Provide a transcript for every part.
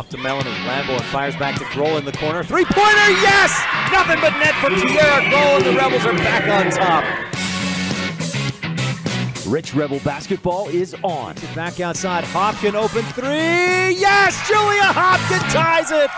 off to Melanie. Lambo fires back to Grohl in the corner. Three-pointer, yes! Nothing but net for Tierra Grohl, and the Rebels are back on top. Rich Rebel basketball is on. Back outside, Hopkin open three, yes! Julia Hopkin ties it!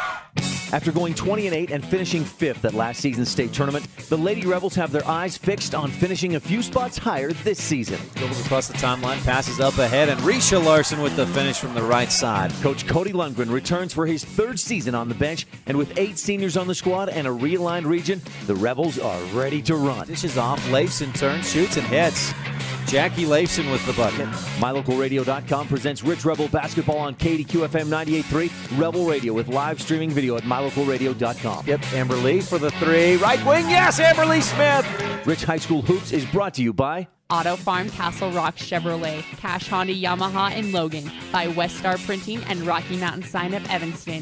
After going 20-8 and finishing 5th at last season's state tournament, the Lady Rebels have their eyes fixed on finishing a few spots higher this season. Dribbles across the timeline, passes up ahead, and Risha Larson with the finish from the right side. Coach Cody Lundgren returns for his 3rd season on the bench, and with 8 seniors on the squad and a realigned region, the Rebels are ready to run. Dishes off, Leifson turns, shoots, and hits. Jackie Leifson with the bucket. MyLocalRadio.com presents Rich Rebel basketball on KADQ FM 98.3 Rebel Radio with live streaming video at MyLocalRadio.com. Yep, Amber Lee for the three. Right wing, yes, Amber Lee Smith. Rich High School Hoops is brought to you by Auto Farm Castle Rock Chevrolet, Cash Honda Yamaha in Logan, by West Star Printing and Rocky Mountain Sign of Evanston.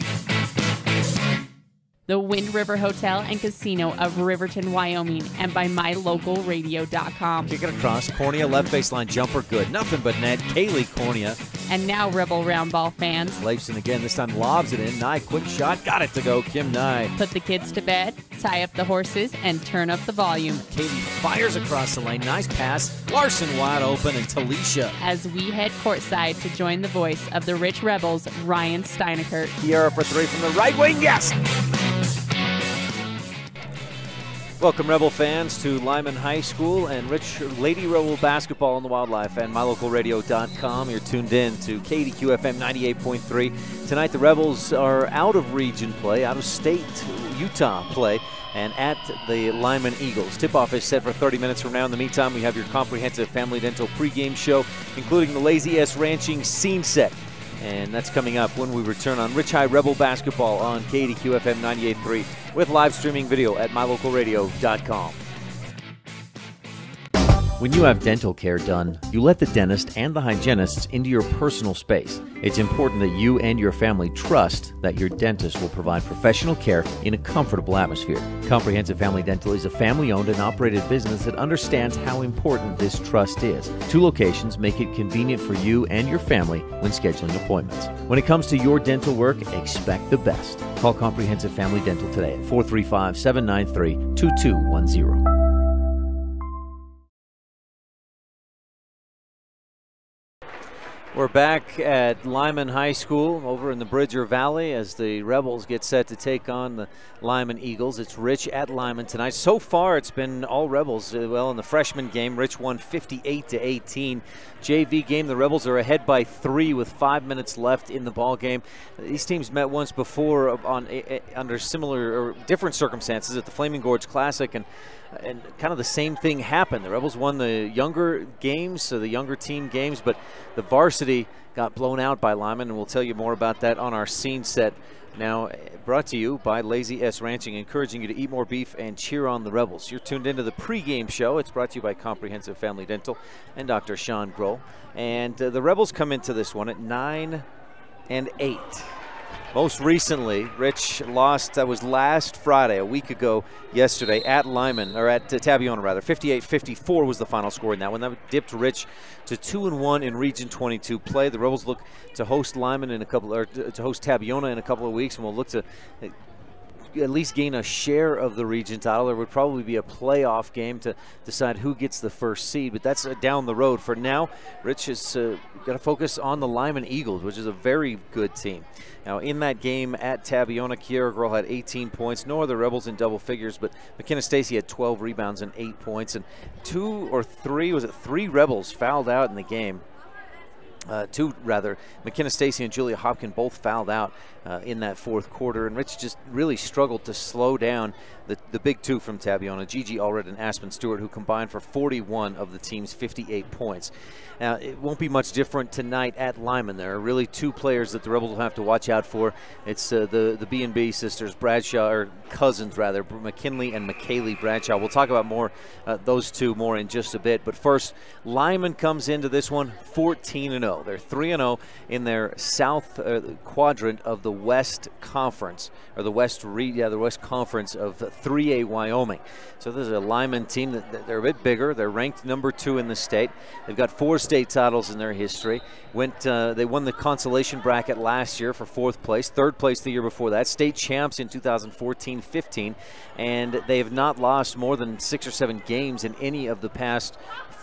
The Wind River Hotel and Casino of Riverton, Wyoming, and by MyLocalRadio.com. Kick it across, Cornea left baseline jumper good. Nothing but net, Kaylee Cornea. And now, Rebel Round Ball fans, Leifson again, this time lobs it in. Nye, quick shot, got it to go, Kim Nye. Put the kids to bed, tie up the horses, and turn up the volume. Katie fires across the lane, nice pass. Larson wide open, and Talisha. As we head courtside to join the voice of the Rich Rebels, Ryan Steineckert. Kiera for three from the right wing, yes! Welcome, Rebel fans, to Lyman High School and Rich Lady Rebel basketball on the Wildlife and MyLocalRadio.com. You're tuned in to KADQ FM 98.3. Tonight, the Rebels are out of region play, out of state Utah play, and at the Lyman Eagles. Tip-off is set for 30 minutes from now. In the meantime, we have your comprehensive family dental pregame show, including the Lazy S Ranching scene set. And that's coming up when we return on Rich High Rebel basketball on KADQ FM 98.3 with live streaming video at MyLocalRadio.com. When you have dental care done, you let the dentist and the hygienists into your personal space. It's important that you and your family trust that your dentist will provide professional care in a comfortable atmosphere. Comprehensive Family Dental is a family-owned and operated business that understands how important this trust is. 2 locations make it convenient for you and your family when scheduling appointments. When it comes to your dental work, expect the best. Call Comprehensive Family Dental today at 435-793-2210. We're back at Lyman High School over in the Bridger Valley as the Rebels get set to take on the Lyman Eagles. It's Rich at Lyman tonight. So far, it's been all Rebels. Well, in the freshman game, Rich won 58-18. JV game, the Rebels are ahead by 3 with 5 minutes left in the ball game. These teams met once before under similar or different circumstances at the Flaming Gorge Classic, and kind of the same thing happened. The Rebels won the younger games, so the younger team games, but the varsity got blown out by Lyman, and we'll tell you more about that on our scene set. Now, brought to you by Lazy S Ranching, encouraging you to eat more beef and cheer on the Rebels. You're tuned into the pregame show. It's brought to you by Comprehensive Family Dental and Dr. Sean Grohl. And the Rebels come into this one at 9-8. Most recently, Rich lost, that was last Friday, a week ago yesterday, at Lyman, or at Tabiona rather. 58-54 was the final score in that one. That dipped Rich to 2-1 in Region 22 play. The Rebels look to host Lyman in a couple, or to host Tabiona in a couple of weeks, and we'll look to at least gain a share of the region title. There would probably be a playoff game to decide who gets the first seed, but that's down the road. For now, Rich has got to focus on the Lyman Eagles, which is a very good team. Now, in that game at Tabiona, Kiera Grohl had 18 points. No other Rebels in double figures, but McKenna Stacy had 12 rebounds and 8 points. And 3 Rebels fouled out in the game. 2 rather. McKenna Stacy and Julia Hopkin both fouled out in that fourth quarter, and Rich just really struggled to slow down the big 2 from Tabiona, Gigi Allred and Aspen Stewart, who combined for 41 of the team's 58 points. Now, it won't be much different tonight at Lyman. There are really 2 players that the Rebels will have to watch out for. It's the B&B sisters, Bradshaw, or cousins rather, McKinley and McKaylee Bradshaw. We'll talk about those 2 more in just a bit. But first, Lyman comes into this one 14-0. 3-0. They're 3-0 in their south quadrant of the West Conference, or the West Conference of 3A Wyoming. So this is a Lyman team they're a bit bigger. They're ranked number 2 in the state. They've got 4 state titles in their history. They won the consolation bracket last year for 4th place, 3rd place the year before that, state champs in 2014-15, and they have not lost more than 6 or 7 games in any of the past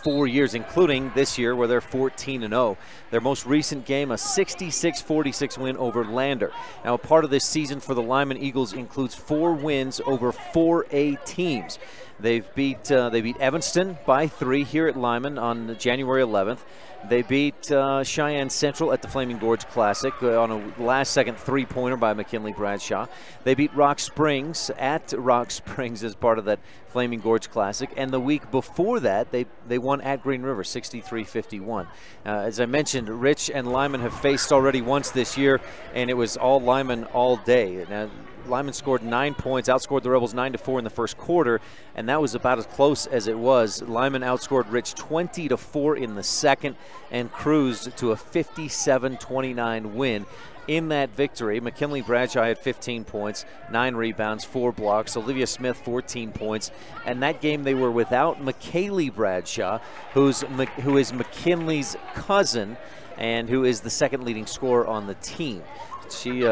4 years, including this year where they're 14-0. Their most recent game, a 66-46 win over Lander. Now, a part of this season for the Lyman Eagles includes 4 wins over 4A teams. They beat Evanston by 3 here at Lyman on January 11th. They beat Cheyenne Central at the Flaming Gorge Classic on a last-second 3-pointer by McKinley Bradshaw. They beat Rock Springs at Rock Springs as part of that Flaming Gorge Classic. And the week before that, they won at Green River, 63-51. As I mentioned, Rich and Lyman have faced already once this year, and it was all Lyman all day. Now, Lyman scored 9 points, outscored the Rebels 9-4 in the first quarter, and that was about as close as it was. Lyman outscored Rich 20-4 in the second and cruised to a 57-29 win. In that victory, McKinley Bradshaw had 15 points, 9 rebounds, 4 blocks. Olivia Smith, 14 points. And that game they were without McKaylee Bradshaw, who is McKinley's cousin and who is the second leading scorer on the team. She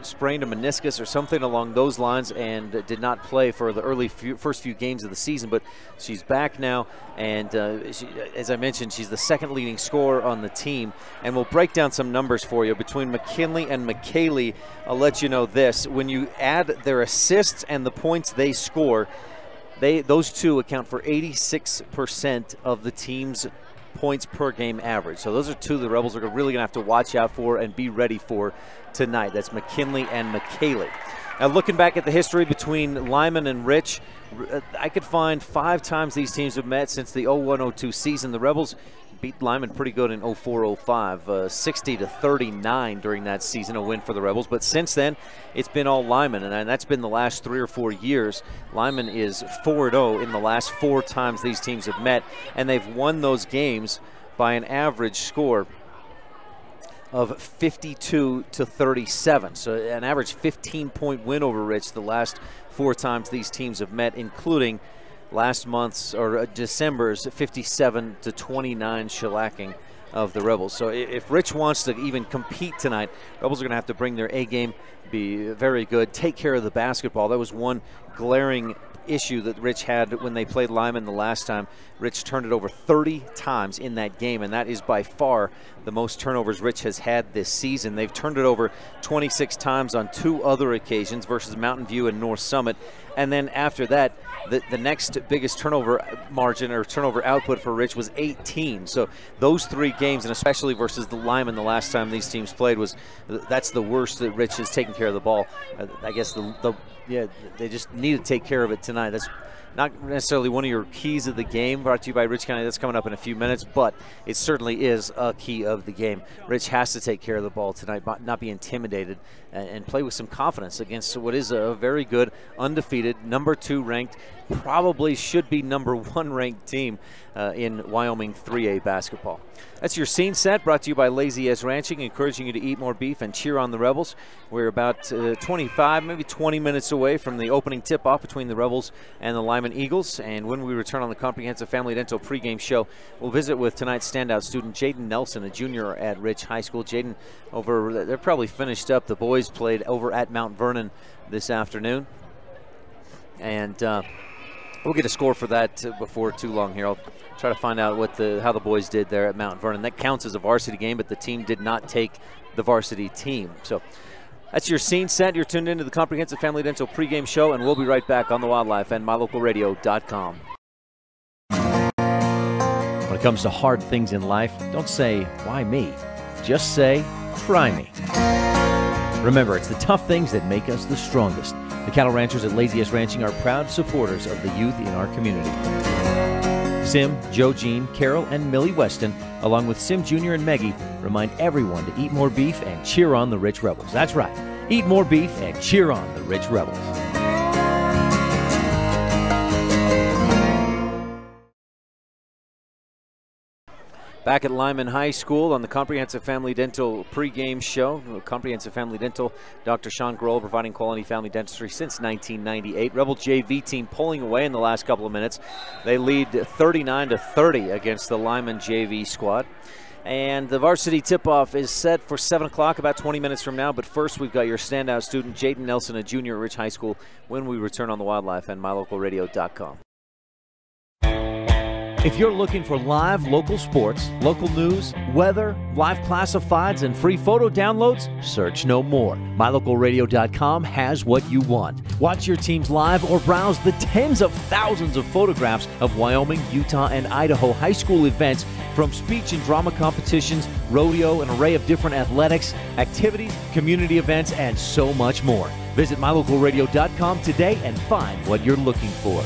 sprained a meniscus or something along those lines and did not play for the first few games of the season, but she's back now, and as I mentioned, she's the second leading scorer on the team. And we'll break down some numbers for you between McKinley and McKaylee. I'll let you know this: when you add their assists and the points they score, those two account for 86% of the team's points per game average. So those are two the Rebels are really going to have to watch out for and be ready for tonight. That's McKinley and McKaylee. Now, looking back at the history between Lyman and Rich, I could find 5 times these teams have met since the 01-02 season. The Rebels beat Lyman pretty good in 04-05, 60-39 during that season, a win for the Rebels. But since then, it's been all Lyman, and that's been the last 3 or 4 years. Lyman is 4-0 in the last 4 times these teams have met, and they've won those games by an average score of 52-37. So an average 15-point win over Rich the last 4 times these teams have met, including last month's or December's 57-29 shellacking of the Rebels. So if Rich wants to even compete tonight, Rebels are going to have to bring their A game, be very good, take care of the basketball. That was one glaring issue that Rich had when they played Lyman the last time. Rich turned it over 30 times in that game, and that is by far the most turnovers Rich has had this season. They've turned it over 26 times on 2 other occasions versus Mountain View and North Summit. And then after that, the next biggest turnover margin or turnover output for Rich was 18. So those 3 games, and especially versus the Lyman the last time these teams played, that's the worst that Rich has taken care of the ball. I guess they just need to take care of it tonight. That's not necessarily one of your keys of the game, brought to you by Rich County. That's coming up in a few minutes, but it certainly is a key of the game. Rich has to take care of the ball tonight, not be intimidated, and play with some confidence against what is a very good, undefeated, number 2 ranked, probably should be number 1 ranked team in Wyoming 3A basketball. That's your scene set, brought to you by Lazy S Ranching, encouraging you to eat more beef and cheer on the Rebels. We're about 25, maybe 20 minutes away from the opening tip-off between the Rebels and the Lyman Eagles. And when we return on the Comprehensive Family Dental pregame show, we'll visit with tonight's standout student, Jaden Nelson, a junior at Rich High School. Jaden, they're probably finished up. The boys played over at Mount Vernon this afternoon. And we'll get a score for that before too long here. I'll try to find out how the boys did there at Mount Vernon. That counts as a varsity game, but the team did not take the varsity team. So that's your scene set. You're tuned into the Comprehensive Family Dental pregame show, and we'll be right back on the Wildlife and MyLocalRadio.com. When it comes to hard things in life, don't say, why me? Just say, try me. Remember, it's the tough things that make us the strongest. The cattle ranchers at Lazy S Ranching are proud supporters of the youth in our community. Sim, Joe Jean, Carol, and Millie Weston, along with Sim Jr. and Maggie, remind everyone to eat more beef and cheer on the Rich Rebels. That's right. Eat more beef and cheer on the Rich Rebels. Back at Lyman High School on the Comprehensive Family Dental pregame show. Comprehensive Family Dental, Dr. Sean Grohl providing quality family dentistry since 1998. Rebel JV team pulling away in the last couple of minutes. They lead 39-30 against the Lyman JV squad. And the varsity tip-off is set for 7 o'clock, about 20 minutes from now. But first, we've got your standout student, Jaden Nelson, a junior at Rich High School, when we return on the Wildlife and mylocalradio.com. If you're looking for live local sports, local news, weather, live classifieds, and free photo downloads, search no more. MyLocalRadio.com has what you want. Watch your teams live or browse the tens of thousands of photographs of Wyoming, Utah, and Idaho high school events, from speech and drama competitions, rodeo, an array of different athletics, activities, community events, and so much more. Visit MyLocalRadio.com today and find what you're looking for.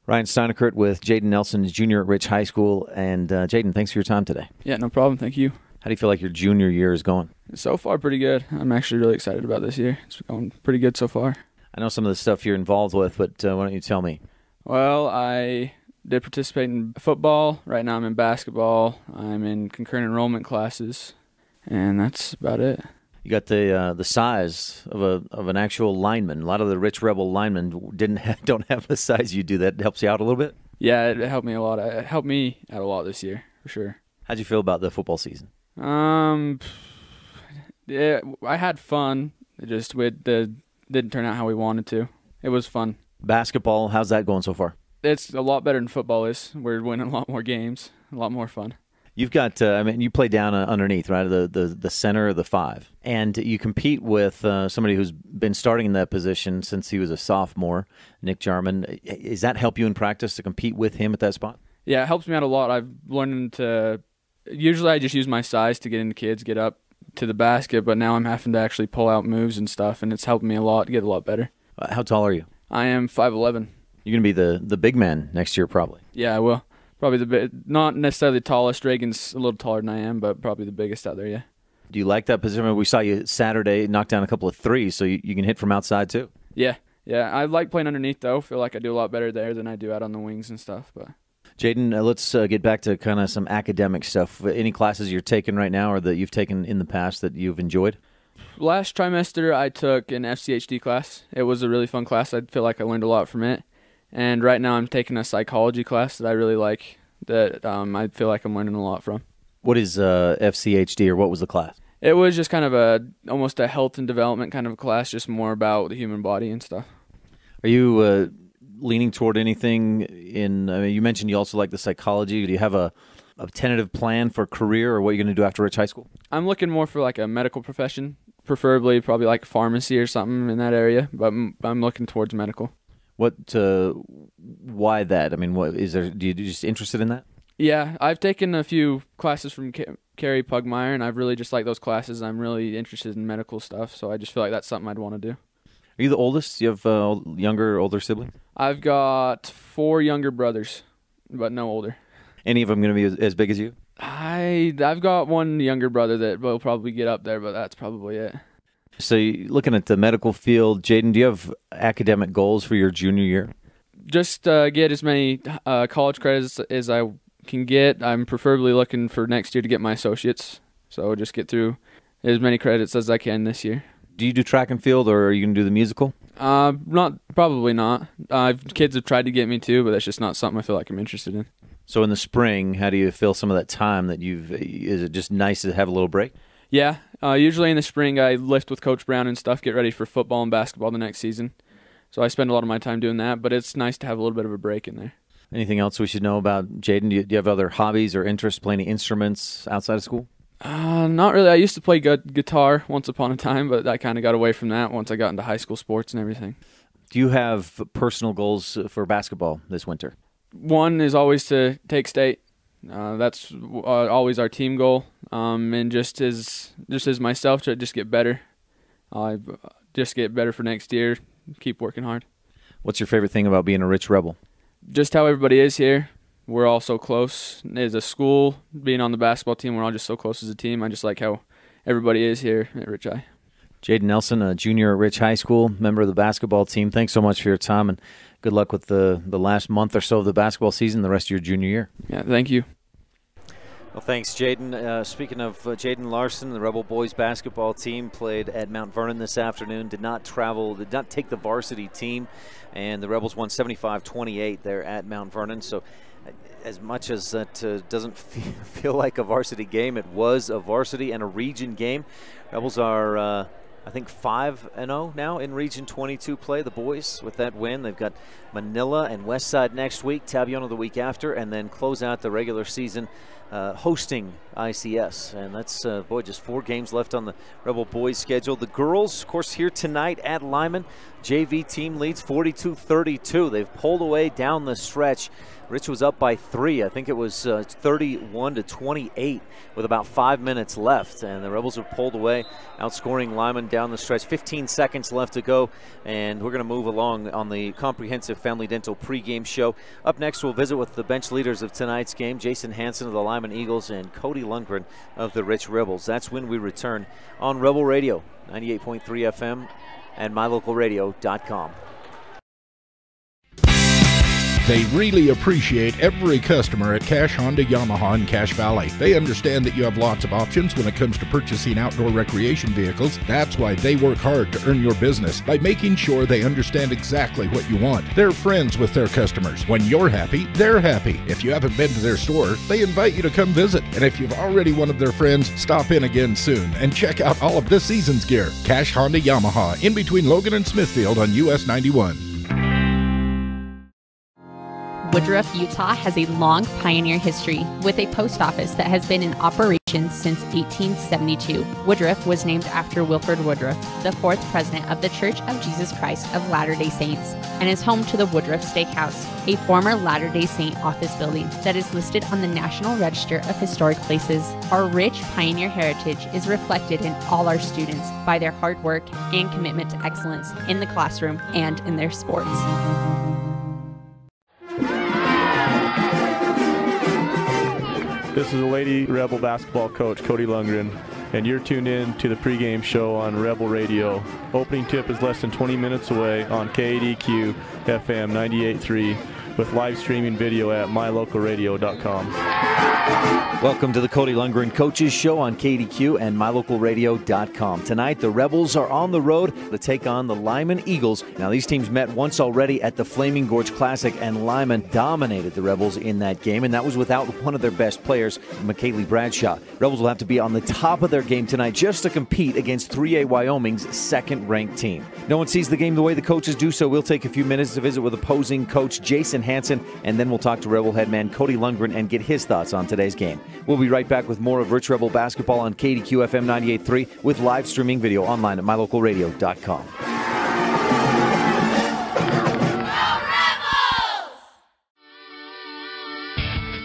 Ryan STEINECKERT with Jaden Nelson, junior at Rich High School. And Jaden, thanks for your time today. Yeah, no problem. Thank you. How do you feel like your junior year is going? So far, pretty good. I'm actually really excited about this year. It's going pretty good so far. I know some of the stuff you're involved with, but why don't you tell me? Well, I did participate in football. Right now I'm in basketball. I'm in concurrent enrollment classes, and that's about it. You got the size of an actual lineman. A lot of the Rich Rebel linemen don't have the size you do. That helps you out a little bit? Yeah, it helped me a lot. It helped me out a lot this year, for sure. How'd you feel about the football season? Yeah, I had fun. It just didn't turn out how we wanted to. It was fun. Basketball, how's that going so far? It's a lot better than football is. We're winning a lot more games, a lot more fun. You've got, you play down underneath, right? The center of the 5. And you compete with somebody who's been starting in that position since he was a sophomore, Nick Jarman. Does that help you in practice to compete with him at that spot? Yeah, it helps me out a lot. I've learned to, usually I just use my size to get into kids, get up to the basket, but now I'm having to actually pull out moves and stuff, and it's helping me a lot to get a lot better. How tall are you? I am 5'11". You're going to be the big man next year, probably. Yeah, I will. Probably not necessarily the tallest. Reagan's a little taller than I am, but probably the biggest out there, yeah. Do you like that position? We saw you Saturday knock down a couple of threes, so you can hit from outside too. Yeah. I like playing underneath, though. Feel like I do a lot better there than I do out on the wings and stuff. But Jaden, let's get back to kind of some academic stuff. Any classes you're taking right now or that you've taken in the past that you've enjoyed? Last trimester, I took an FCHD class. It was a really fun class. I feel like I learned a lot from it. And right now I'm taking a psychology class that I really like, that I feel like I'm learning a lot from. What is FCHD, or what was the class? It was just kind of almost a health and development kind of a class, just more about the human body and stuff. Are you leaning toward anything you mentioned you also like the psychology. Do you have a tentative plan for career or what you're going to do after Rich High School? I'm looking more for like a medical profession, preferably probably like pharmacy or something in that area, but I'm looking towards medical. Why that? I mean, what is there? Do you just interested in that? Yeah, I've taken a few classes from Carrie Pugmire, and I've really just liked those classes. I'm really interested in medical stuff, so I just feel like that's something I'd want to do. Are you the oldest? Do you have younger or older siblings? I've got 4 younger brothers, but no older. Any of them going to be as big as you? I've got one younger brother that will probably get up there, but that's probably it. So looking at the medical field, Jaden, do you have academic goals for your junior year? Just get as many college credits as I can get. I'm preferably looking for next year to get my associates, so just get through as many credits as I can this year. Do you do track and field, or are you going to do the musical? Probably not. Kids have tried to get me to, but that's just not something I feel like I'm interested in. So in the spring, how do you feel some of that time that is it just nice to have a little break? Yeah, usually in the spring I lift with Coach Brown and stuff, get ready for football and basketball the next season. So I spend a lot of my time doing that, but it's nice to have a little bit of a break in there. Anything else we should know about Jaden? Do you have other hobbies or interests, playing instruments outside of school? Not really. I used to play guitar once upon a time, but I kind of got away from that once I got into high school sports and everything. Do you have personal goals for basketball this winter? One is always to take state. That's always our team goal. And just as myself, to just get better. Just get better for next year. Keep working hard. What's your favorite thing about being a Rich Rebel? Just how everybody is here. We're all so close. As a school, being on the basketball team, we're all just so close as a team. I just like how everybody is here at Rich High. Jaden Nelson, a junior at Rich High School, member of the basketball team. Thanks so much for your time, and good luck with the last month or so of the basketball season, the rest of your junior year. Yeah, thank you. Well, thanks, Jaden. Speaking of Jaden Larson, the Rebel boys basketball team played at Mount Vernon this afternoon, did not take the varsity team, and the Rebels won 75-28 there at Mount Vernon. So as much as that doesn't feel like a varsity game, it was a varsity and a region game. Rebels are, I think, 5-0 now in Region 22 play, the boys, with that win. They've got Manila and Westside next week, Tabiona the week after, and then close out the regular season hosting ICS. And that's, boy, just 4 games left on the Rebel boys schedule. The girls, of course, here tonight at Lyman. JV team leads 42-32. They've pulled away down the stretch. Rich was up by 3. I think it was 31-28 with about 5 minutes left, and the Rebels have pulled away, outscoring Lyman down the stretch. 15 seconds left to go, and we're going to move along on the Comprehensive Family Dental pregame show. Up next, we'll visit with the bench leaders of tonight's game, Jason Hansen of the Lyman Eagles and Cody Lundgren of the Rich Rebels. That's when we return on Rebel Radio, 98.3 FM and mylocalradio.com. They really appreciate every customer at Cash Honda Yamaha in Cache Valley. They understand that you have lots of options when it comes to purchasing outdoor recreation vehicles. That's why they work hard to earn your business by making sure they understand exactly what you want. They're friends with their customers. When you're happy, they're happy. If you haven't been to their store, they invite you to come visit. And if you've already one of their friends, stop in again soon and check out all of this season's gear. Cash Honda Yamaha in between Logan and Smithfield on US 91. Woodruff, Utah has a long pioneer history with a post office that has been in operation since 1872. Woodruff was named after Wilford Woodruff, the 4th president of the Church of Jesus Christ of Latter-day Saints, and is home to the Woodruff Steakhouse, a former Latter-day Saint office building that is listed on the National Register of Historic Places. Our rich pioneer heritage is reflected in all our students by their hard work and commitment to excellence in the classroom and in their sports. This is a Lady Rebel basketball coach, Cody Lundgren, and you're tuned in to the pregame show on Rebel Radio. Opening tip is less than 20 minutes away on KADQ FM 98.3 with live streaming video at mylocalradio.com. Welcome to the Cody Lundgren Coaches Show on KDQ and mylocalradio.com. Tonight, the Rebels are on the road to take on the Lyman Eagles. Now, these teams met once already at the Flaming Gorge Classic, and Lyman dominated the Rebels in that game, and that was without one of their best players, McKaylee Bradshaw. Rebels will have to be on the top of their game tonight just to compete against 3A Wyoming's second-ranked team. No one sees the game the way the coaches do, so we'll take a few minutes to visit with opposing coach Jason Hansen, and then we'll talk to Rebel head man Cody Lundgren and get his thoughts on today's game. We'll be right back with more of Rich Rebel basketball on KDQ FM 98.3 with live streaming video online at mylocalradio.com.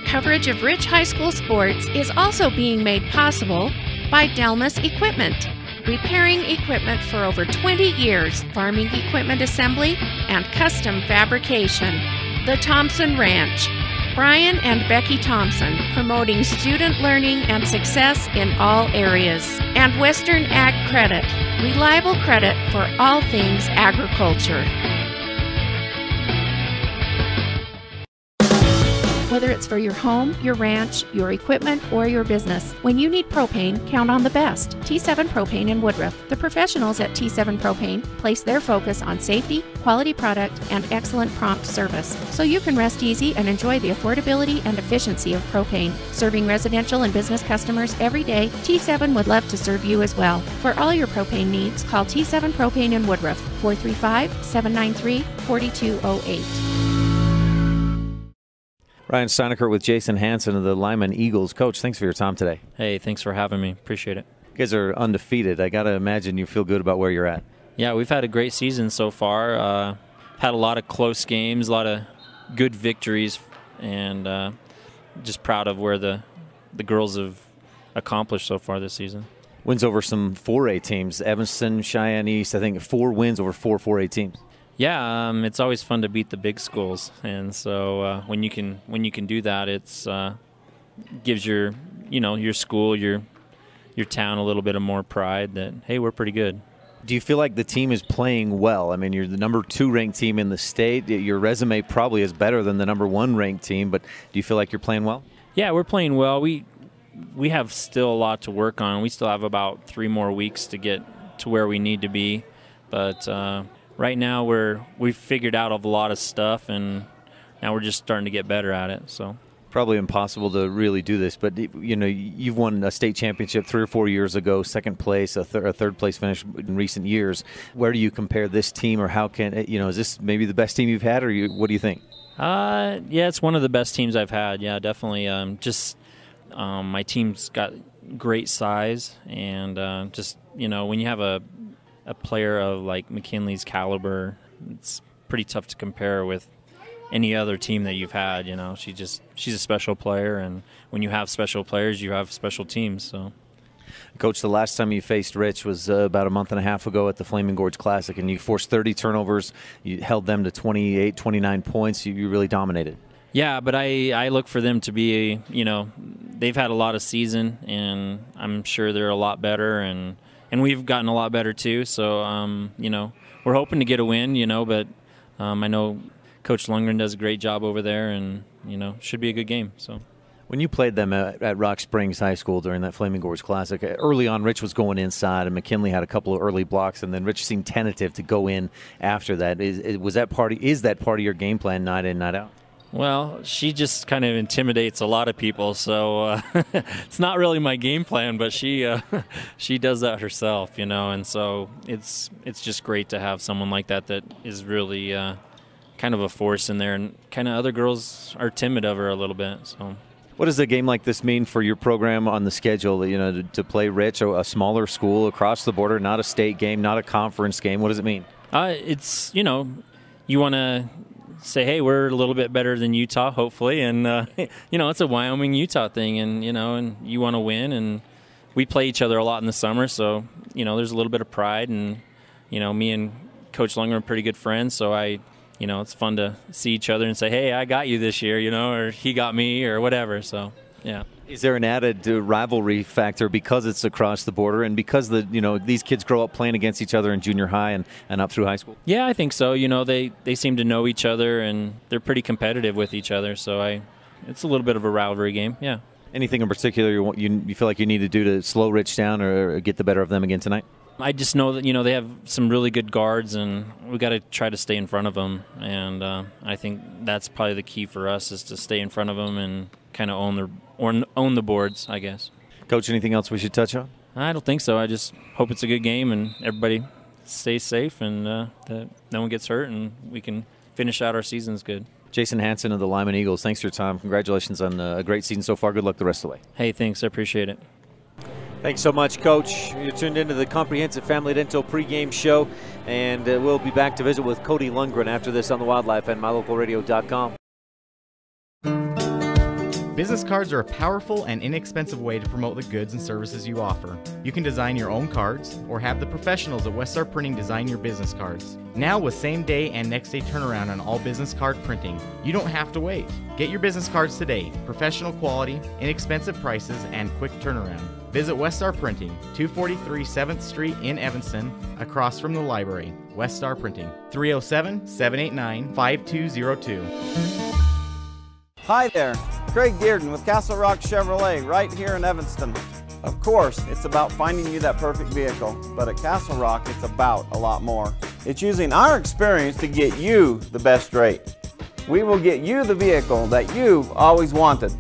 Coverage of Rich High School sports is also being made possible by Delmas Equipment. Repairing equipment for over 20 years, farming equipment assembly, and custom fabrication. The Thompson Ranch. Brian and Becky Thompson, promoting student learning and success in all areas. And Western Ag Credit, reliable credit for all things agriculture. Whether it's for your home, your ranch, your equipment, or your business, when you need propane, count on the best. T7 Propane in Woodruff. The professionals at T7 Propane place their focus on safety, quality product, and excellent prompt service, so you can rest easy and enjoy the affordability and efficiency of propane. Serving residential and business customers every day, T7 would love to serve you as well. For all your propane needs, call T7 Propane in Woodruff, 435-793-4208. Ryan Steineckert with Jason Hansen of the Lyman Eagles. Coach, thanks for your time today. Hey, thanks for having me. Appreciate it. You guys are undefeated. I got to imagine you feel good about where you're at. Yeah, we've had a great season so far. Had a lot of close games, a lot of good victories, and just proud of where the girls have accomplished so far this season. Wins over some 4A teams. Evanston, Cheyenne East, I think 4 wins over 4 4A teams. Yeah, it's always fun to beat the big schools, and so when you can do that, it's gives your school, your town a little bit of more pride that, hey, we're pretty good. Do you feel like the team is playing well? I mean, you're the number 2 ranked team in the state. Your resume probably is better than the number 1 ranked team, but do you feel like you're playing well? Yeah, we're playing well. we have still a lot to work on. We still have about 3 more weeks to get to where we need to be. But right now we've figured out a lot of stuff, and now we're just starting to get better at it. So. Probably impossible to really do this, but you've won a state championship 3 or 4 years ago, second place, a third place finish in recent years. Where do you compare this team, or how can is this maybe the best team you've had, or what do you think? Yeah, it's one of the best teams I've had. Yeah, definitely. My team's got great size, and just when you have a player of like McKinley's caliber, it's pretty tough to compare with any other team that you've had. She's a special player, and when you have special players, you have special teams. So, Coach, the last time you faced Rich was about a month and a half ago at the Flaming Gorge Classic, and you forced 30 turnovers. You held them to 28, 29 points. You really dominated. Yeah, but I look for them to be, they've had a lot of season, and I'm sure they're a lot better, and we've gotten a lot better too. So, we're hoping to get a win, but I know Coach Lundgren does a great job over there, and should be a good game. So, when you played them at Rock Springs High School during that Flaming Gorge Classic, early on Rich was going inside, and McKinley had a couple of early blocks, and then Rich seemed tentative to go in after that. Is that part of your game plan, night in, night out? Well, she just kind of intimidates a lot of people, so it's not really my game plan, but she does that herself, and so it's just great to have someone like that is really kind of a force in there, and kind of other girls are timid of her a little bit. So, what does a game like this mean for your program on the schedule? To play Rich, a smaller school across the border, not a state game, not a conference game. What does it mean? It's you want to say, hey, we're a little bit better than Utah, hopefully, and it's a Wyoming-Utah thing, and and you want to win, and we play each other a lot in the summer, so there's a little bit of pride, and me and Coach Lundgren are pretty good friends, so it's fun to see each other and say, hey, I got you this year, or he got me, or whatever. So, yeah. Is there an added rivalry factor because it's across the border, and because these kids grow up playing against each other in junior high and up through high school? Yeah, I think so. They seem to know each other, and they're pretty competitive with each other. So it's a little bit of a rivalry game. Yeah. Anything in particular you feel like you need to do to slow Rich down or get the better of them again tonight? I just know that they have some really good guards, and we got to try to stay in front of them. And I think that's probably the key for us, is to stay in front of them and kind of own the boards, I guess. Coach, anything else we should touch on? I don't think so. I just hope it's a good game and everybody stays safe, and that no one gets hurt, and we can finish out our seasons good. Jason Hansen of the Lyman Eagles, thanks for your time. Congratulations on a great season so far. Good luck the rest of the way. Hey, thanks. I appreciate it. Thanks so much, Coach. You're tuned into the Comprehensive Family Dental pregame show, and we'll be back to visit with Cody Lundgren after this on the Wildlife and MyLocalRadio.com. Business cards are a powerful and inexpensive way to promote the goods and services you offer. You can design your own cards or have the professionals at Weststar Printing design your business cards. Now with same-day and next-day turnaround on all business card printing, you don't have to wait. Get your business cards today. Professional quality, inexpensive prices, and quick turnaround. Visit Weststar Printing, 243 7th Street in Evanston, across from the library. Weststar Printing, 307-789-5202. Hi there, Craig Dearden with Castle Rock Chevrolet right here in Evanston. Of course, it's about finding you that perfect vehicle, but at Castle Rock, it's about a lot more. It's using our experience to get you the best rate. We will get you the vehicle that you've always wanted.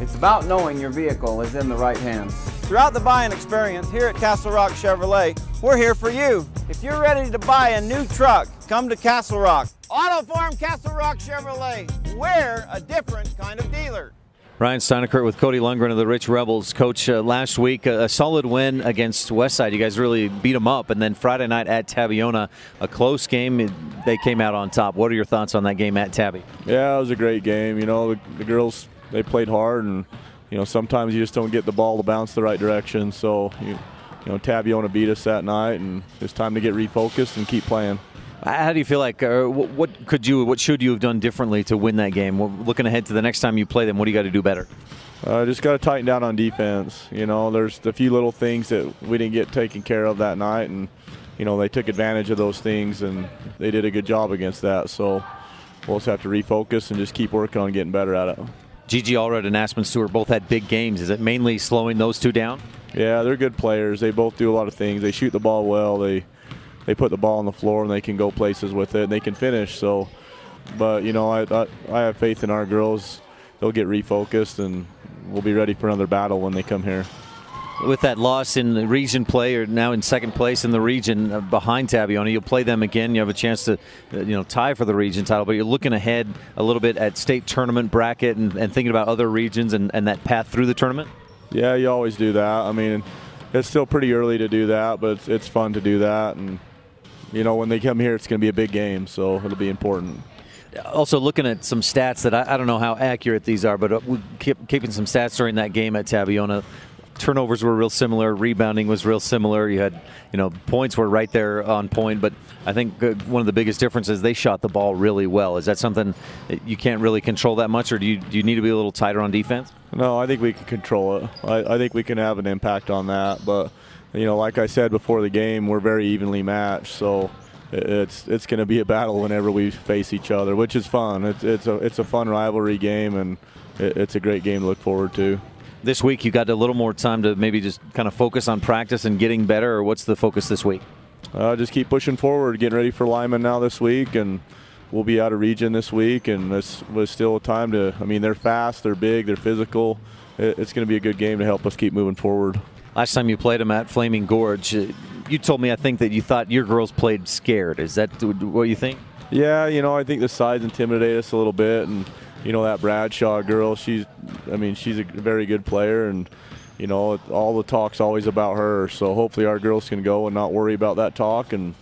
It's about knowing your vehicle is in the right hands. Throughout the buying experience here at Castle Rock Chevrolet, we're here for you. If you're ready to buy a new truck, come to Castle Rock. Auto Farm Castle Rock Chevrolet. We're a different kind of dealer. Ryan STEINECKERT with Cody Lundgren of the Rich Rebels. Coach, last week, a solid win against Westside. You guys really beat them up. And then Friday night at Tabiona, a close game. They came out on top. What are your thoughts on that game at Tabby? Yeah, it was a great game. The girls, they played hard, and sometimes you just don't get the ball to bounce the right direction. So Tabiona beat us that night, and it's time to get refocused and keep playing. How do you feel like, what should you have done differently to win that game? Looking ahead to the next time you play them, what do you got to do better? Just got to tighten down on defense. There's a few little things that we didn't get taken care of that night, and they took advantage of those things, and they did a good job against that. So we'll just have to refocus and just keep working on getting better at it. Gigi Allred and Aspen Stewart both had big games. Is it mainly slowing those two down? Yeah, they're good players. They both do a lot of things. They shoot the ball well. They put the ball on the floor, and they can go places with it, and they can finish. So, but, you know, I have faith in our girls. They'll get refocused, and we'll be ready for another battle when they come here. With that loss in the region play, or now in second place in the region behind Tabiona, you'll play them again. You have a chance to tie for the region title, but you're looking ahead a little bit at state tournament bracket and thinking about other regions and that path through the tournament? Yeah, you always do that. I mean, it's still pretty early to do that, but it's fun to do that. And, you know, when they come here, it's going to be a big game, so it'll be important. Also looking at some stats that I don't know how accurate these are, but we keeping some stats during that game at Tabiona. Turnovers were real similar. Rebounding was real similar. You had, points were right there on point. But I think one of the biggest differences, they shot the ball really well. Is that something that you can't really control that much, or do you need to be a little tighter on defense? No, I think we can control it. I think we can have an impact on that. But, like I said before the game, we're very evenly matched. So it's going to be a battle whenever we face each other, which is fun. It's a fun rivalry game, and it's a great game to look forward to. This week you got a little more time to maybe just kind of focus on practice and getting better, or what's the focus this week? Just keep pushing forward, getting ready for Lyman now this week, and we'll be out of region this week, and this was still a time to, they're fast, they're big, they're physical. It's going to be a good game to help us keep moving forward. Last time you played them at Flaming Gorge, you told me, I think, that you thought your girls played scared. Is that what you think? Yeah, I think the size intimidated us a little bit, and that Bradshaw girl, she's a very good player, and, all the talk's always about her. So hopefully our girls can go and not worry about that talk and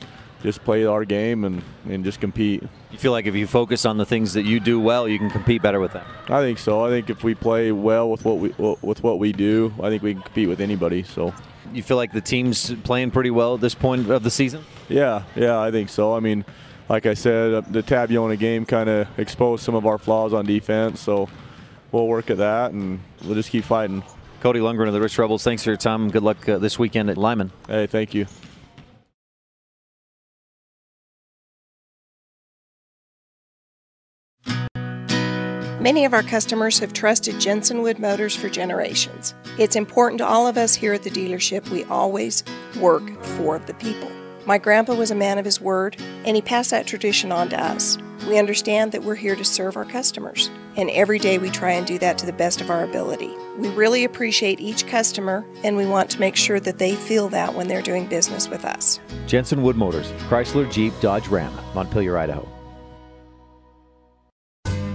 just play our game and just compete. You feel like if you focus on the things that you do well, you can compete better with them? I think so. I think if we play well with what we do, I think we can compete with anybody. So you feel like the team's playing pretty well at this point of the season? Yeah, I think so. Like I said, the Tabiona game kind of exposed some of our flaws on defense, so we'll work at that, and we'll just keep fighting. Cody Lundgren of the Rich Rebels, thanks for your time. Good luck this weekend at Lyman. Hey, thank you. Many of our customers have trusted Jensen Wood Motors for generations. It's important to all of us here at the dealership we always work for the people. My grandpa was a man of his word, and he passed that tradition on to us. We understand that we're here to serve our customers, and every day we try and do that to the best of our ability. We really appreciate each customer, and we want to make sure that they feel that when they're doing business with us. Jensen Wood Motors, Chrysler, Jeep, Dodge, Ram, Montpelier, Idaho.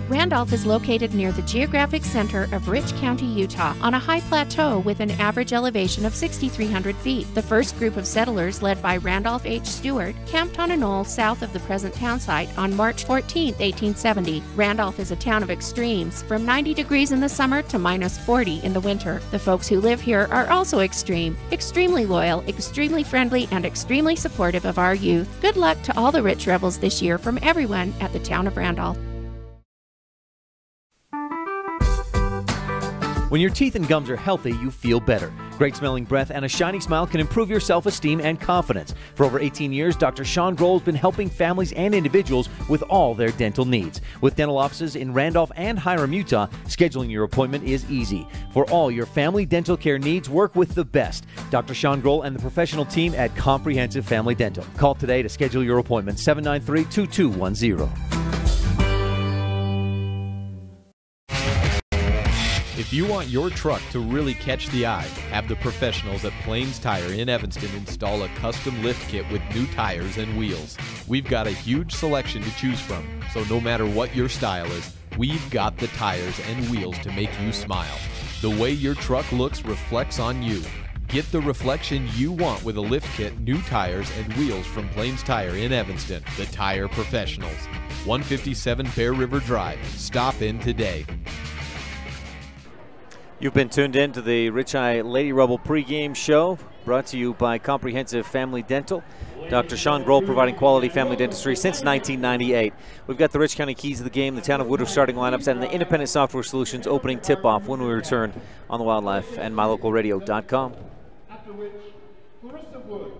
Randolph is located near the geographic center of Rich County, Utah, on a high plateau with an average elevation of 6,300 feet. The first group of settlers, led by Randolph H. Stewart, camped on a knoll south of the present town site on March 14, 1870. Randolph is a town of extremes, from 90 degrees in the summer to minus 40 in the winter. The folks who live here are also extremely loyal, extremely friendly, and extremely supportive of our youth. Good luck to all the Rich Rebels this year from everyone at the town of Randolph. When your teeth and gums are healthy, you feel better. Great smelling breath and a shiny smile can improve your self-esteem and confidence. For over 18 years, Dr. Sean Grohl has been helping families and individuals with all their dental needs. With dental offices in Randolph and Hiram, Utah, scheduling your appointment is easy. For all your family dental care needs, work with the best. Dr. Sean Grohl and the professional team at Comprehensive Family Dental. Call today to schedule your appointment, 793-2210. If you want your truck to really catch the eye, have the professionals at Plains Tire in Evanston install a custom lift kit with new tires and wheels. We've got a huge selection to choose from, so no matter what your style is, we've got the tires and wheels to make you smile. The way your truck looks reflects on you. Get the reflection you want with a lift kit, new tires, and wheels from Plains Tire in Evanston, the tire professionals. 157 Bear River Drive. Stop in today. You've been tuned in to the Rich Eye Lady Rebel pregame show, brought to you by Comprehensive Family Dental. Dr. Sean Grohl providing quality family dentistry since 1998. We've got the Rich County keys of the game, the town of Woodruff starting lineups, and the Independent Software Solutions opening tip-off when we return on the Wildlife and MyLocalRadio.com. After which, Clarissa Wood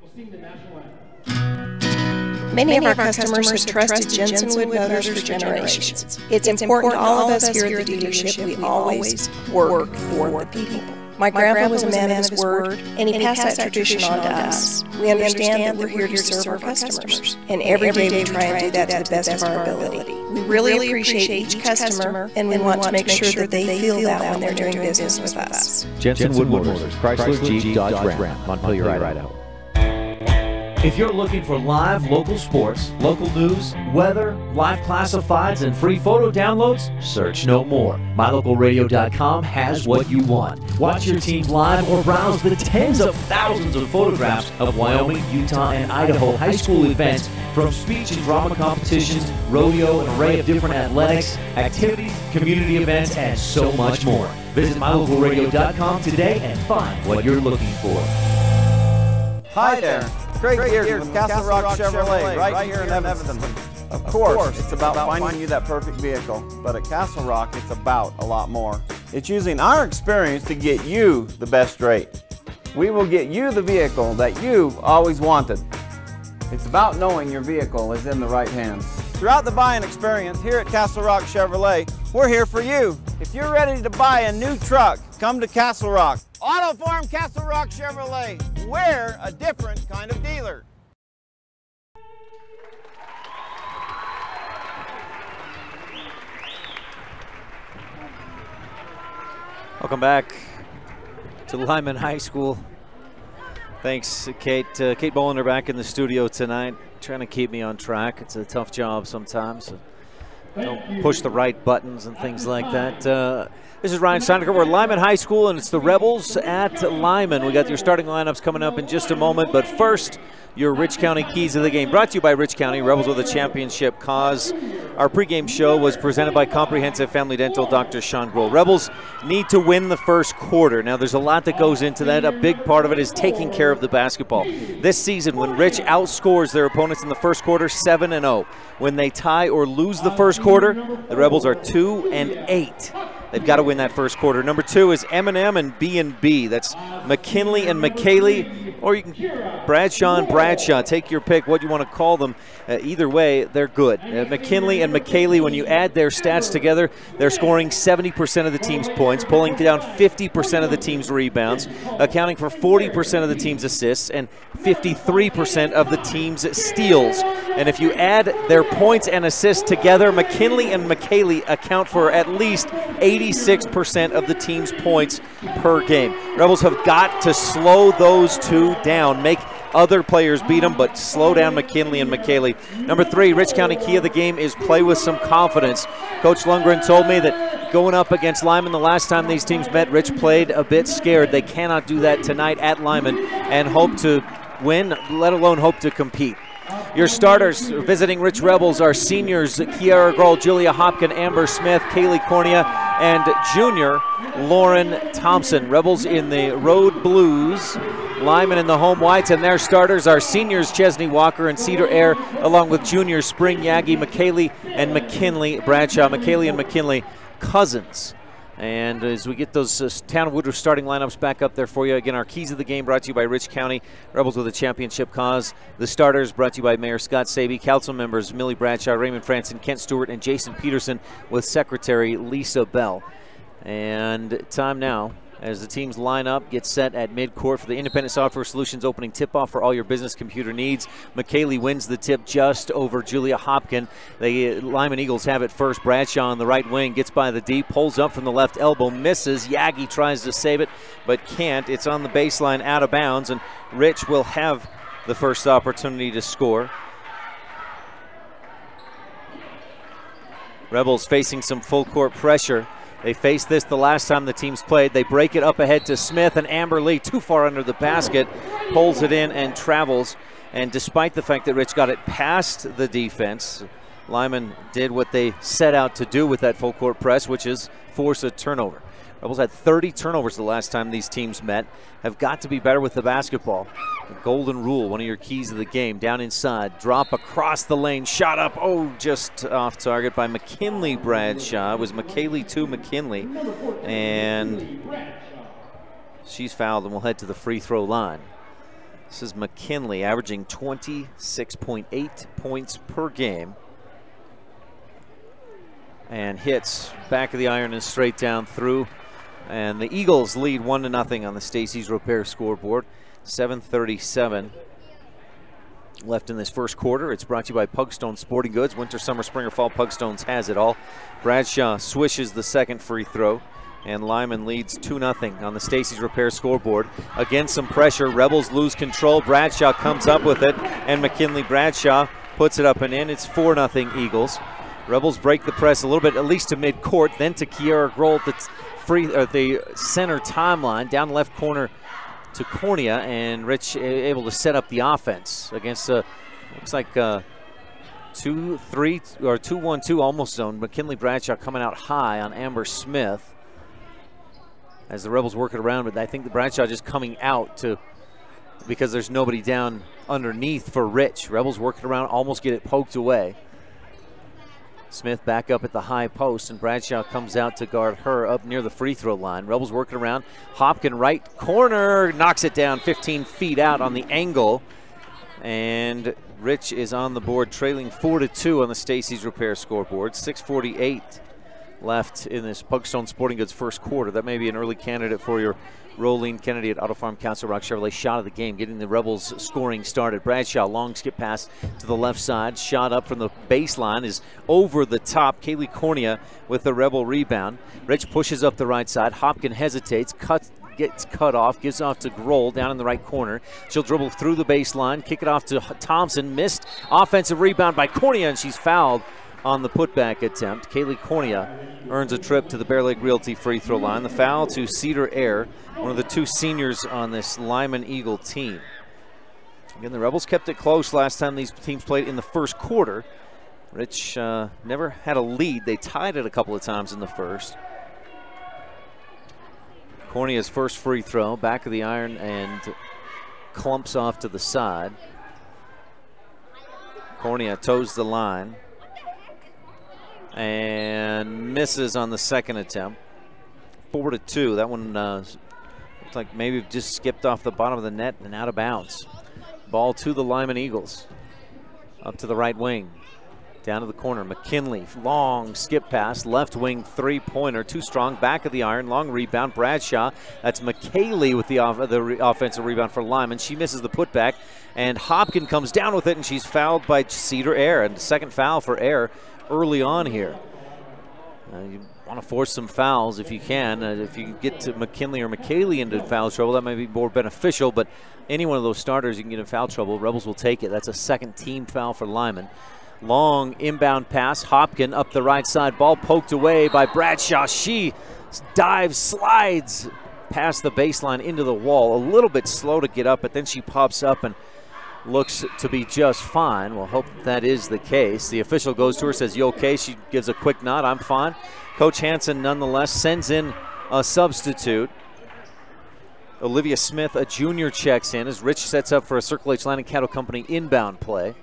will sing the national anthem. Many of our customers have trusted Jensen Wood Motors for generations. It's important to all of us here at the dealership we always work for the people. My grandpa was a man of his word, and he passed that tradition on to us. We understand that we're here to serve our customers, and every day we try and do that to the best of our ability. We really appreciate each customer, and we want to make sure that they feel that when they're doing business with us. Jensen Wood Motors, Chrysler, Jeep, Dodge, Ram, Montpelier, Idaho. If you're looking for live local sports, local news, weather, live classifieds, and free photo downloads, search no more. MyLocalRadio.com has what you want. Watch your teams live or browse the tens of thousands of photographs of Wyoming, Utah, and Idaho high school events, from speech and drama competitions, rodeo, an array of different athletics, activities, community events, and so much more. Visit MyLocalRadio.com today and find what you're looking for. Hi there. Craig Dearden with Castle Rock Chevrolet, right here in Evanston. Of course, it's about finding you that perfect vehicle, but at Castle Rock, it's about a lot more. It's using our experience to get you the best rate. We will get you the vehicle that you've always wanted. It's about knowing your vehicle is in the right hands. Throughout the buying experience here at Castle Rock Chevrolet, we're here for you. If you're ready to buy a new truck, come to Castle Rock. Auto Farm Castle Rock Chevrolet. We're a different kind of dealer. Welcome back to Lyman High School. Thanks, Kate. Kate Bollinger back in the studio tonight, trying to keep me on track. It's a tough job sometimes. So don't push the right buttons and things like that. This is Ryan STEINECKERT. We're at Lyman High School, and it's the Rebels at Lyman. We got your starting lineups coming up in just a moment, but first, your Rich County keys of the game. Brought to you by Rich County, Rebels with a championship cause. Our pregame show was presented by Comprehensive Family Dental Dr. Sean Grohl. Rebels need to win the first quarter. Now, there's a lot that goes into that. A big part of it is taking care of the basketball. This season, when Rich outscores their opponents in the first quarter, 7-0. When they tie or lose the first quarter, the Rebels are 2-8. They've got to win that first quarter. Number 2 is M&M and B&B. That's McKinley and McKaylee, or you can Bradshaw and Bradshaw. Take your pick what you want to call them. Either way, they're good. McKinley and McKaylee, when you add their stats together, they're scoring 70% of the team's points, pulling down 50% of the team's rebounds, accounting for 40% of the team's assists, and 53% of the team's steals. And if you add their points and assists together, McKinley and McKaylee account for at least 86% of the team's points per game. Rebels have got to slow those two down, make other players beat them, but slow down McKinley and McKaylee. Number 3, Rich County key of the game is play with some confidence. Coach Lundgren told me that going up against Lyman the last time these teams met, Rich played a bit scared. They cannot do that tonight at Lyman and hope to win, let alone hope to compete. Your starters visiting Rich Rebels are seniors Kiara Grohl, Julia Hopkin, Amber Smith, Kaylee Cornea, and junior Lauren Thompson. Rebels in the road blues, Lyman in the home whites, and their starters are seniors Chesney Walker and Cedar Air, along with juniors Spring Yagi, McKaylee, and McKinley Bradshaw. McKaylee and McKinley cousins. And as we get those Town of Woodruff starting lineups back up there for you, again, our keys of the game brought to you by Rich County, Rebels with a championship cause. The starters brought to you by Mayor Scott Sabey, council members Millie Bradshaw, Raymond Franson, Kent Stewart, and Jason Peterson, with Secretary Lisa Bell. And time now, as the teams line up, get set at midcourt for the Independent Software Solutions opening tip-off for all your business computer needs. McKaylee wins the tip just over Julia Hopkin. The Lyman Eagles have it first. Bradshaw on the right wing gets by the deep, pulls up from the left elbow, misses. Yagi tries to save it, but can't. It's on the baseline out of bounds, and Rich will have the first opportunity to score. Rebels facing some full court pressure. They faced this the last time the teams played. They break it up ahead to Smith, and Amber Lee, too far under the basket, pulls it in and travels. And despite the fact that Rich got it past the defense, Lyman did what they set out to do with that full court press, which is force a turnover. Rebels had 30 turnovers the last time these teams met. Have got to be better with the basketball. The golden rule, one of your keys of the game. Down inside, drop across the lane, shot up, just off target by McKinley Bradshaw. It was McKaylee to McKinley, and she's fouled and will head to the free throw line. This is McKinley, averaging 26.8 points per game. And hits back of the iron and straight down through. And the Eagles lead 1-0 on the Stacey's Repair scoreboard. 7:37 left in this first quarter. It's brought to you by Pugstone Sporting Goods. Winter, summer, spring, or fall, Pugstone's has it all. Bradshaw swishes the second free throw. And Lyman leads 2-0 on the Stacey's Repair scoreboard. Again, some pressure. Rebels lose control. Bradshaw comes up with it. And McKinley Bradshaw puts it up and in. It's 4-0 Eagles. Rebels break the press a little bit, at least to midcourt, then to Kiera Grohl at the center timeline, down the left corner to Cornea, and Rich able to set up the offense against looks like 2-3 or 2-1-2 almost zone. McKinley Bradshaw coming out high on Amber Smith as the Rebels work it around, but I think the Bradshaw just coming out because there's nobody down underneath for Rich. Rebels work it around, almost get it poked away. Smith back up at the high post, and Bradshaw comes out to guard her up near the free throw line. Rebels working around. Hopkin right corner, knocks it down 15 feet out on the angle. And Rich is on the board, trailing 4-2 on the Stacey's Repair scoreboard. 6:48 left in this Pugstone Sporting Goods first quarter. That may be an early candidate for your Rolene Kennedy at Auto Farm Castle Rock Chevrolet shot of the game, getting the Rebels scoring started. Bradshaw, long skip pass to the left side. Shot up from the baseline is over the top. Kaylee Cornea with the Rebel rebound. Rich pushes up the right side. Hopkin hesitates, gets cut off, gives off to Grohl down in the right corner. She'll dribble through the baseline, kick it off to Thompson. Missed offensive rebound by Cornea, and she's fouled on the putback attempt. Kaylee Cornea earns a trip to the Bear Lake Realty free throw line. The foul to Cedar Air, one of the two seniors on this Lyman Eagle team. Again, the Rebels kept it close last time these teams played in the first quarter. Rich never had a lead. They tied it a couple of times in the first. Cornea's first free throw, back of the iron, and clumps off to the side. Cornea toes the line and misses on the second attempt. 4-2. That one looks like maybe just skipped off the bottom of the net and out of bounds. Ball to the Lyman Eagles. Up to the right wing. Down to the corner. McKinley, long skip pass. Left wing three-pointer. Too strong. Back of the iron. Long rebound. Bradshaw. That's McKaylee with the offensive rebound for Lyman. She misses the putback. And Hopkin comes down with it, and she's fouled by Cedar Air. And the second foul for Air early on here. You want to force some fouls if you can. If you can get to McKinley or McKaylee into foul trouble, that might be more beneficial, but any one of those starters you can get in foul trouble, Rebels will take it. That's a second team foul for Lyman. Long inbound pass, Hopkin up the right side, ball poked away by Bradshaw. She dives, slides past the baseline into the wall, a little bit slow to get up, but then she pops up and looks to be just fine. We'll hope that is the case. The official goes to her, says, "You okay?" She gives a quick nod, "I'm fine." Coach Hansen nonetheless sends in a substitute. Olivia Smith, a junior, checks in as Rich sets up for a Circle H Land and Cattle Company inbound play.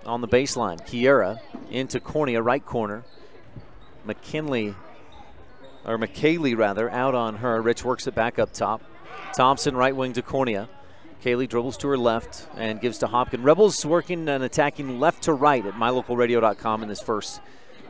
On the baseline, Kiera into Cornea, right corner. McKaylee out on her. Rich works it back up top. Thompson right wing to Cornea. Kaylee dribbles to her left and gives to Hopkin. Rebels working and attacking left to right at mylocalradio.com in this first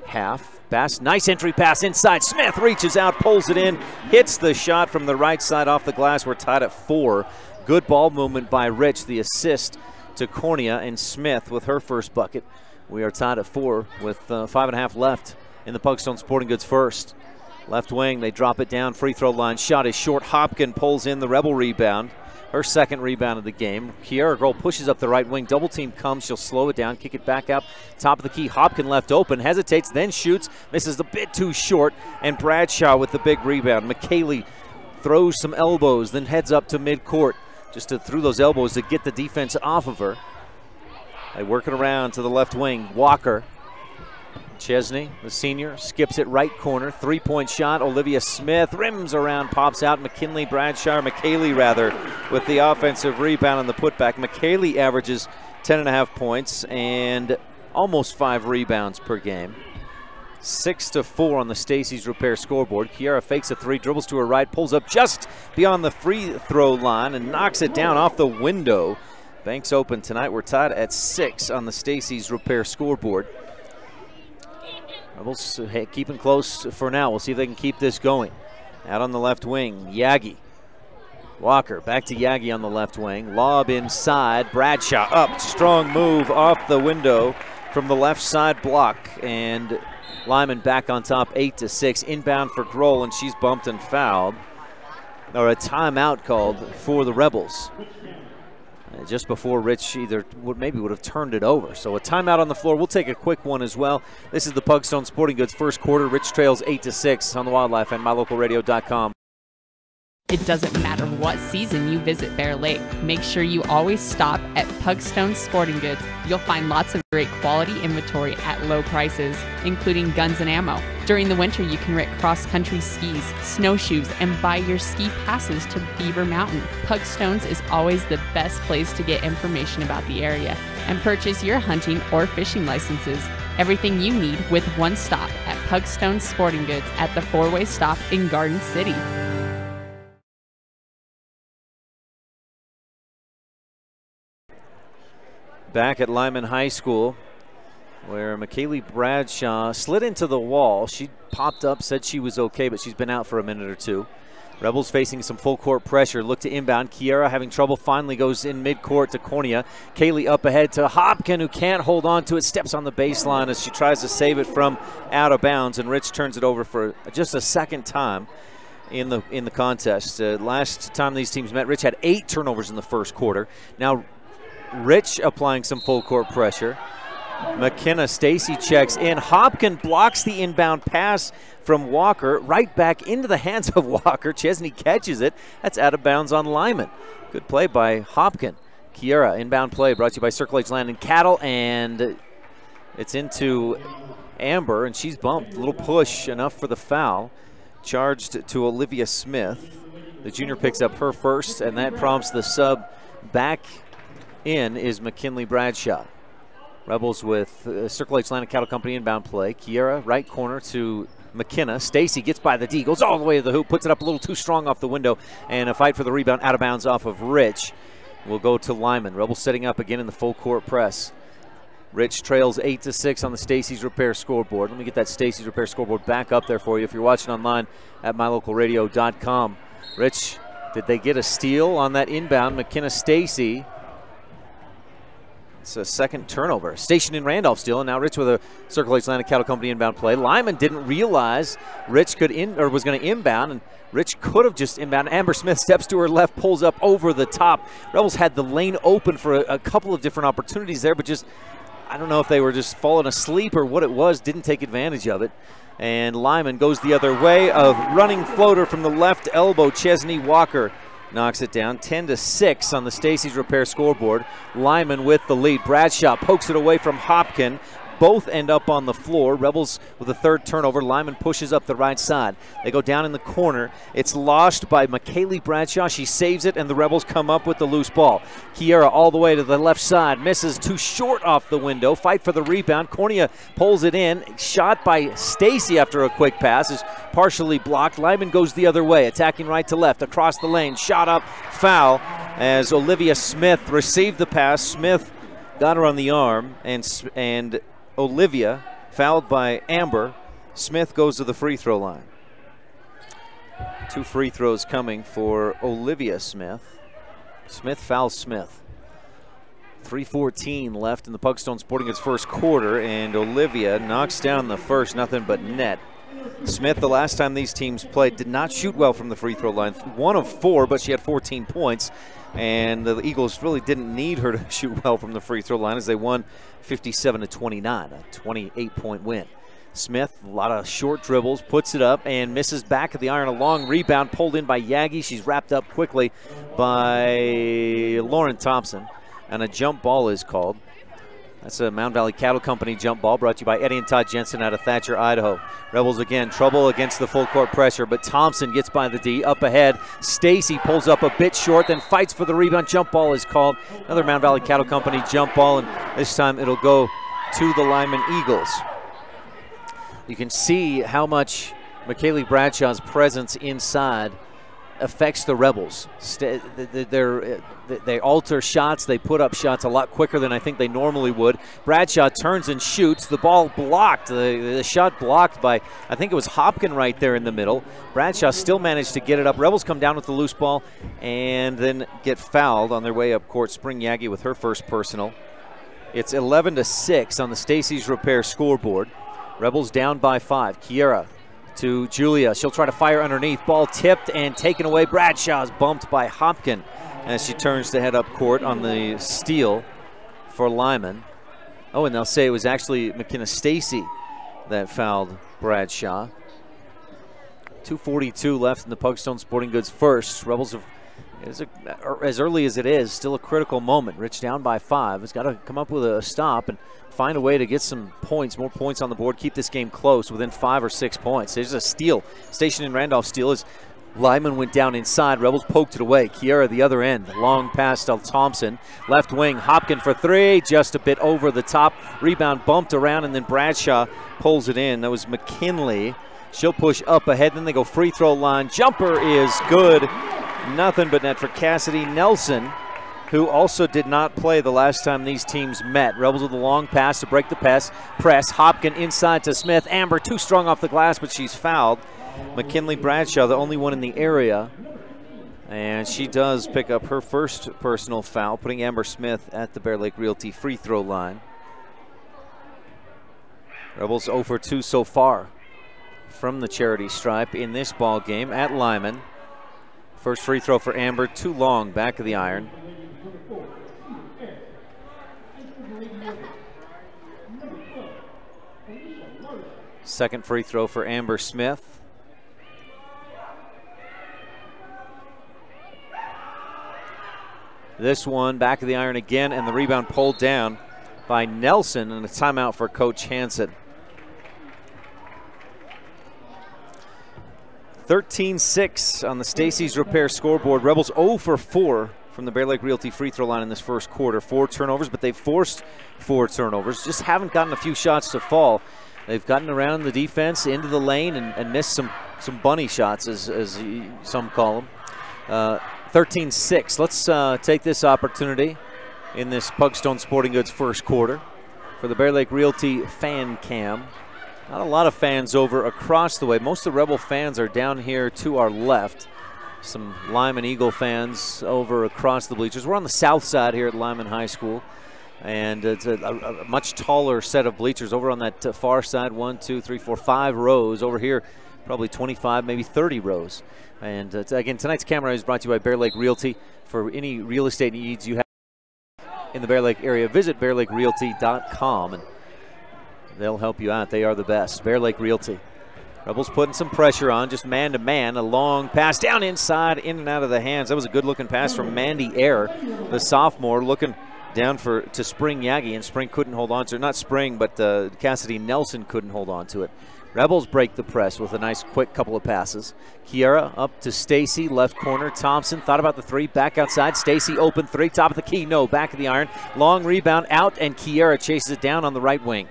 half. Bass, nice entry pass inside. Smith reaches out, pulls it in, hits the shot from the right side off the glass. We're tied at 4. Good ball movement by Rich. The assist to Cornea, and Smith with her first bucket. We are tied at 4 with 5.5 left in the Pugstone Sporting Goods first. Left wing, they drop it down. Free throw line shot is short. Hopkin pulls in the Rebel rebound. Her second rebound of the game. Kiera Grohl pushes up the right wing. Double team comes. She'll slow it down, kick it back up. Top of the key. Hopkin left open. Hesitates, then shoots. Misses a bit too short. And Bradshaw with the big rebound. McKaylee throws some elbows, then heads up to midcourt just through those elbows to get the defense off of her. They work it around to the left wing. Walker. Chesney, the senior, skips it right corner. Three-point shot. Olivia Smith rims around, pops out. McKaylee with the offensive rebound on the putback. McKaylee averages 10.5 points and almost 5 rebounds per game. 6-4 on the Stacy's Repair scoreboard. Kiara fakes a three, dribbles to her right, pulls up just beyond the free throw line and knocks it down off the window. Banks open tonight. We're tied at 6 on the Stacy's Repair scoreboard. Rebels keeping close for now. We'll see if they can keep this going. Out on the left wing, Yagi. Walker back to Yagi on the left wing. Lob inside. Bradshaw up. Strong move off the window from the left side block. And Lyman back on top, 8-6. Inbound for Grohl, and she's bumped and fouled. Or a timeout called for the Rebels. Just before Rich maybe would have turned it over. So a timeout on the floor. We'll take a quick one as well. This is the Pugstone Sporting Goods first quarter. Rich trails 8-6 on the Wildlife and mylocalradio.com. It doesn't matter what season you visit Bear Lake. Make sure you always stop at Pugstone Sporting Goods. You'll find lots of great quality inventory at low prices, including guns and ammo. During the winter, you can rent cross-country skis, snowshoes, and buy your ski passes to Beaver Mountain. Pugstones is always the best place to get information about the area and purchase your hunting or fishing licenses. Everything you need with one stop at Pugstone Sporting Goods at the four-way stop in Garden City. Back at Lyman High School, where McKaylee Bradshaw slid into the wall. She popped up, said she was okay, but she's been out for a minute or two. Rebels facing some full court pressure. Look to inbound. Kiara having trouble. Finally goes in midcourt to Cornea. Kaylee up ahead to Hopkin, who can't hold on to it. Steps on the baseline as she tries to save it from out of bounds, and Rich turns it over for just a second time in the contest. Last time these teams met, Rich had 8 turnovers in the first quarter. Now Rich applying some full court pressure. McKenna Stacy checks in. Hopkin blocks the inbound pass from Walker right back into the hands of Walker. Chesney catches it. That's out of bounds on Lyman. Good play by Hopkin. Kiera, inbound play brought to you by Circle H Land and Cattle, and it's into Amber, and she's bumped. A little push, enough for the foul. Charged to Olivia Smith. The junior picks up her first, and that prompts the sub back in is McKinley Bradshaw. Rebels with Circle H Land and Cattle Company inbound play. Kiera, right corner to McKenna. Stacy gets by the D, goes all the way to the hoop, puts it up a little too strong off the window, and a fight for the rebound out of bounds off of Rich. Will go to Lyman. Rebels setting up again in the full court press. Rich trails 8-6 on the Stacy's Repair scoreboard. Let me get that Stacy's Repair scoreboard back up there for you if you're watching online at mylocalradio.com. Rich, did they get a steal on that inbound? McKenna Stacy. It's a second turnover. Station in Randolph still, and now Rich with a Circle H Land and Cattle Company inbound play. Lyman didn't realize Rich was going to inbound, and Rich could have just inbound. Amber Smith steps to her left, pulls up over the top. Rebels had the lane open for a couple of different opportunities there, but just, I don't know if they were just falling asleep or what it was, didn't take advantage of it. And Lyman goes the other way. A running floater from the left elbow. Chesney Walker knocks it down. 10-6 on the Stacy's Repair scoreboard. Lyman with the lead. Bradshaw pokes it away from Hopkin. Both end up on the floor. Rebels with a third turnover. Lyman pushes up the right side. They go down in the corner. It's lost by McKaylee Bradshaw. She saves it, and the Rebels come up with the loose ball. Kiera all the way to the left side. Misses, too short off the window. Fight for the rebound. Cornea pulls it in. Shot by Stacy after a quick pass is partially blocked. Lyman goes the other way, attacking right to left. Across the lane. Shot up. Foul as Olivia Smith received the pass. Smith got her on the arm, and Olivia fouled by Amber. Smith goes to the free throw line. 2 free throws coming for Olivia Smith. Smith fouls Smith. 3:14 left in the Pugstone Sporting Goods first quarter, and Olivia knocks down the first, nothing but net. Smith, the last time these teams played, did not shoot well from the free throw line. 1 of 4, but she had 14 points. And the Eagles really didn't need her to shoot well from the free throw line as they won 57-29, a 28-point win. Smith, a lot of short dribbles, puts it up and misses back of the iron. A long rebound pulled in by Yagi. She's wrapped up quickly by Lauren Thompson, and a jump ball is called. That's a Mound Valley Cattle Company jump ball brought to you by Eddie and Todd Jensen out of Thatcher, Idaho. Rebels again, trouble against the full court pressure, but Thompson gets by the D, up ahead. Stacy pulls up a bit short, then fights for the rebound. Jump ball is called. Another Mound Valley Cattle Company jump ball, and this time it'll go to the Lyman Eagles. you can see how much McKaylee Bradshaw's presence inside affects the Rebels. They alter shots. They put up shots a lot quicker than I think they normally would. Bradshaw turns and shoots. The ball blocked. The shot blocked by, I think it was Hopkin right there in the middle. Bradshaw still managed to get it up. Rebels come down with the loose ball and then get fouled on their way up court. Spring Yagi with her first personal. It's 11-6 on the Stacy's Repair scoreboard. Rebels down by 5. Kiera to Julia. She'll try to fire underneath. Ball tipped and taken away. Bradshaw's bumped by Hopkin as she turns to head up court on the steal for Lyman. Oh, and they'll say it was actually McKenna Stacy that fouled Bradshaw. 2:42 left in the Pugstone Sporting Goods first. Rebels have, as early as it is, still a critical moment. Rich down by 5. Has got to come up with a stop and find a way to get some points, more points on the board, keep this game close within 5 or 6 points. There's a steal. Station and Randolph steal as Lyman went down inside. Rebels poked it away. Kiera the other end. Long pass to Thompson. Left wing. Hopkin for 3. Just a bit over the top. Rebound bumped around, and then Bradshaw pulls it in. That was McKinley. She'll push up ahead. Then they go free throw line. Jumper is good. Nothing but net for Cassidy Nelson, who also did not play the last time these teams met. Rebels with a long pass to break the press. Hopkin inside to Smith. Amber too strong off the glass, but she's fouled. McKinley Bradshaw, the only one in the area. And she does pick up her first personal foul, putting Amber Smith at the Bear Lake Realty free throw line. Rebels 0 for 2 so far from the charity stripe in this ball game at Lyman. First free throw for Amber, too long, back of the iron. Second free throw for Amber Smith. This one back of the iron again, and the rebound pulled down by Nelson, and a timeout for Coach Hansen. 13-6 on the Stacy's Repair scoreboard. Rebels 0 for 4 from the Bear Lake Realty free throw line in this first quarter. 4 turnovers, but they've forced 4 turnovers. Just haven't gotten a few shots to fall. They've gotten around the defense, into the lane, and missed some bunny shots, as some call them. 13-6. Let's take this opportunity in this Pugstone Sporting Goods first quarter for the Bear Lake Realty fan cam. Not a lot of fans over across the way. Most of the Rebel fans are down here to our left. Some Lyman Eagle fans over across the bleachers. We're on the south side here at Lyman High School, and it's a much taller set of bleachers over on that far side. 1, 2, 3, 4, 5 rows. Over here, probably 25, maybe 30 rows. And again, tonight's camera is brought to you by Bear Lake Realty. For any real estate needs you have in the Bear Lake area, visit bearlakerealty.com, and they'll help you out. They are the best. Bear Lake Realty. Rebels putting some pressure on, just man-to-man. A long pass down inside, in and out of the hands. That was a good-looking pass from Mandy Eyre, the sophomore, looking down to Spring Yagi, and Spring couldn't hold on to it. Not Spring, but Cassidy Nelson couldn't hold on to it. Rebels break the press with a nice quick couple of passes. Kiera up to Stacy, left corner. Thompson thought about the 3, back outside. Stacy open 3, top of the key, no, back of the iron. Long rebound out, and Kiera chases it down on the right wing.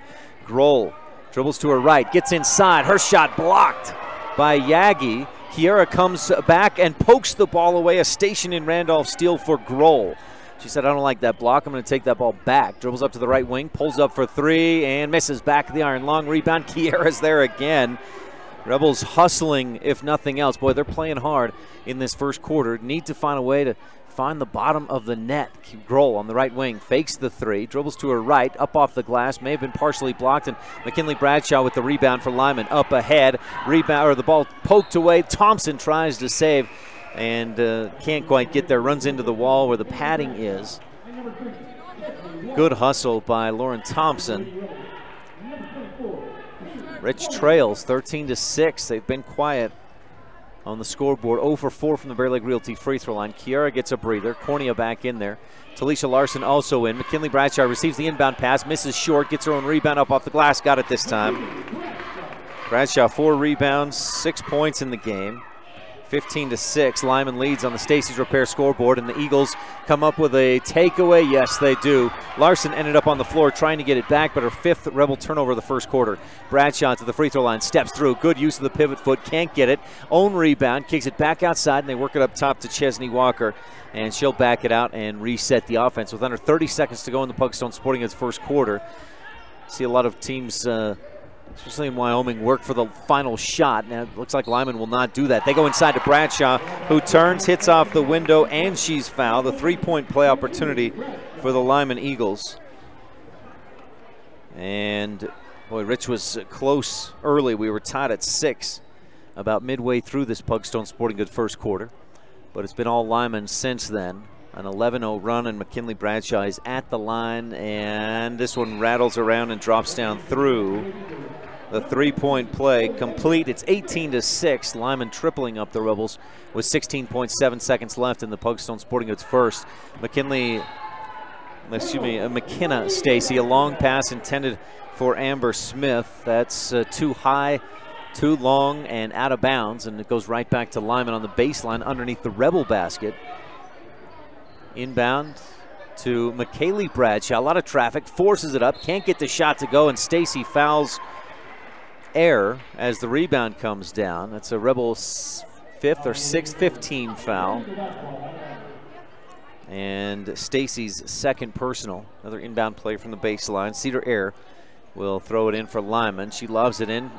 Grohl dribbles to her right, gets inside. Her shot blocked by Yagi. Kiera comes back and pokes the ball away. A Station in Randolph steal for Grohl. She said, I don't like that block. I'm going to take that ball back. Dribbles up to the right wing, pulls up for 3, and misses. Back of the iron. Long rebound. Kiera's there again. Rebels hustling, if nothing else. Boy, they're playing hard in this first quarter. Need to find a way to find the bottom of the net. Grohl on the right wing fakes the 3, dribbles to her right, up off the glass, may have been partially blocked, and McKinley Bradshaw with the rebound for Lyman. Up ahead, rebound, or the ball poked away. Thompson tries to save and can't quite get there. Runs into the wall where the padding is. Good hustle by Lauren Thompson. Rich trails 13-6. They've been quiet on the scoreboard. 0 for 4 from the Bear Lake Realty free throw line. Kiera gets a breather. Cornea back in there. Talisha Larson also in. McKinley Bradshaw receives the inbound pass, misses short, gets her own rebound up off the glass. Got it this time. Bradshaw 4 rebounds, 6 points in the game. 15-6, Lyman leads on the Stacy's Repair scoreboard, and the Eagles come up with a takeaway. Yes, they do. Larson ended up on the floor trying to get it back, but her 5th Rebel turnover of the first quarter. Bradshaw to the free throw line, steps through. Good use of the pivot foot, can't get it. Own rebound, kicks it back outside, and they work it up top to Chesney Walker, and she'll back it out and reset the offense. With under 30 seconds to go in the Pugstone Sporting Goods first quarter, see a lot of teams, especially in Wyoming, work for the final shot. Now it looks like Lyman will not do that. They go inside to Bradshaw, who turns, hits off the window, and she's fouled. A 3-point play opportunity for the Lyman Eagles. And boy, Rich was close early. We were tied at 6 about midway through this Pugstone Sporting Goods first quarter. But it's been all Lyman since then. An 11-0 run, and McKinley Bradshaw is at the line, and this one rattles around and drops down through. The 3-point play complete. It's 18-6. Lyman tripling up the Rebels with 16.7 seconds left in the Pugstone Sporting Goods first. McKenna Stacy, a long pass intended for Amber Smith. That's too high, too long, and out of bounds, and it goes right back to Lyman on the baseline underneath the Rebel basket. Inbound to McKaylee Bradshaw. A lot of traffic, forces it up, can't get the shot to go, and Stacy fouls Air as the rebound comes down. That's a Rebels 5th or 6th 15 foul. And Stacy's 2nd personal. Another inbound play from the baseline. Cedar Air will throw it in for Lyman. She lobs it in.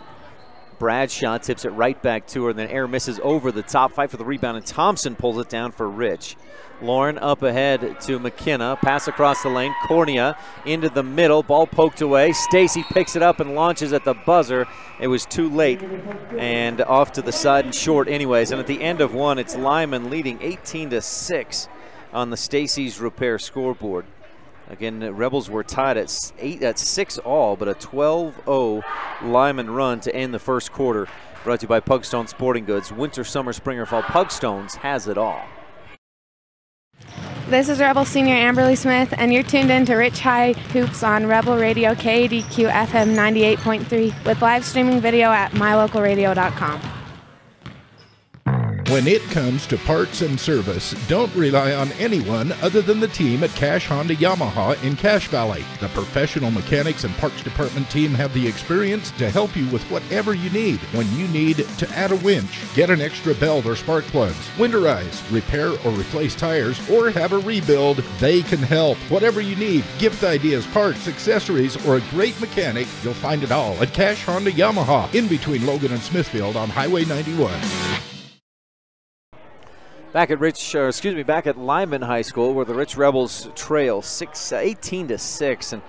Bradshaw tips it right back to her, and then Air misses over the top. Fight for the rebound, and Thompson pulls it down for Rich. Lauren up ahead to McKenna. Pass across the lane. Cornea into the middle. Ball poked away. Stacy picks it up and launches at the buzzer. It was too late and off to the side and short anyways. And at the end of one, it's Lyman leading 18-6 on the Stacy's Repair scoreboard. Again, the Rebels were tied at 6 all, but a 12-0 Lyman run to end the first quarter. Brought to you by Pugstone Sporting Goods. Winter, summer, spring, or fall, Pugstones has it all. This is Rebel Senior Amberly Smith, and you're tuned in to Rich High Hoops on Rebel Radio KADQ FM 98.3 with live streaming video at mylocalradio.com. When it comes to parts and service, don't rely on anyone other than the team at Cash Honda Yamaha in Cache Valley. The professional mechanics and parts department team have the experience to help you with whatever you need. When you need to add a winch, get an extra belt or spark plugs, winterize, repair or replace tires, or have a rebuild, they can help. Whatever you need, gift ideas, parts, accessories, or a great mechanic, you'll find it all at Cash Honda Yamaha in between Logan and Smithfield on Highway 91. Back at Lyman High School, where the Rich Rebels trail 18-6, and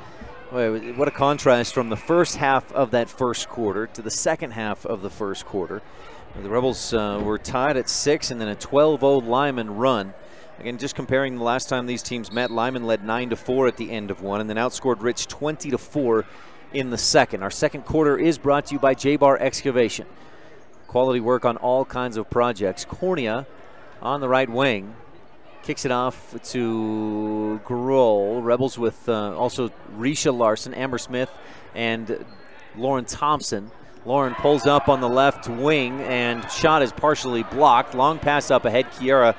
boy, what a contrast from the first half of that first quarter to the second half of the first quarter. The Rebels were tied at 6, and then a 12-0 Lyman run. Again, just comparing the last time these teams met, Lyman led 9-4 at the end of one, and then outscored Rich 20-4 in the second. Our second quarter is brought to you by J-Bar Excavation. Quality work on all kinds of projects. Cornea on the right wing, kicks it off to Grohl. Rebels with also Risha Larson, Amber Smith, and Lauren Thompson. Lauren pulls up on the left wing, and shot is partially blocked. Long pass up ahead. Kiera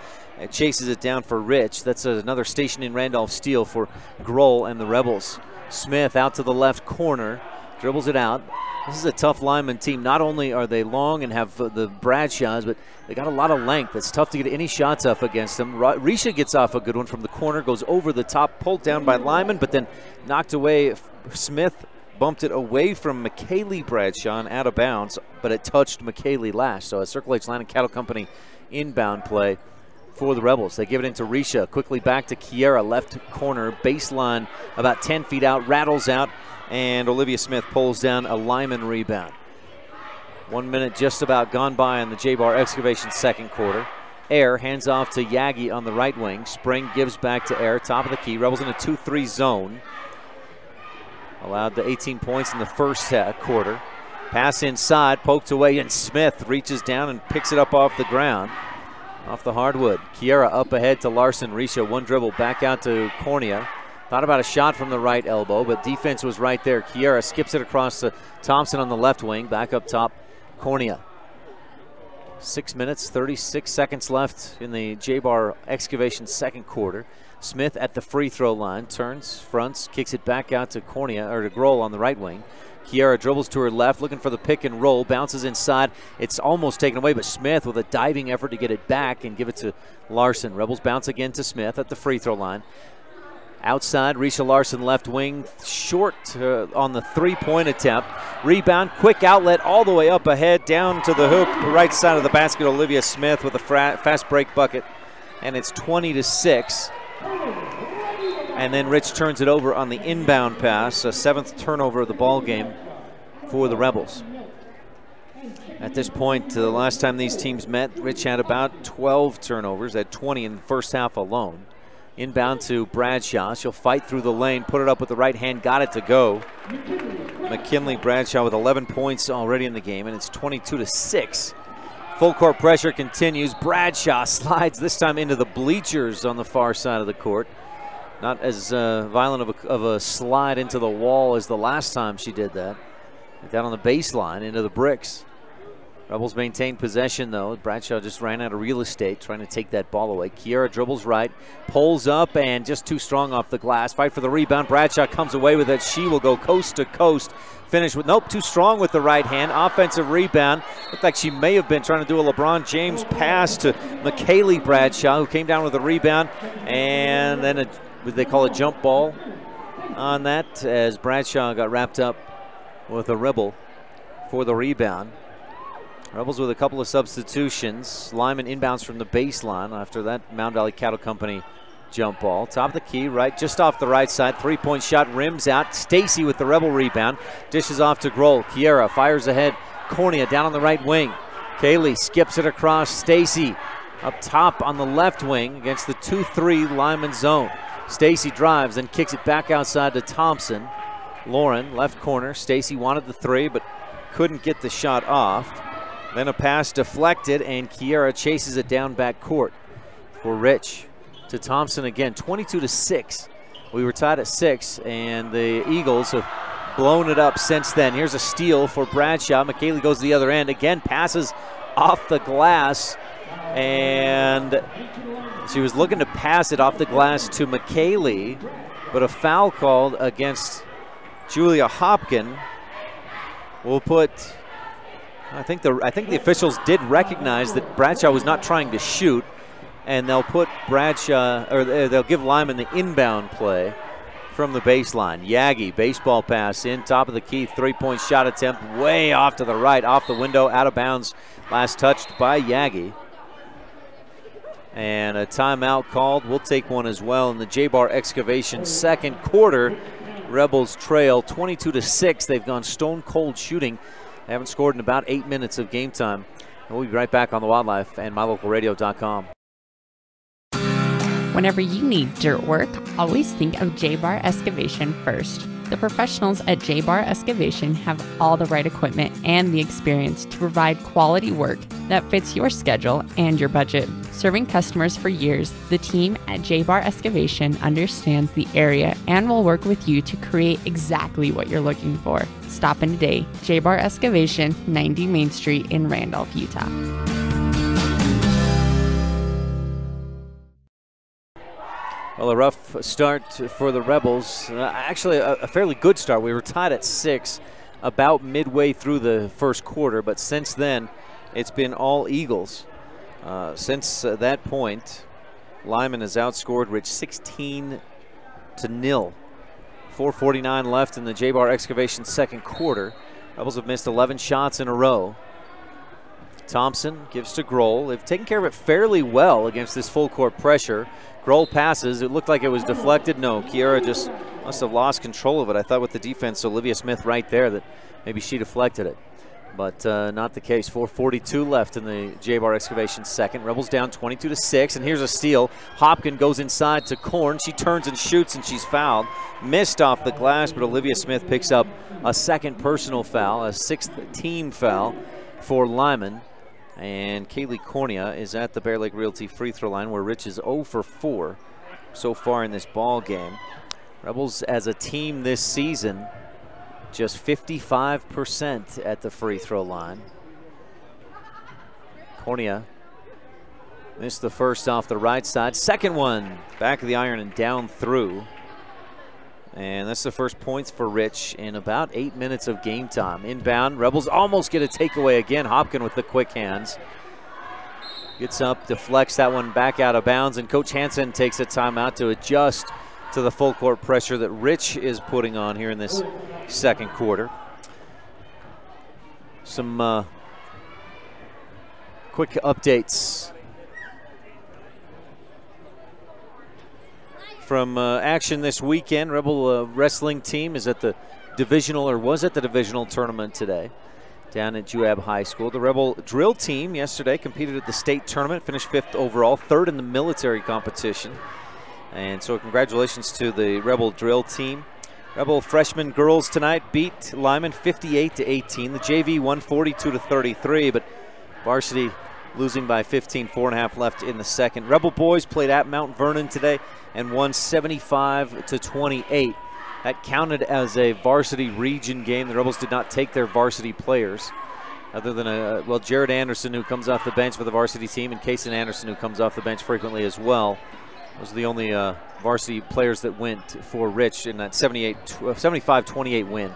chases it down for Rich. That's another station in Randolph steal for Grohl and the Rebels. Smith out to the left corner, dribbles it out. This is a tough Lyman team. Not only are they long and have the Bradshaws, but they got a lot of length. It's tough to get any shots up against them. Risha gets off a good one from the corner, goes over the top, pulled down by Lyman, but then knocked away. Smith bumped it away from McKaylee Bradshaw and out of bounds, but it touched McKaylee last. So a Circle H Land and Cattle Company inbound play for the Rebels. They give it into Risha, quickly back to Kiera, left corner, baseline about 10 feet out, rattles out, and Olivia Smith pulls down a Lyman rebound. 1 minute just about gone by in the J-Bar Excavation second quarter. Air hands off to Yagi on the right wing. Spring gives back to Air, top of the key. Rebels in a 2-3 zone. Allowed the 18 points in the first quarter. Pass inside, poked away, and Smith reaches down and picks it up off the ground, off the hardwood. Kiera up ahead to Larson. Risha, one dribble back out to Cornea. Thought about a shot from the right elbow, but defense was right there. Kiera skips it across to Thompson on the left wing. Back up top, Cornea. 6 minutes, 36 seconds left in the J-Bar Excavation second quarter. Smith at the free throw line, turns, fronts, kicks it back out to Cornea, or to Grohl on the right wing. Kiera dribbles to her left, looking for the pick and roll, bounces inside. It's almost taken away, but Smith with a diving effort to get it back and give it to Larson. Rebels bounce again to Smith at the free throw line. Outside, Risha Larson left wing, short on the three-point attempt. Rebound, quick outlet all the way up ahead, down to the hoop, the right side of the basket. Olivia Smith with a fast break bucket, and it's 20-6. And then Rich turns it over on the inbound pass, a 7th turnover of the ball game for the Rebels. At this point, the last time these teams met, Rich had about 12 turnovers, had 20 in the first half alone. Inbound to Bradshaw. She'll fight through the lane, put it up with the right hand, got it to go. McKinley Bradshaw with 11 points already in the game, and it's 22-6. Full court pressure continues. Bradshaw slides this time into the bleachers on the far side of the court. Not as violent of a slide into the wall as the last time she did that. Down on the baseline into the bricks. Rebels maintain possession, though. Bradshaw just ran out of real estate trying to take that ball away. Kiera dribbles right, pulls up, and just too strong off the glass. Fight for the rebound. Bradshaw comes away with it. She will go coast to coast. Finish with, nope, too strong with the right hand. Offensive rebound. Looked like she may have been trying to do a LeBron James pass to McKaylee Bradshaw, who came down with a rebound. And then they call a jump ball on that as Bradshaw got wrapped up with a Rebel for the rebound. Rebels with a couple of substitutions. Lyman inbounds from the baseline after that Mound Valley Cattle Company jump ball. Top of the key, right, just off the right side. Three-point shot, rims out. Stacy with the Rebel rebound. Dishes off to Grohl. Kiera fires ahead. Cornea down on the right wing. Kaylee skips it across. Stacy up top on the left wing against the 2-3 Lyman zone. Stacy drives and kicks it back outside to Thompson. Lauren, left corner. Stacy wanted the three, but couldn't get the shot off. Then a pass deflected, and Kiera chases it down back court for Rich. To Thompson again, 22-6. We were tied at 6, and the Eagles have blown it up since then. Here's a steal for Bradshaw. McKaylee goes to the other end. Again, passes off the glass, and she was looking to pass it off the glass to McKaylee, but a foul called against Julia Hopkin will put... I think the officials did recognize that Bradshaw was not trying to shoot, and they'll put Bradshaw, or they'll give Lyman the inbound play from the baseline. Yagi, baseball pass in, top of the key, three-point shot attempt way off to the right, off the window, out of bounds. Last touched by Yagi. And a timeout called. We'll take one as well in the J-Bar Excavation second quarter. Rebels trail 22-6. They've gone stone cold shooting. They haven't scored in about 8 minutes of game time. And we'll be right back on the Wildlife and mylocalradio.com. Whenever you need dirt work, always think of J-Bar Excavation first. The professionals at J-Bar Excavation have all the right equipment and the experience to provide quality work that fits your schedule and your budget. Serving customers for years, the team at J-Bar Excavation understands the area and will work with you to create exactly what you're looking for. Stop in today. J-Bar Excavation, 90 Main Street in Randolph, Utah. Well, a rough start for the Rebels. Actually, a fairly good start. We were tied at 6 about midway through the first quarter, but since then, it's been all Eagles. Since that point, Lyman has outscored Rich 16-0. 4:49 left in the J-Bar Excavation second quarter. Rebels have missed 11 shots in a row. Thompson gives to Grohl. They've taken care of it fairly well against this full court pressure. Grohl passes. It looked like it was deflected. No, Kiera just must have lost control of it. I thought with the defense, Olivia Smith right there, that maybe she deflected it. But not the case. 4:42 left in the J-Bar Excavation second. Rebels down 22-6, and here's a steal. Hopkin goes inside to Korn. She turns and shoots, and she's fouled. Missed off the glass, but Olivia Smith picks up a second personal foul, a 6th team foul for Lyman. And Kaylee Cornea is at the Bear Lake Realty free throw line, where Rich is 0 for 4 so far in this ball game. Rebels as a team this season, just 55% at the free throw line. Cornea missed the first off the right side. Second one, back of the iron and down through. And that's the first points for Rich in about 8 minutes of game time. Inbound, Rebels almost get a takeaway again. Hopkin with the quick hands. Gets up, deflects that one back out of bounds, and Coach Hansen takes a timeout to adjust to the full court pressure that Rich is putting on here in this second quarter. Some quick updates from action this weekend. Rebel wrestling team is at the divisional, or was at the divisional tournament today down at Juab High School. The Rebel drill team yesterday competed at the state tournament, finished 5th overall, 3rd in the military competition. And so congratulations to the Rebel drill team. Rebel freshman girls tonight beat Lyman 58-18. The JV won 42-33, but varsity losing by 15, 4.5 left in the second. Rebel boys played at Mount Vernon today and won 75-28. That counted as a varsity region game. The Rebels did not take their varsity players, other than Jared Anderson, who comes off the bench for the varsity team, and Kaysen Anderson, who comes off the bench frequently as well. Those are the only varsity players that went for Rich in that 75-28 win.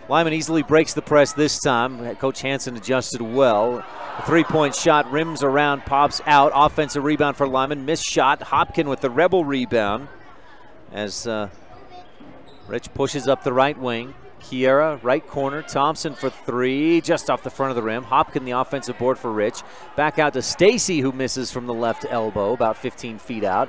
Lyman easily breaks the press this time. Coach Hansen adjusted well. A three-point shot rims around, pops out. Offensive rebound for Lyman. Missed shot. Hopkin with the Rebel rebound as Rich pushes up the right wing. Kiera, right corner. Thompson for three, just off the front of the rim. Hopkin the offensive board for Rich. Back out to Stacy, who misses from the left elbow, about 15 feet out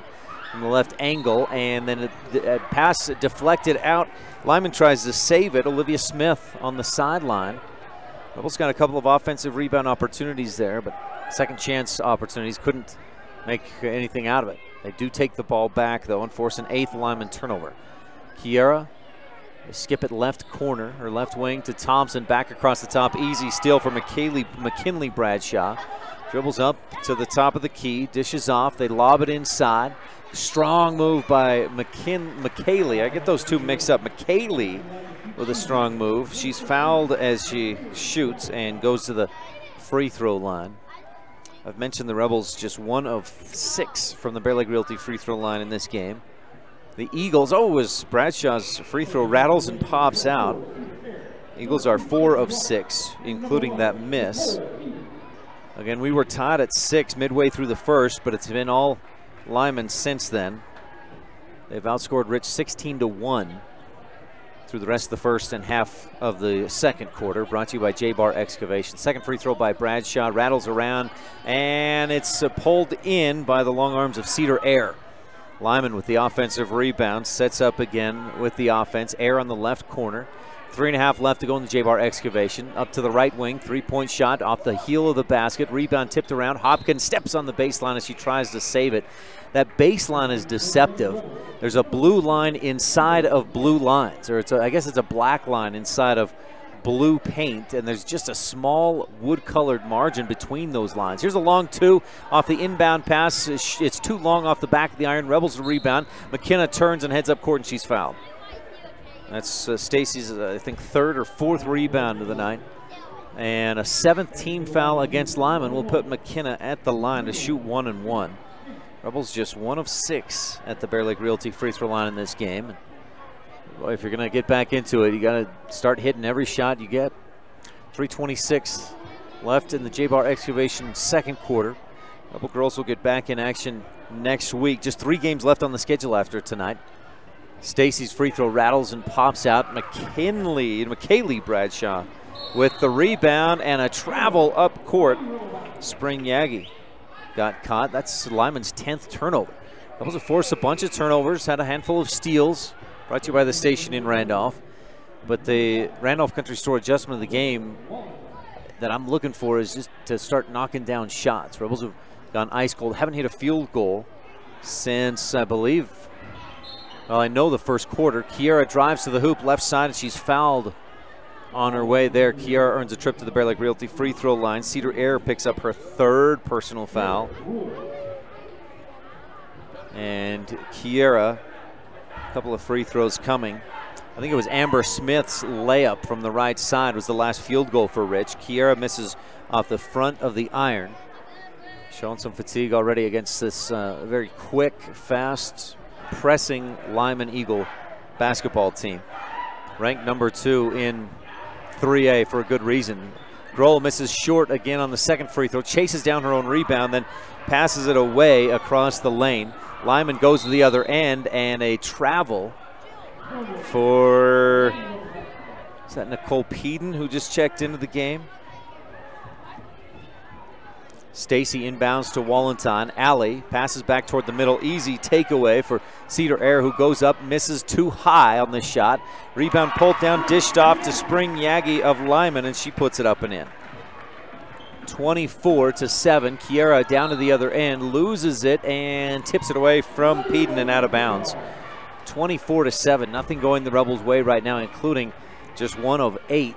from the left angle. And then a pass deflected out. Lyman tries to save it. Olivia Smith on the sideline. Rebels got a couple of offensive rebound opportunities there, but second chance opportunities, couldn't make anything out of it. They do take the ball back, though, and force an 8th Lyman turnover. Kiera, they skip it left corner, or left wing to Thompson, back across the top. Easy steal for McKinley Bradshaw. Dribbles up to the top of the key, dishes off, they lob it inside. Strong move by McKaylee. I get those two mixed up. McKaylee with a strong move. She's fouled as she shoots and goes to the free throw line. I've mentioned the Rebels just 1 of 6 from the Bear Lake Realty free throw line in this game. The Eagles, as Bradshaw's free throw rattles and pops out. Eagles are 4 of 6, including that miss. Again, we were tied at 6 midway through the first, but it's been all Lyman since then. They've outscored Rich 16-1 through the rest of the first and half of the second quarter. Brought to you by J-Bar Excavation. Second free throw by Bradshaw, rattles around, and it's pulled in by the long arms of Cedar Air. Lyman with the offensive rebound, sets up again with the offense. Air on the left corner. 3.5 left to go in the J-Bar Excavation. Up to the right wing, three-point shot off the heel of the basket. Rebound tipped around. Hopkins steps on the baseline as she tries to save it. That baseline is deceptive. There's a blue line inside of blue lines, or I guess it's a black line inside of blue paint, and there's just a small wood-colored margin between those lines. Here's a long two off the inbound pass. It's too long off the back of the iron. Rebels a rebound. McKenna turns and heads up court, and she's fouled. That's Stacy's, I think, 3rd or 4th rebound of the night. And a 7th team foul against Lyman will put McKenna at the line to shoot 1 and 1. Rebels just 1 of 6 at the Bear Lake Realty free throw line in this game. Boy, if you're going to get back into it, you got to start hitting every shot you get. 3:26 left in the J-Bar Excavation second quarter. Rebel girls will get back in action next week. Just 3 games left on the schedule after tonight. Stacy's free throw rattles and pops out. McKaylee Bradshaw with the rebound and a travel up court. Spring Yagi got caught. That's Lyman's 10th turnover. Rebels have forced a bunch of turnovers, had a handful of steals. Brought to you by the station in Randolph. But the Randolph Country Store adjustment of the game that I'm looking for is just to start knocking down shots. Rebels have gone ice cold, haven't hit a field goal since, I believe, well, I know the first quarter. Kiera drives to the hoop, left side, and she's fouled on her way there. Kiera earns a trip to the Bear Lake Realty free throw line. Cedar Air picks up her 3rd personal foul. And Kiera, a couple of free throws coming. I think it was Amber Smith's layup from the right side was the last field goal for Rich. Kiera misses off the front of the iron. Showing some fatigue already against this very quick, fast, pressing Lyman Eagle basketball team. Ranked number 2 in 3A for a good reason. Grohl misses short again on the second free throw, chases down her own rebound, then passes it away across the lane. Lyman goes to the other end, and a travel for, is that Nicole Peden who just checked into the game? Stacy inbounds to Wallenton. Alley passes back toward the middle. Easy takeaway for Cedar Air, who goes up, misses too high on the shot. Rebound pulled down, dished off to Spring Yagi of Lyman, and she puts it up and in. 24-7. Kiera down to the other end, loses it, and tips it away from Peden and out of bounds. 24-7. Nothing going the Rebels' way right now, including just 1 of 8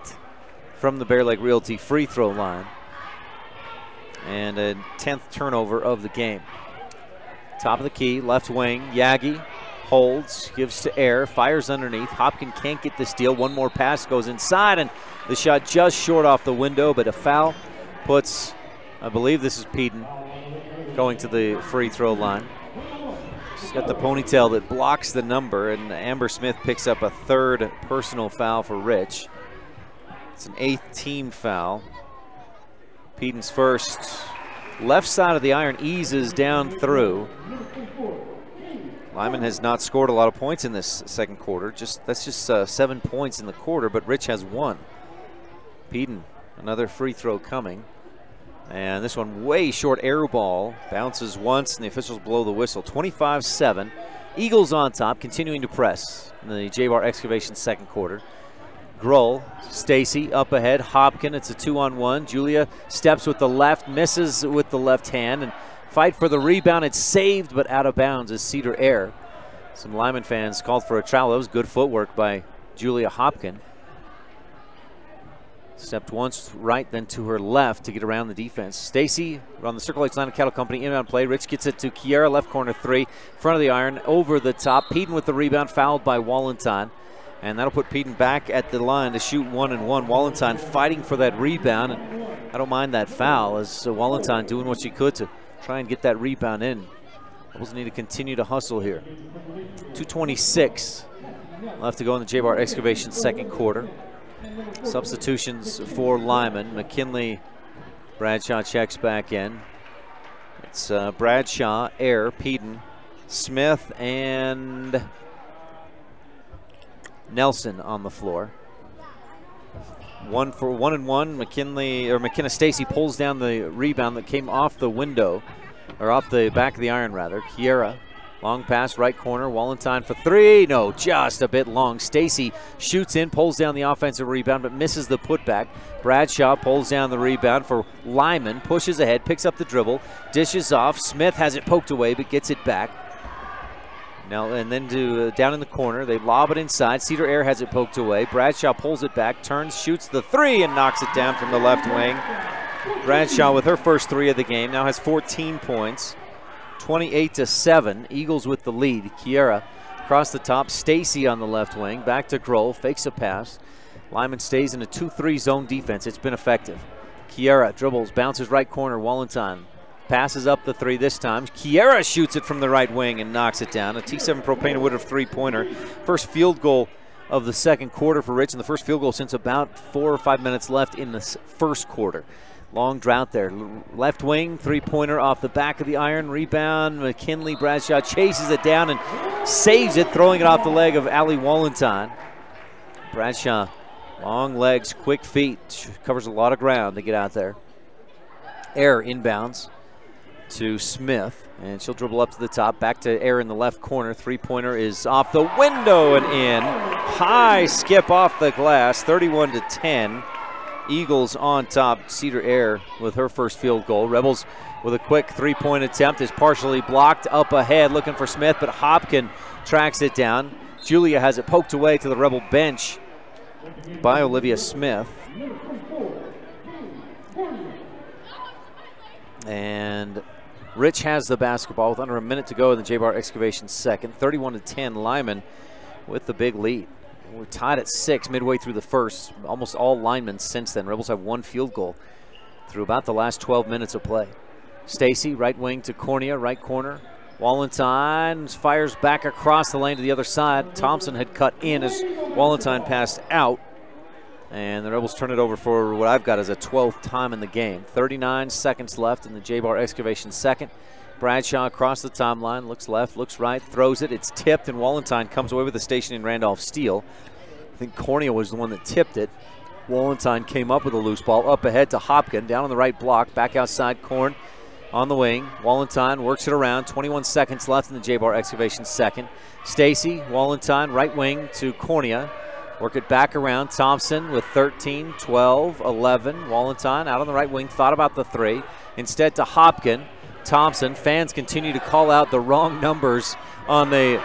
from the Bear Lake Realty free throw line. And a 10th turnover of the game. Top of the key, left wing, Yagi holds, gives to Air, fires underneath. Hopkin can't get the steal. One more pass goes inside, and the shot just short off the window, but a foul puts, I believe this is Peden, going to the free throw line. She's got the ponytail that blocks the number, and Amber Smith picks up a 3rd personal foul for Rich. It's an 8th team foul. Peden's first. Left side of the iron eases down through. Lyman has not scored a lot of points in this second quarter. That's just 7 points in the quarter, but Rich has 1. Peden, another free throw coming. And this one way short, air ball. Bounces once, and the officials blow the whistle. 25-7. Eagles on top, continuing to press in the J-Bar Excavation second quarter. Grohl, Stacy up ahead, Hopkin, it's a 2-on-1. Julia steps with the left, misses with the left hand, and fight for the rebound. It's saved, but out of bounds is Cedar Air. Some Lyman fans called for a travel. That was good footwork by Julia Hopkin. Stepped once right, then to her left to get around the defense. Stacy on the Circle H Line of Cattle Company, inbound play. Rich gets it to Kiera, left corner 3, front of the iron, over the top. Peden with the rebound, fouled by Wallenton. And that'll put Peden back at the line to shoot 1-and-1. Wallenton fighting for that rebound. And I don't mind that foul, as Wallenton doing what she could to try and get that rebound in. Rebels need to continue to hustle here. 2:26 left to go in the J-Bar Excavation second quarter. Substitutions for Lyman. McKinley, Bradshaw checks back in. It's Bradshaw, Air, Peden, Smith, and Nelson on the floor. 1-for-1-and-1. McKenna Stacy pulls down the rebound that came off the window, or off the back of the iron rather. Kiera, long pass, right corner. Wallenton for 3. No, just a bit long. Stacy shoots in, pulls down the offensive rebound, but misses the putback. Bradshaw pulls down the rebound for Lyman, pushes ahead, picks up the dribble, dishes off. Smith has it poked away, but gets it back. Now and then to down in the corner, they lob it inside. Cedar Air has it poked away. Bradshaw pulls it back, turns, shoots the 3, and knocks it down from the left wing. Bradshaw with her first 3 of the game, now has 14 points. 28-7, Eagles with the lead. Kiera across the top, Stacy on the left wing, back to Grohl, fakes a pass. Lyman stays in a 2-3 zone defense. It's been effective. Kiera dribbles, bounces right corner, Wallenton. Passes up the 3 this time. Kiera shoots it from the right wing and knocks it down. A T7 Propane Woodruff 3-pointer. First field goal of the second quarter for Rich, and the first field goal since about 4 or 5 minutes left in the first quarter. Long drought there. Left wing, 3-pointer off the back of the iron. Rebound, McKinley Bradshaw chases it down and saves it, throwing it off the leg of Allie Wallenton. Bradshaw, long legs, quick feet, covers a lot of ground to get out there. Air inbounds to Smith, and she'll dribble up to the top, back to Air in the left corner. 3-pointer is off the window and in. High skip off the glass, 31-10. Eagles on top. Cedar Air with her first field goal. Rebels with a quick 3-point attempt is partially blocked up ahead, looking for Smith, but Hopkin tracks it down. Julia has it poked away to the Rebel bench by Olivia Smith. And Rich has the basketball with under a minute to go in the J-Bar Excavation second. 31-10, Lyman with the big lead. We're tied at 6 midway through the first. Almost all linemen since then. Rebels have 1 field goal through about the last 12 minutes of play. Stacy, right wing to Cornea, right corner. Wallenstein fires back across the lane to the other side. Thompson had cut in as Wallenstein passed out. And the Rebels turn it over for what I've got as a 12th time in the game. 39 seconds left in the J-Bar Excavation second. Bradshaw across the timeline, looks left, looks right, throws it. It's tipped, and Wallenstein comes away with the station in Randolph steal. I think Cornea was the one that tipped it. Wallenstein came up with a loose ball, up ahead to Hopkin, down on the right block, back outside Korn on the wing. Wallenstein works it around. 21 seconds left in the J-Bar Excavation second. Stacy, Wallenstein, right wing to Cornea. Work it back around. Thompson with 13, 12, 11. Wallenstein out on the right wing, thought about the three. Instead to Hopkin. Thompson, fans continue to call out the wrong numbers on the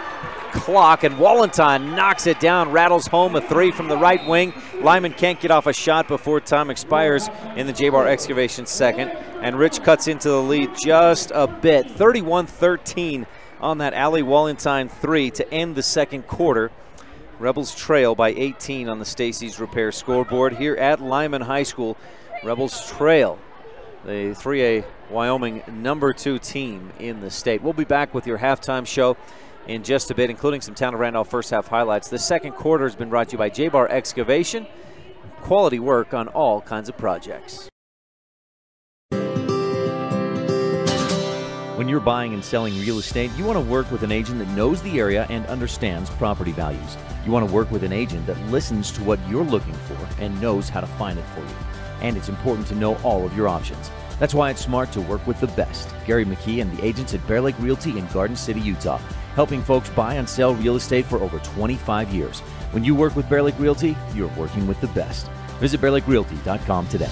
clock, and Wallenstein knocks it down, rattles home a three from the right wing. Lyman can't get off a shot before time expires in the J-Bar Excavation second, and Rich cuts into the lead just a bit. 31-13 on that Ali Wallenstein three to end the second quarter. Rebels trail by 18 on the Stacy's Repair scoreboard here at Lyman High School. Rebels trail the 3A Wyoming #2 team in the state. We'll be back with your halftime show in just a bit, including some Town of Randolph first half highlights. The second quarter has been brought to you by J-Bar Excavation. Quality work on all kinds of projects. When you're buying and selling real estate, you want to work with an agent that knows the area and understands property values. You want to work with an agent that listens to what you're looking for and knows how to find it for you. And it's important to know all of your options. That's why it's smart to work with the best. Gary McKee and the agents at Bear Lake Realty in Garden City, Utah, helping folks buy and sell real estate for over 25 years. When you work with Bear Lake Realty, you're working with the best. Visit BearLakeRealty.com today.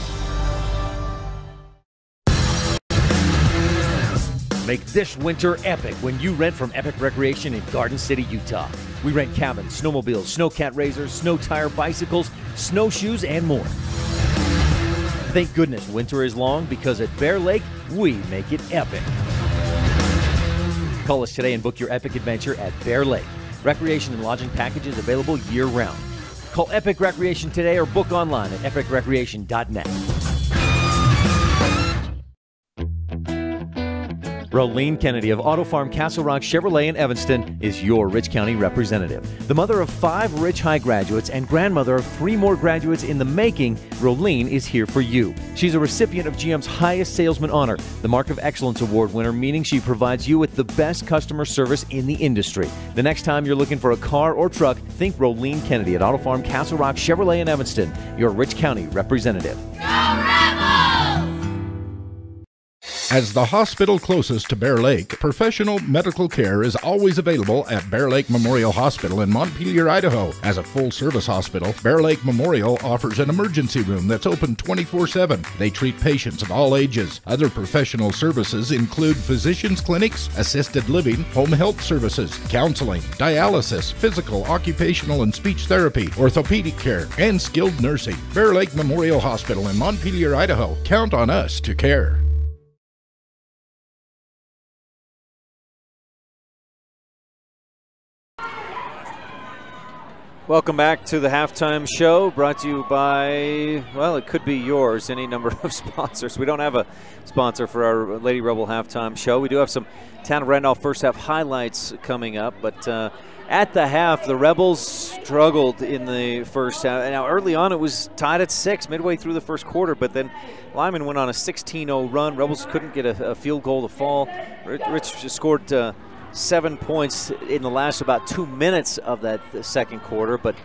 Make this winter epic when you rent from Epic Recreation in Garden City, Utah. We rent cabins, snowmobiles, snowcat razors, snow tire bicycles, snowshoes, and more. Thank goodness winter is long, because at Bear Lake, we make it epic. Call us today and book your epic adventure at Bear Lake. Recreation and lodging packages available year-round. Call Epic Recreation today or book online at epicrecreation.net. Rolene Kennedy of Auto Farm Castle Rock Chevrolet in Evanston is your Rich County representative. The mother of 5 Rich High graduates and grandmother of 3 more graduates in the making, Rolene is here for you. She's a recipient of GM's highest salesman honor, the Mark of Excellence Award winner, meaning she provides you with the best customer service in the industry. The next time you're looking for a car or truck, think Rolene Kennedy at Auto Farm Castle Rock Chevrolet in Evanston, your Rich County representative. As the hospital closest to Bear Lake, professional medical care is always available at Bear Lake Memorial Hospital in Montpelier, Idaho. As a full-service hospital, Bear Lake Memorial offers an emergency room that's open 24/7. They treat patients of all ages. Other professional services include physicians' clinics, assisted living, home health services, counseling, dialysis, physical, occupational, and speech therapy, orthopedic care, and skilled nursing. Bear Lake Memorial Hospital in Montpelier, Idaho. Count on us to care. Welcome back to the halftime show, brought to you by, well, it could be yours, any number of sponsors. We don't have a sponsor for our Lady Rebel halftime show. We do have some Town of Randolph first half highlights coming up, but at the half, the Rebels struggled in the first half. Now, early on, it was tied at 6 midway through the first quarter, but then Lyman went on a 16-0 run. Rebels couldn't get a field goal to fall. Rich scored 7 points in the last about 2 minutes of that second quarter, but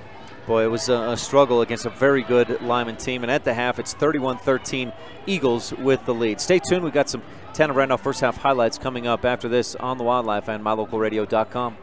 boy, it was a struggle against a very good Lyman team. And at the half, it's 31-13 Eagles with the lead. Stay tuned. We've got some Town of Randolph first half highlights coming up after this on the Wildlife and MyLocalRadio.com.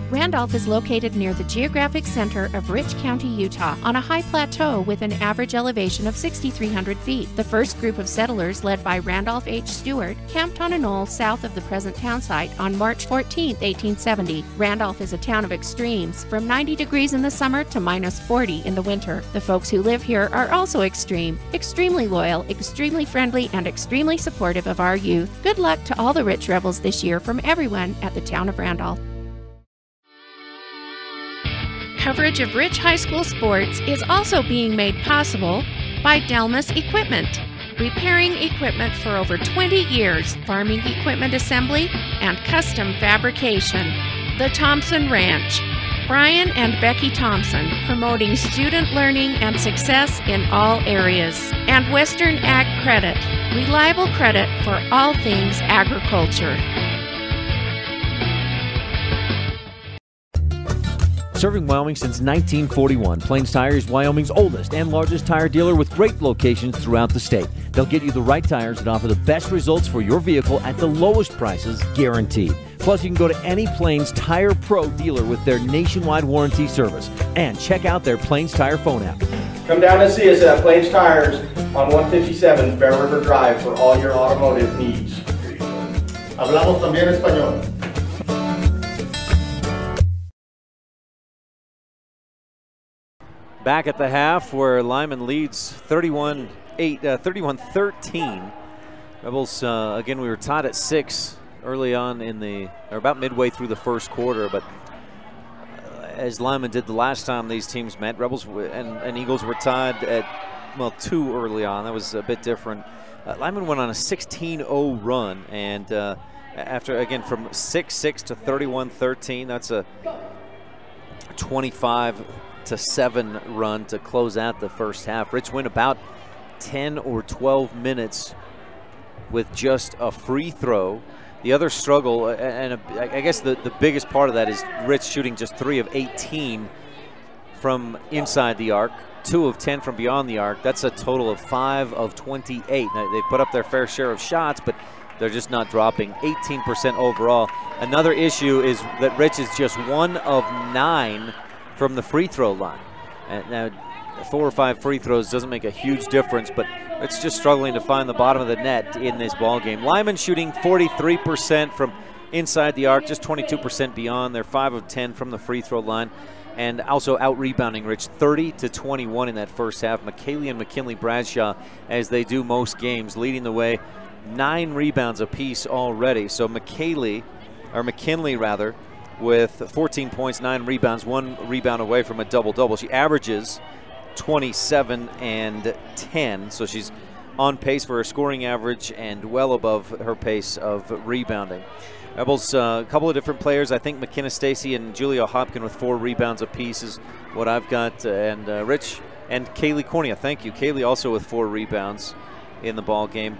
Randolph is located near the geographic center of Rich County, Utah, on a high plateau with an average elevation of 6,300 feet. The first group of settlers, led by Randolph H. Stewart, camped on a knoll south of the present town site on March 14, 1870. Randolph is a town of extremes, from 90 degrees in the summer to -40 in the winter. The folks who live here are also extreme, extremely loyal, extremely friendly, and extremely supportive of our youth. Good luck to all the Rich Rebels this year from everyone at the town of Randolph. Coverage of Rich High School sports is also being made possible by Delmas Equipment, repairing equipment for over 20 years, farming equipment assembly, and custom fabrication. The Thompson Ranch. Brian and Becky Thompson, promoting student learning and success in all areas. And Western Ag Credit, reliable credit for all things agriculture. Serving Wyoming since 1941, Plains Tire is Wyoming's oldest and largest tire dealer with great locations throughout the state. They'll get you the right tires that offer the best results for your vehicle at the lowest prices, guaranteed. Plus, you can go to any Plains Tire Pro dealer with their nationwide warranty service. And check out their Plains Tire phone app. Come down and see us at Plains Tires on 157 Bear River Drive for all your automotive needs. Hablamos también español. Back at the half where Lyman leads 31-13. Rebels, again, we were tied at 6 early on or about midway through the first quarter, but as Lyman did the last time these teams met, Rebels and Eagles were tied at, 2 early on. That was a bit different. Lyman went on a 16-0 run, and after, again, from 6-6 to 31-13, that's a 25-7 run to close out the first half. Rich went about 10 or 12 minutes with just a free throw. The other struggle, and I guess the biggest part of that, is Rich shooting just 3 of 18 from inside the arc, 2 of 10 from beyond the arc. That's a total of 5 of 28. Now, they put up their fair share of shots, but they're just not dropping. 18% overall. Another issue is that Rich is just 1 of 9 from the free throw line. And now 4 or 5 free throws doesn't make a huge difference, but it's just struggling to find the bottom of the net in this ball game. Lyman shooting 43% from inside the arc, just 22% beyond. They're 5 of 10 from the free throw line, and also out-rebounding Rich 30-21 in that first half. McKaylee and McKinley Bradshaw, as they do most games, leading the way, 9 rebounds apiece already. So McKinley, with 14 points, 9 rebounds, 1 rebound away from a double-double. She averages 27 and 10, so she's on pace for her scoring average and well above her pace of rebounding. Rebels, a couple of different players. I think McKenna Stacy and Julia Hopkin with 4 rebounds apiece is what I've got, and Rich and Kaylee Cornea. Thank you. Kaylee also with 4 rebounds in the ball game.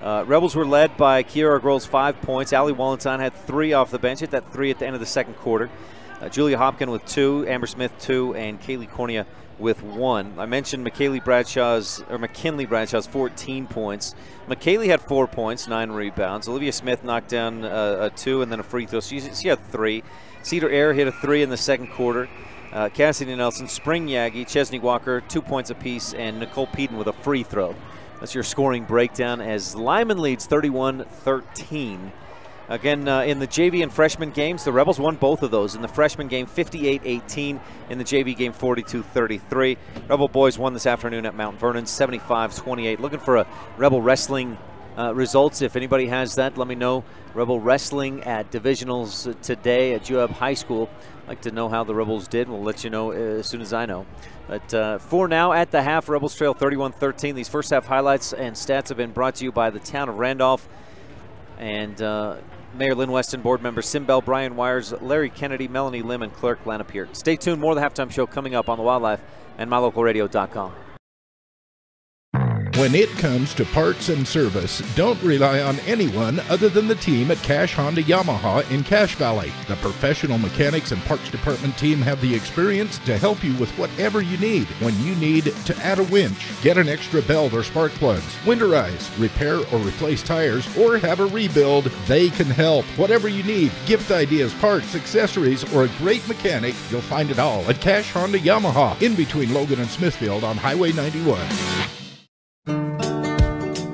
Rebels were led by Kiara Grohl's 5 points. Allie Wallenstein had 3 off the bench, hit that 3 at the end of the second quarter. Julia Hopkin with 2, Amber Smith 2, and Kaylee Cornea with 1. I mentioned McKinley Bradshaw's 14 points. McKaylee had 4 points, 9 rebounds. Olivia Smith knocked down a 2 and then a free throw. She had 3. Cedar Air hit a 3 in the second quarter. Cassidy Nelson, Spring Yagi, Chesney Walker, 2 points apiece, and Nicole Peden with a free throw. That's your scoring breakdown as Lyman leads 31-13. Again, in the JV and freshman games, the Rebels won both of those. In the freshman game, 58-18. In the JV game, 42-33. Rebel boys won this afternoon at Mount Vernon, 75-28. Looking for a Rebel wrestling results. If anybody has that, let me know. Rebel wrestling at divisionals today at Joab High School. I'd like to know how the Rebels did. We'll let you know as soon as I know. But for now, at the half, Rebels trail 31-13. These first half highlights and stats have been brought to you by the town of Randolph and Mayor Lynn Weston, board members Sim Bell, Brian Wires, Larry Kennedy, Melanie Lim, and Clerk Lana Peart. Stay tuned. More of the halftime show coming up on the Wildlife and MyLocalRadio.com. When it comes to parts and service, don't rely on anyone other than the team at Cash Honda Yamaha in Cache Valley. The professional mechanics and parts department team have the experience to help you with whatever you need. When you need to add a winch, get an extra belt or spark plugs, winterize, repair or replace tires, or have a rebuild, they can help. Whatever you need, gift ideas, parts, accessories, or a great mechanic, you'll find it all at Cash Honda Yamaha in between Logan and Smithfield on Highway 91.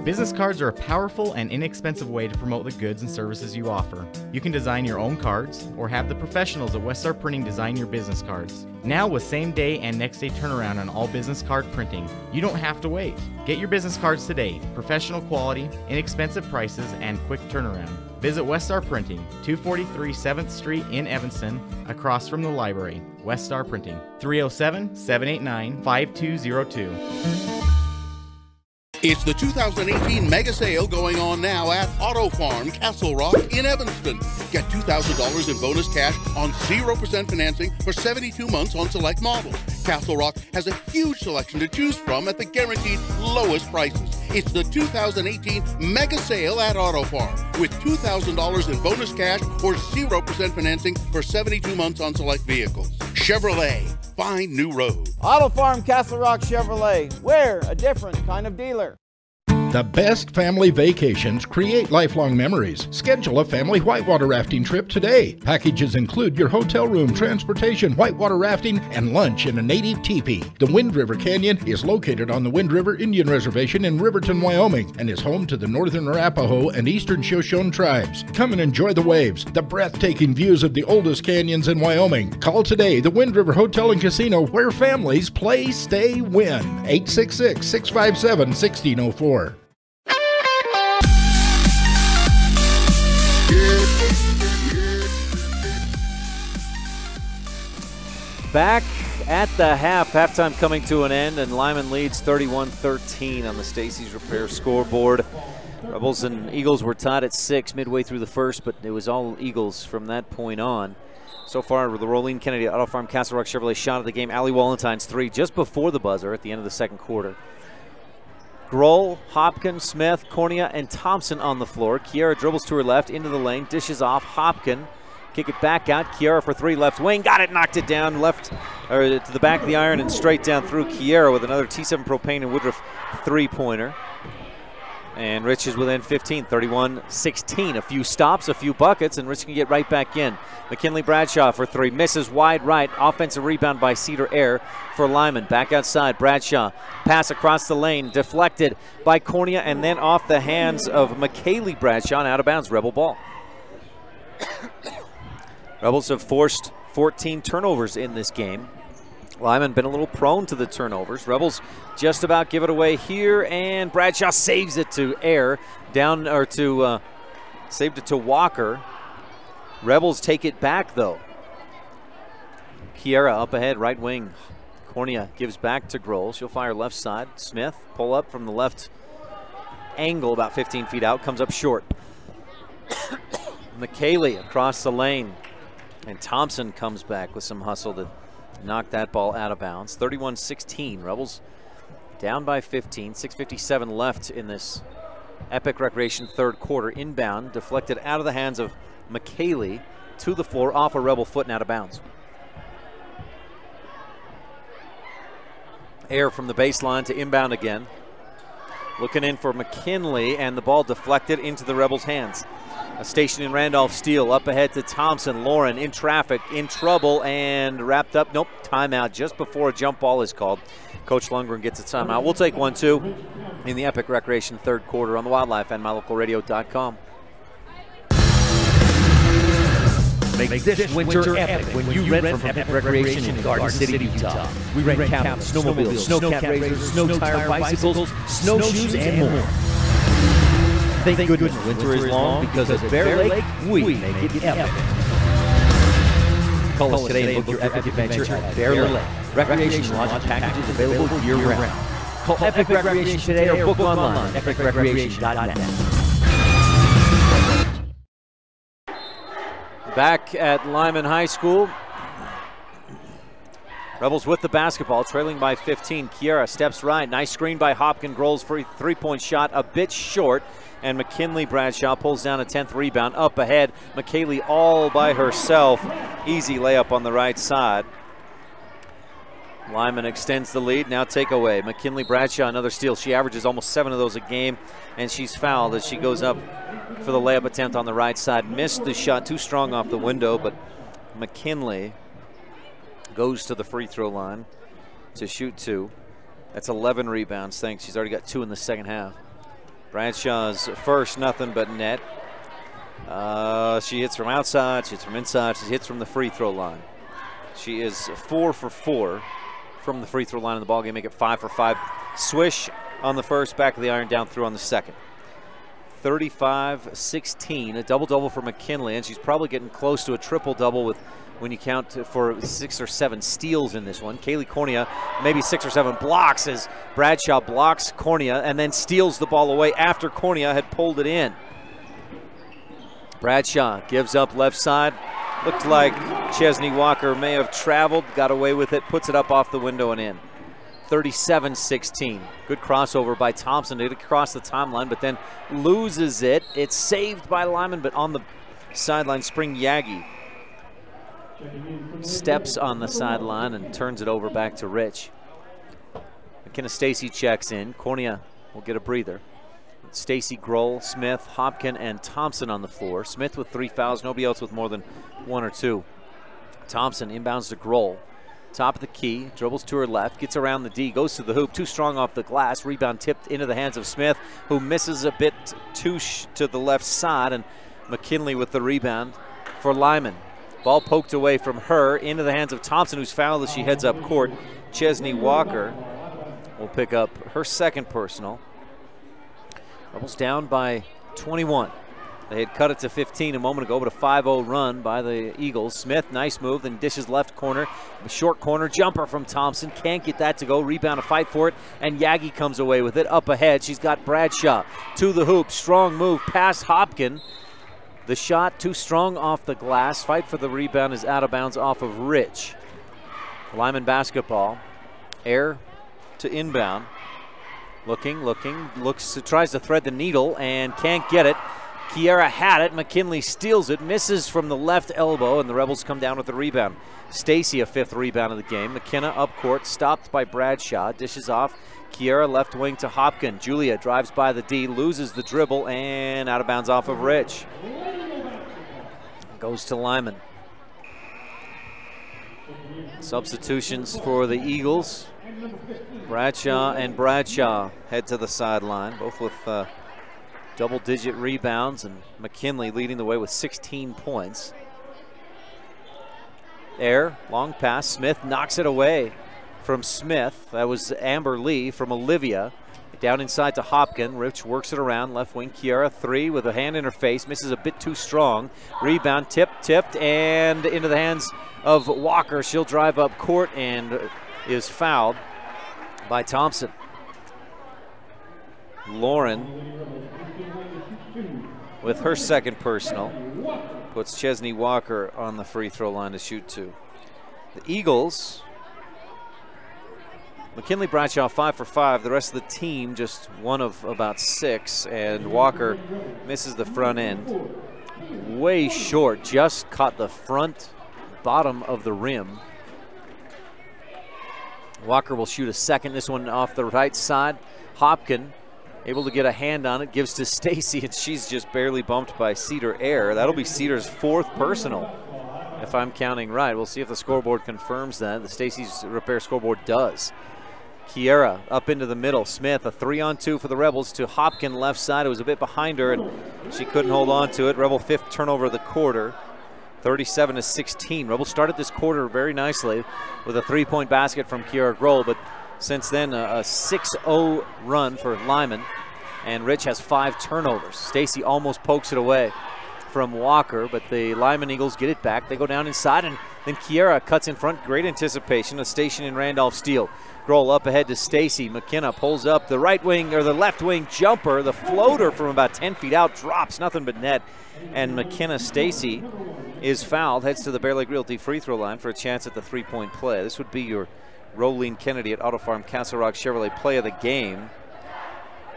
Business cards are a powerful and inexpensive way to promote the goods and services you offer. You can design your own cards or have the professionals at Weststar Printing design your business cards. Now with same day and next day turnaround on all business card printing, you don't have to wait. Get your business cards today. Professional quality, inexpensive prices, and quick turnaround. Visit Weststar Printing, 243 7th Street in Evanston, across from the library. Weststar Printing, 307-789-5202. It's the 2018 mega sale going on now at Auto Farm Castle Rock in Evanston. Get $2,000 in bonus cash on 0% financing for 72 months on select models. Castle Rock has a huge selection to choose from at the guaranteed lowest prices. It's the 2018 mega sale at Auto Farm with $2,000 in bonus cash or 0% financing for 72 months on select vehicles. Chevrolet, find new road. Auto Farm Castle Rock Chevrolet. We're a different kind of dealer. The best family vacations create lifelong memories. Schedule a family whitewater rafting trip today. Packages include your hotel room, transportation, whitewater rafting, and lunch in a native teepee. The Wind River Canyon is located on the Wind River Indian Reservation in Riverton, Wyoming, and is home to the Northern Arapaho and Eastern Shoshone tribes. Come and enjoy the waves, the breathtaking views of the oldest canyons in Wyoming. Call today the Wind River Hotel and Casino, where families play, stay, win. 866-657-1604. Back at the halftime coming to an end, and Lyman leads 31-13 on the Stacy's Repair scoreboard. Rebels and Eagles were tied at 6 midway through the first, but it was all Eagles from that point on. So far, the Rolene Kennedy Auto Farm Castle Rock Chevrolet shot at the game. Allie Walentine's 3 just before the buzzer at the end of the second quarter. Grohl, Hopkin, Smith, Cornea, and Thompson on the floor. Kiera dribbles to her left, into the lane, dishes off. Hopkin, kick it back out. Kiera for 3, left wing, got it, knocked it down, left or to the back of the iron and straight down through. Kiera with another T7 Propane and Woodruff 3-pointer. And Rich is within 15, 31-16. A few stops, a few buckets, and Rich can get right back in. McKinley Bradshaw for 3, misses wide right. Offensive rebound by Cedar Air for Lyman. Back outside, Bradshaw. Pass across the lane, deflected by Cornea, and then off the hands of McKaylee Bradshaw, and out of bounds, Rebel ball. Rebels have forced 14 turnovers in this game. Lyman been a little prone to the turnovers. Rebels just about give it away here, and Bradshaw saves it to Air, down or to saved it to Walker. Rebels take it back though. Kiera up ahead, right wing. Cornea gives back to Grohl. She'll fire left side. Smith pull up from the left angle, about 15 feet out, comes up short. McKaylee across the lane, and Thompson comes back with some hustle to knock that ball out of bounds. 31-16. Rebels down by 15. 6:57 left in this Epic Recreation third quarter. Inbound, deflected out of the hands of McKaylee to the floor, off a Rebel foot and out of bounds. Air from the baseline to inbound again. Looking in for McKinley, and the ball deflected into the Rebels' hands. A station in Randolph Steele up ahead to Thompson. Lauren in traffic, in trouble, and wrapped up. Nope, timeout just before a jump ball is called. Coach Lundgren gets a timeout. We'll take one, too, in the Epic Recreation third quarter on the Wildlife and MyLocalRadio.com. Make this winter epic when you rent from Epic Recreation in Garden City, Utah. We rent cabins, snowmobiles, snowcat razors, snow tire bicycles, snowshoes, and more. Thank goodness winter is long, because at Bear Lake, we make it epic. Call us today and book your epic adventure at Bear Lake. Recreation lodging packages available year-round. Call Epic Recreation today or book online at epicrecreation.net. Back at Lyman High School. Rebels with the basketball, trailing by 15. Kiera steps right. Nice screen by Hopkin. Grohl's free three-point shot a bit short. And McKinley Bradshaw pulls down a 10th rebound. Up ahead, McKaylee all by herself. Easy layup on the right side. Lyman extends the lead. Now takeaway. McKinley Bradshaw, another steal. She averages almost 7 of those a game, and she's fouled as she goes up for the layup attempt on the right side. Missed the shot, too strong off the window, but McKinley goes to the free throw line to shoot 2. That's 11 rebounds, thanks. She's already got 2 in the second half. Bradshaw's first, nothing but net. She hits from outside, she hits from inside, she hits from the free throw line. She is 4 for 4 from the free throw line in the ballgame, make it 5 for 5. Swish on the first, back of the iron, down through on the second. 35-16, a double-double for McKinley, and she's probably getting close to a triple-double with when you count for 6 or 7 steals in this one. Kaylee Cornea, maybe 6 or 7 blocks as Bradshaw blocks Cornea and then steals the ball away after Cornea had pulled it in. Bradshaw gives up left side. Looked like Chesney Walker may have traveled, got away with it, puts it up off the window and in. 37-16. Good crossover by Thompson to cross the timeline, but then loses it. It's saved by Lyman, but on the sideline, Spring Yagi steps on the sideline and turns it over back to Rich. McKenna Stacy checks in. Cornea will get a breather. Stacy, Grohl, Smith, Hopkin, and Thompson on the floor. Smith with 3 fouls, nobody else with more than 1 or 2. Thompson inbounds to Grohl. Top of the key, dribbles to her left, gets around the D, goes to the hoop, too strong off the glass. Rebound tipped into the hands of Smith, who misses a bit to the left side, and McKinley with the rebound for Lyman. Ball poked away from her into the hands of Thompson, who's fouled as she heads up court. Chesney Walker will pick up her second personal. Rebels down by 21. They had cut it to 15 a moment ago, but a 5-0 run by the Eagles. Smith, nice move, then dishes left corner. A short corner jumper from Thompson. Can't get that to go. Rebound, a fight for it, and Yagi comes away with it. Up ahead, she's got Bradshaw to the hoop. Strong move past Hopkin. The shot too strong off the glass. Fight for the rebound is out of bounds off of Rich. Lyman basketball. Air to inbound. Looking, tries to thread the needle and can't get it. Kiera had it. McKinley steals it, misses from the left elbow, and the Rebels come down with the rebound. Stacy, a 5th rebound of the game. McKenna up court, stopped by Bradshaw. Dishes off. Kiera left wing to Hopkin. Julia drives by the D, loses the dribble, and out of bounds off of Rich. Goes to Lyman. Substitutions for the Eagles. Bradshaw and Bradshaw head to the sideline, both with double-digit rebounds, and McKinley leading the way with 16 points. Air, long pass. Smith knocks it away from Smith. That was Amber Lee from Olivia. Down inside to Hopkin. Rich works it around. Left wing, Kiera, 3 with a hand in her face. Misses a bit too strong. Rebound, tipped, and into the hands of Walker. She'll drive up court and is fouled by Thompson. Lauren with her second personal puts Chesney Walker on the free throw line to shoot 2. The Eagles, McKinley Bradshaw 5 for 5. The rest of the team just 1 of about 6, and Walker misses the front end. Way short, just caught the front bottom of the rim. Walker will shoot a second, this one off the right side. Hopkin able to get a hand on it, gives to Stacy, and she's just barely bumped by Cedar Air. That'll be Cedar's 4th personal, if I'm counting right. We'll see if the scoreboard confirms that. The Stacy's Repair scoreboard does. Kiera up into the middle. Smith, a 3-on-2 for the Rebels to Hopkin left side. It was a bit behind her, and she couldn't hold on to it. Rebel 5th turnover of the quarter. 37-16. Rebels started this quarter very nicely with a 3-point basket from Kiera Grohl, but since then a 6-0 run for Lyman, and Rich has 5 turnovers. Stacy almost pokes it away from Walker, but the Lyman Eagles get it back. They go down inside, and then Kiera cuts in front. Great anticipation. A station in Randolph steal. Grohl up ahead to Stacy. McKenna pulls up the right wing, or the left wing jumper. The floater from about 10 feet out drops, nothing but net. And McKenna Stacy is fouled, heads to the Bear Lake Realty free throw line for a chance at the 3-point play. This would be your Rolene Kennedy at Auto Farm Castle Rock Chevrolet play of the game.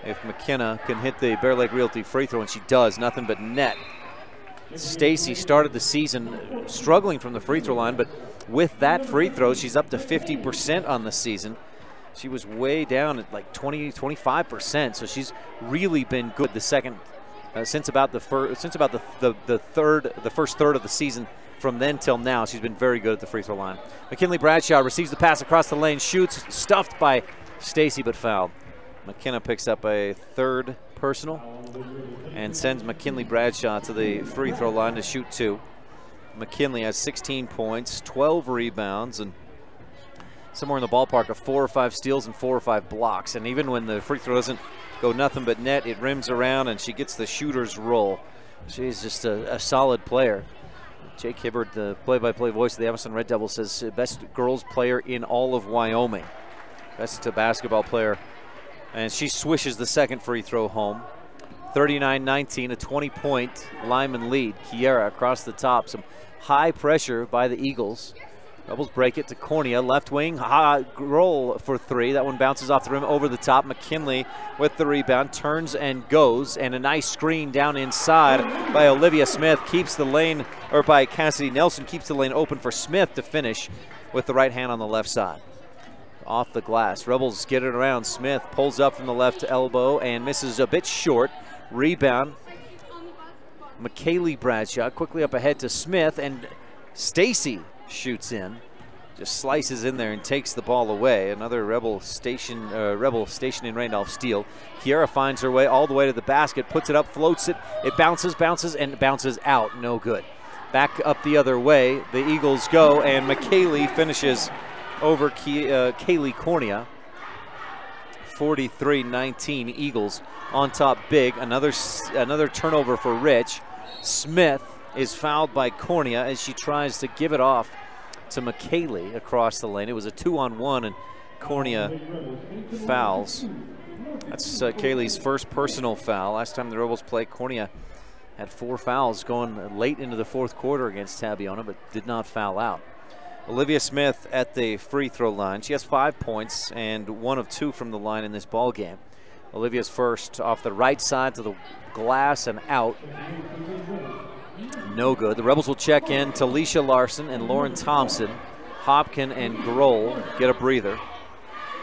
If McKenna can hit the Bear Lake Realty free throw, and she does, nothing but net. Stacy started the season struggling from the free throw line, but with that free throw, she's up to 50% on the season. She was way down at like 25%, so she's really been good the second since about the first third of the season. From then till now, she's been very good at the free throw line. McKinley Bradshaw receives the pass across the lane, shoots, stuffed by Stacy, but fouled. McKenna picks up a 3rd personal and sends McKinley Bradshaw to the free throw line to shoot 2. McKinley has 16 points, 12 rebounds, and somewhere in the ballpark of 4 or 5 steals and 4 or 5 blocks. And even when the free throw doesn't go nothing but net, it rims around and she gets the shooter's roll. She's just a solid player. Jake Hibbard, the play-by-play voice of the Evanston Red Devils, says best girls player in all of Wyoming. Best basketball player. And she swishes the second free throw home. 39-19, a 20-point Lyman lead. Kiera across the top. Some high pressure by the Eagles. Rebels break it to Cornea, left wing, roll for three. That one bounces off the rim over the top. McKinley with the rebound, turns and goes, and a nice screen down inside by Olivia Smith keeps the lane, or by Cassidy Nelson, keeps the lane open for Smith to finish with the right hand on the left side. Off the glass, Rebels get it around. Smith pulls up from the left elbow and misses a bit short. Rebound, McKaylee Bradshaw quickly up ahead to Smith, and Stacy shoots in, just slices in there and takes the ball away. Another Rebel station in Randolph steal. Kiera finds her way all the way to the basket, puts it up, floats it. It bounces, and bounces out. No good. Back up the other way. The Eagles go, and McKaylee finishes over Kaylee Cornea. 43-19 Eagles on top big. Another turnover for Rich. Smith is fouled by Cornea as she tries to give it off to McKaylee across the lane. It was a 2-on-1 and Cornea fouls. That's Kaylee's first personal foul. Last time the Rebels played, Cornea had 4 fouls going late into the fourth quarter against Tabiona, but did not foul out. Olivia Smith at the free throw line. She has 5 points and 1 of 2 from the line in this ball game. Olivia's first off the right side to the glass and out. No good. The Rebels will check in. Talisha Larson and Lauren Thompson. Hopkin and Grohl get a breather.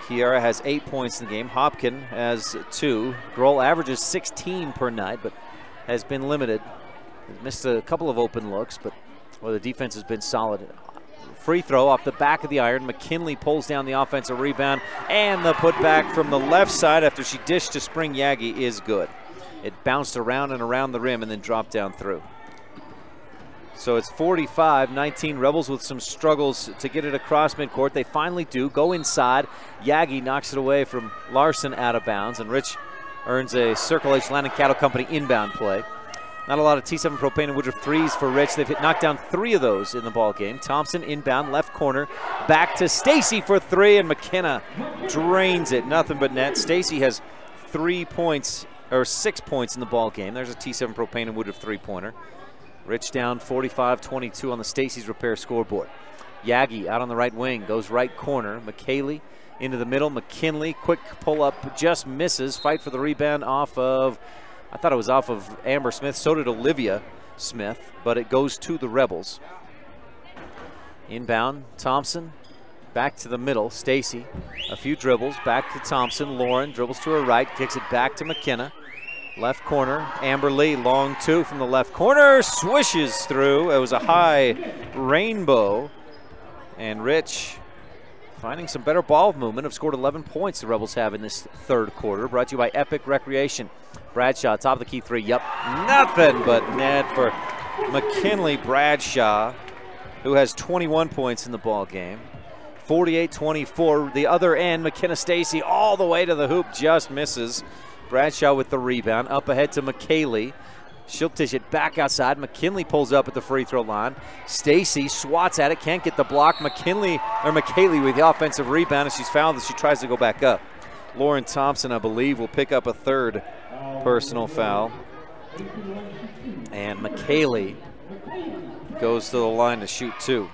Kiera has 8 points in the game. Hopkin has 2. Grohl averages 16 per night, but has been limited. Missed a couple of open looks, but the defense has been solid. Free throw off the back of the iron. McKinley pulls down the offensive rebound, and the putback from the left side after she dished to Spring Yagi is good. It bounced around and around the rim and then dropped down through. So it's 45-19. Rebels with some struggles to get it across midcourt. They finally do. Go inside. Yagi knocks it away from Larson out of bounds, and Rich earns a Circle H Land and Cattle Company inbound play. Not a lot of T7 Propane and Woodruff threes for Rich. They've knocked down 3 of those in the ball game. Thompson inbound, left corner, back to Stacy for 3, and McKenna drains it. Nothing but net. Stacy has 3 points, or 6 points in the ball game. There's a T7 Propane and Woodruff three-pointer. Rich down 45-22 on the Stacy's Repair scoreboard. Yagi out on the right wing, goes right corner. McKaylee into the middle. McKinley, quick pull-up, just misses. Fight for the rebound off of, I thought it was off of Amber Smith. So did Olivia Smith, but it goes to the Rebels. Inbound, Thompson, back to the middle. Stacy, a few dribbles, back to Thompson. Lauren dribbles to her right, kicks it back to McKenna. Left corner, Amber Lee, long 2 from the left corner, swishes through. It was a high rainbow, and Rich finding some better ball movement. Have scored 11 points the Rebels have in this third quarter. Brought to you by Epic Recreation. Bradshaw, top of the key 3. Yep, nothing but net for McKinley Bradshaw, who has 21 points in the ball game. 48-24. The other end, McKenna Stacy all the way to the hoop, just misses. Bradshaw with the rebound, up ahead to McKaylee. She'll dish it back outside. McKinley pulls up at the free throw line. Stacy swats at it, can't get the block. McKaylee with the offensive rebound, and she's fouled as she tries to go back up. Lauren Thompson, I believe, will pick up a 3rd personal foul. And McKaylee goes to the line to shoot 2.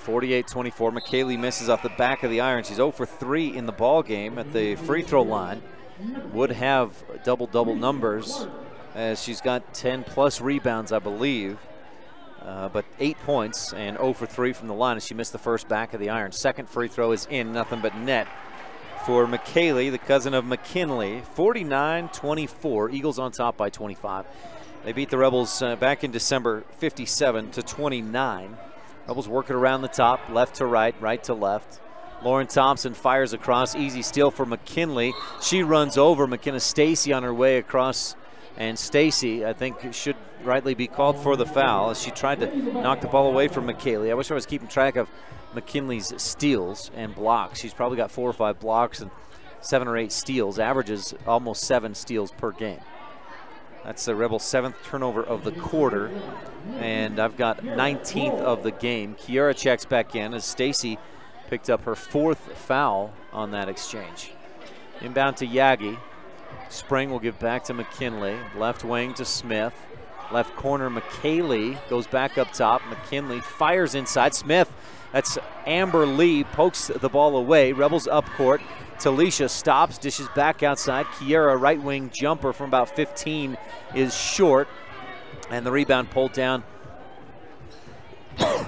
48-24. McKaylee misses off the back of the iron. She's 0 for 3 in the ball game at the free throw line. Would have double-double numbers as she's got 10-plus rebounds, I believe. But 8 points and 0 for 3 from the line as she missed the first back of the iron. Second free throw is in, nothing but net for McKaylee, the cousin of McKinley. 49-24. Eagles on top by 25. They beat the Rebels back in December 57-29. Rebels working around the top, left to right, right to left. Lauren Thompson fires across, easy steal for McKinley. She runs over McKenna Stacy on her way across, and Stacy, I think, should rightly be called for the foul as she tried to knock the ball away from McKaylee. I wish I was keeping track of McKinley's steals and blocks. She's probably got 4 or 5 blocks and 7 or 8 steals, averages almost 7 steals per game. That's the Rebels' 7th turnover of the quarter, and I've got 19th of the game. Kiera checks back in as Stacy picked up her 4th foul on that exchange. Inbound to Yagi. Spring will give back to McKinley. Left wing to Smith. Left corner, McKaylee goes back up top. McKinley fires inside. Smith, that's Amber Lee, pokes the ball away. Rebels up court. Talisha stops, dishes back outside. Kiera, right wing jumper from about 15 is short. And the rebound pulled down,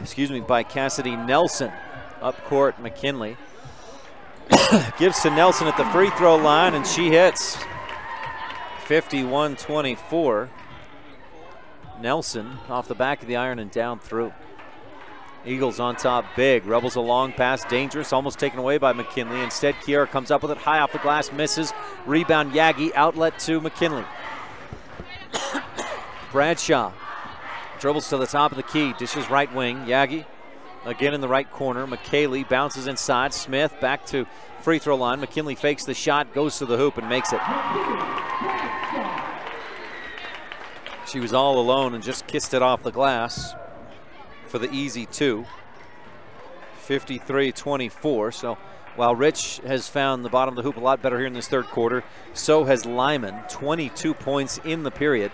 excuse me, by Cassidy Nelson. Up court, McKinley. Gives to Nelson at the free throw line, and she hits. 51-24. Nelson off the back of the iron and down through. Eagles on top big. Rebels a long pass, dangerous, almost taken away by McKinley. Instead, Kiera comes up with it high off the glass, misses. Rebound, Yagi, outlet to McKinley. Bradshaw dribbles to the top of the key, dishes right wing. Yagi again in the right corner. McKaylee bounces inside. Smith back to free throw line. McKinley fakes the shot, goes to the hoop and makes it. She was all alone and just kissed it off the glass for the easy 2. 53-24. So while Rich has found the bottom of the hoop a lot better here in this third quarter, so has Lyman. 22 points in the period.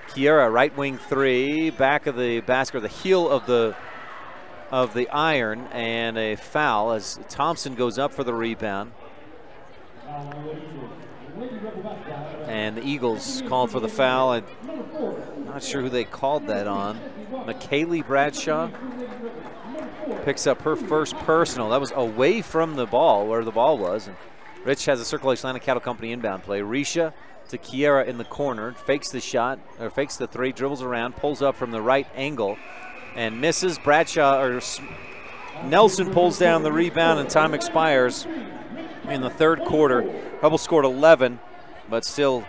Kiera, right wing 3, back of the basket, the heel of the iron, and a foul as Thompson goes up for the rebound. And the Eagles called for the foul. I'm not sure who they called that on. McKaylee Bradshaw picks up her first personal. That was away from the ball, where the ball was. And Rich has a Circulation Atlanta Cattle Company inbound play. Risha to Kiera in the corner, fakes the shot, or fakes the 3, dribbles around, pulls up from the right angle, and misses. Bradshaw, or Nelson pulls down the rebound, and time expires in the third quarter. Rebels scored 11, but still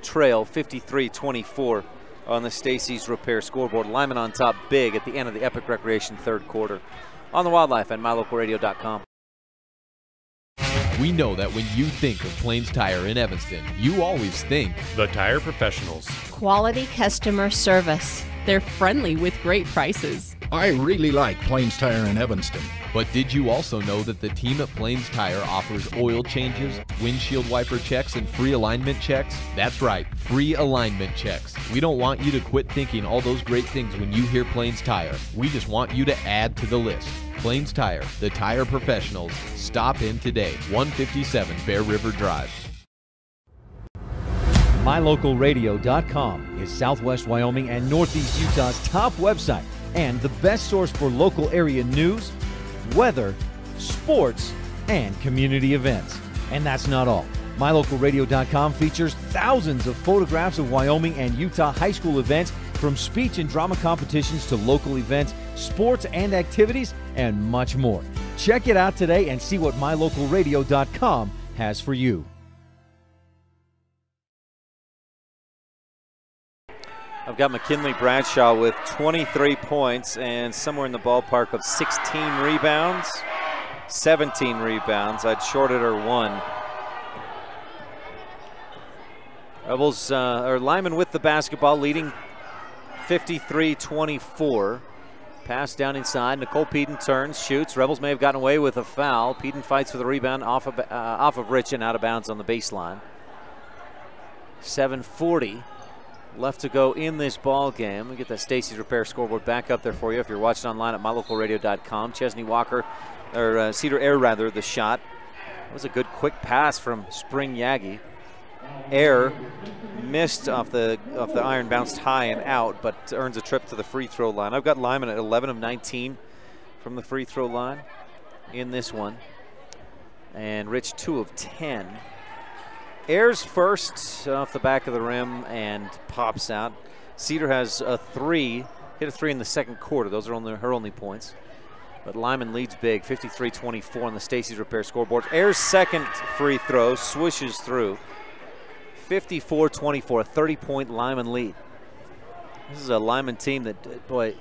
trail 53-24 on the Stacy's Repair scoreboard. Lyman on top big at the end of the Epic Recreation third quarter. On the Wildlife and mylocalradio.com. We know that when you think of Plains Tire in Evanston, you always think the Tire Professionals. Quality customer service. They're friendly with great prices. I really like Plains Tire in Evanston. But did you also know that the team at Plains Tire offers oil changes, windshield wiper checks, and free alignment checks? That's right, free alignment checks. We don't want you to quit thinking all those great things when you hear Plains Tire. We just want you to add to the list. Plains Tire, the Tire Professionals. Stop in today, 157 Bear River Drive. MyLocalRadio.com is Southwest Wyoming and Northeast Utah's top website and the best source for local area news, weather, sports, and community events. And that's not all. MyLocalRadio.com features thousands of photographs of Wyoming and Utah high school events, from speech and drama competitions to local events, sports and activities, and much more. Check it out today and see what MyLocalRadio.com has for you. I've got McKinley Bradshaw with 23 points and somewhere in the ballpark of 16 rebounds, 17 rebounds. I'd shorted her 1. Rebels, or Lyman with the basketball, leading 53-24. Pass down inside. Nicole Peden turns, shoots. Rebels may have gotten away with a foul. Peden fights for the rebound off of Rich and out of bounds on the baseline. 7:40 left to go in this ball game. We get that Stacy's Repair scoreboard back up there for you if you're watching online at mylocalradio.com. Chesney Walker, or Cedar Air rather, the shot. That was a good quick pass from Spring Yagi. Air missed off the iron, bounced high and out, but earns a trip to the free throw line. I've got Lyman at 11 of 19 from the free throw line in this one, and Rich 2 of 10. Air's first off the back of the rim and pops out. Cedar has a 3, hit a 3 in the second quarter. Those are her only points. But Lyman leads big, 53-24 on the Stacy's Repair scoreboard. Air's second free throw swishes through. 54-24, a 30-point Lyman lead. This is a Lyman team that, boy,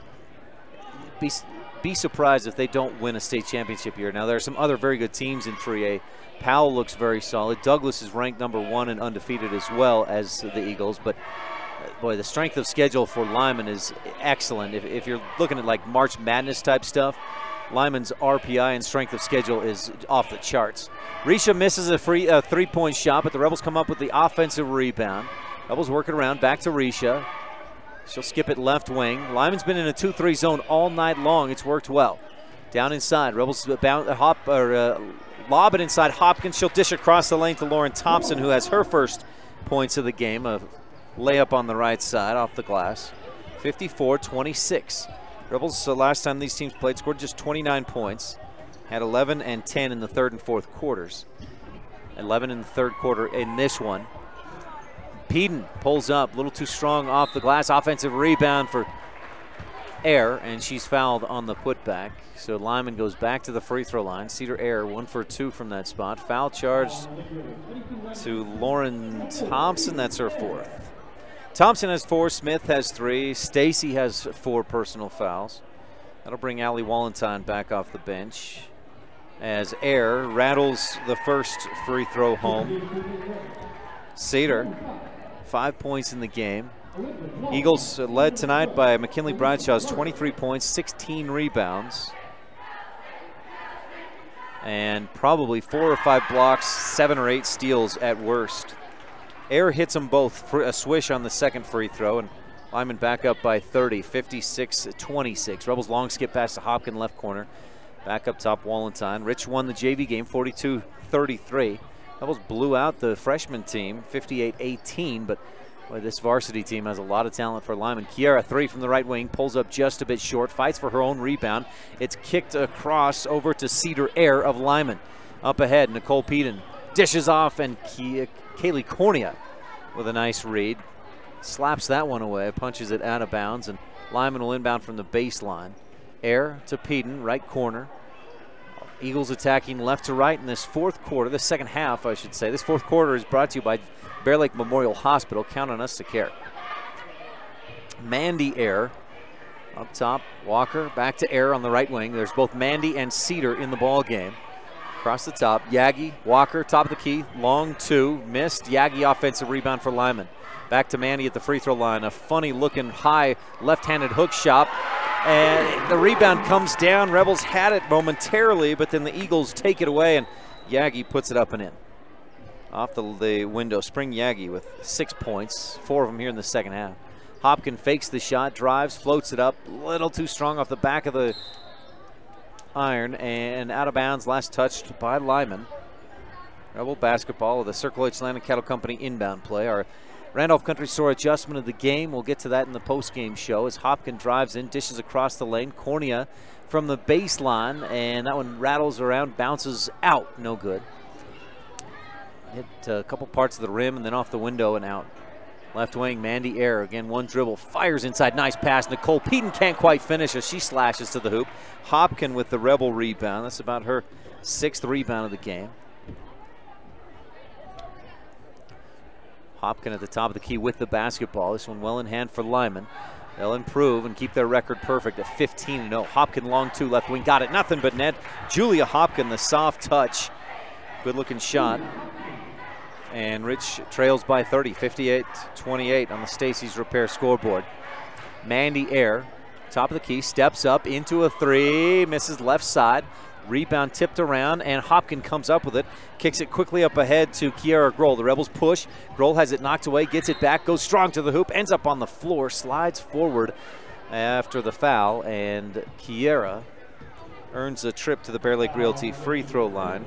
be surprised if they don't win a state championship here. Now, there are some other very good teams in 3A. Powell looks very solid. Douglas is ranked #1 and undefeated as well as the Eagles. But boy, the strength of schedule for Lyman is excellent. If you're looking at like March Madness type stuff, Lyman's RPI and strength of schedule is off the charts. Risha misses a three-point shot, but the Rebels come up with the offensive rebound. Rebels work it around, back to Risha. She'll skip it left wing. Lyman's been in a 2-3 zone all night long. It's worked well. Down inside, Rebels lob it inside Hopkins. She'll dish across the lane to Lauren Thompson, who has her first points of the game. A layup on the right side off the glass. 54-26. Rebels, last time these teams played, scored just 29 points. Had 11 and 10 in the third and fourth quarters. 11 in the third quarter in this one. Peden pulls up, a little too strong off the glass. Offensive rebound for Air, and she's fouled on the putback. So Lyman goes back to the free throw line. Cedar Air 1 for 2 from that spot. Foul charged to Lauren Thompson. That's her fourth. Thompson has 4, Smith has 3, Stacy has 4 personal fouls. That'll bring Allie Wallenstein back off the bench as Air rattles the first free throw home. Cedar, 5 points in the game. Eagles led tonight by McKinley Bradshaw's 23 points, 16 rebounds, and probably 4 or 5 blocks, 7 or 8 steals at worst. Air hits them both for a swish on the second free throw, and Lyman back up by 30, 56-26. Rebels long skip pass to Hopkins left corner. Back up top, Wallenstein. Rich won the JV game 42-33. Rebels blew out the freshman team 58-18, but boy, this varsity team has a lot of talent for Lyman. Kiera, 3 from the right wing, pulls up just a bit short, fights for her own rebound. It's kicked across over to Cedar Air of Lyman. Up ahead, Nicole Peden dishes off, and Kaylee Cornea with a nice read. Slaps that one away, punches it out of bounds, and Lyman will inbound from the baseline. Air to Peden, right corner. Eagles attacking left to right in this fourth quarter, the second half, I should say. This fourth quarter is brought to you by Bear Lake Memorial Hospital. Count on us to care. Mandy Air up top. Walker back to Air on the right wing. There's both Mandy and Cedar in the ball game. Across the top, Yagi, Walker, top of the key, long 2, missed. Yagi offensive rebound for Lyman. Back to Mandy at the free throw line. A funny looking high left-handed hook shot. And the rebound comes down. Rebels had it momentarily, but then the Eagles take it away, and Yagi puts it up and in. Off the window, Spring Yagi with 6 points, 4 of them here in the second half. Hopkins fakes the shot, drives, floats it up, a little too strong off the back of the iron, and out of bounds, last touched by Lyman. Rebel basketball with the Circle H Land and Cattle Company inbound play. Our Randolph Country Store adjustment of the game, we'll get to that in the post-game show as Hopkins drives in, dishes across the lane. Cornea from the baseline, and that one rattles around, bounces out, no good. Hit a couple parts of the rim and then off the window and out. Left wing, Mandy Air, again one dribble, fires inside, nice pass. Nicole Peden can't quite finish as she slashes to the hoop. Hopkins with the Rebel rebound. That's about her 6th rebound of the game. Hopkins at the top of the key with the basketball. This one well in hand for Lyman. They'll improve and keep their record perfect at 15-0. Hopkins long 2, left wing, got it, nothing but net. Julia Hopkins, the soft touch. Good looking shot. And Rich trails by 30, 58-28 on the Stacy's Repair scoreboard. Mandy Air, top of the key, steps up into a 3, misses left side. Rebound tipped around, and Hopkins comes up with it. Kicks it quickly up ahead to Kiera Grohl. The Rebels push. Grohl has it knocked away, gets it back, goes strong to the hoop, ends up on the floor, slides forward after the foul, and Kiera earns a trip to the Bear Lake Realty free throw line.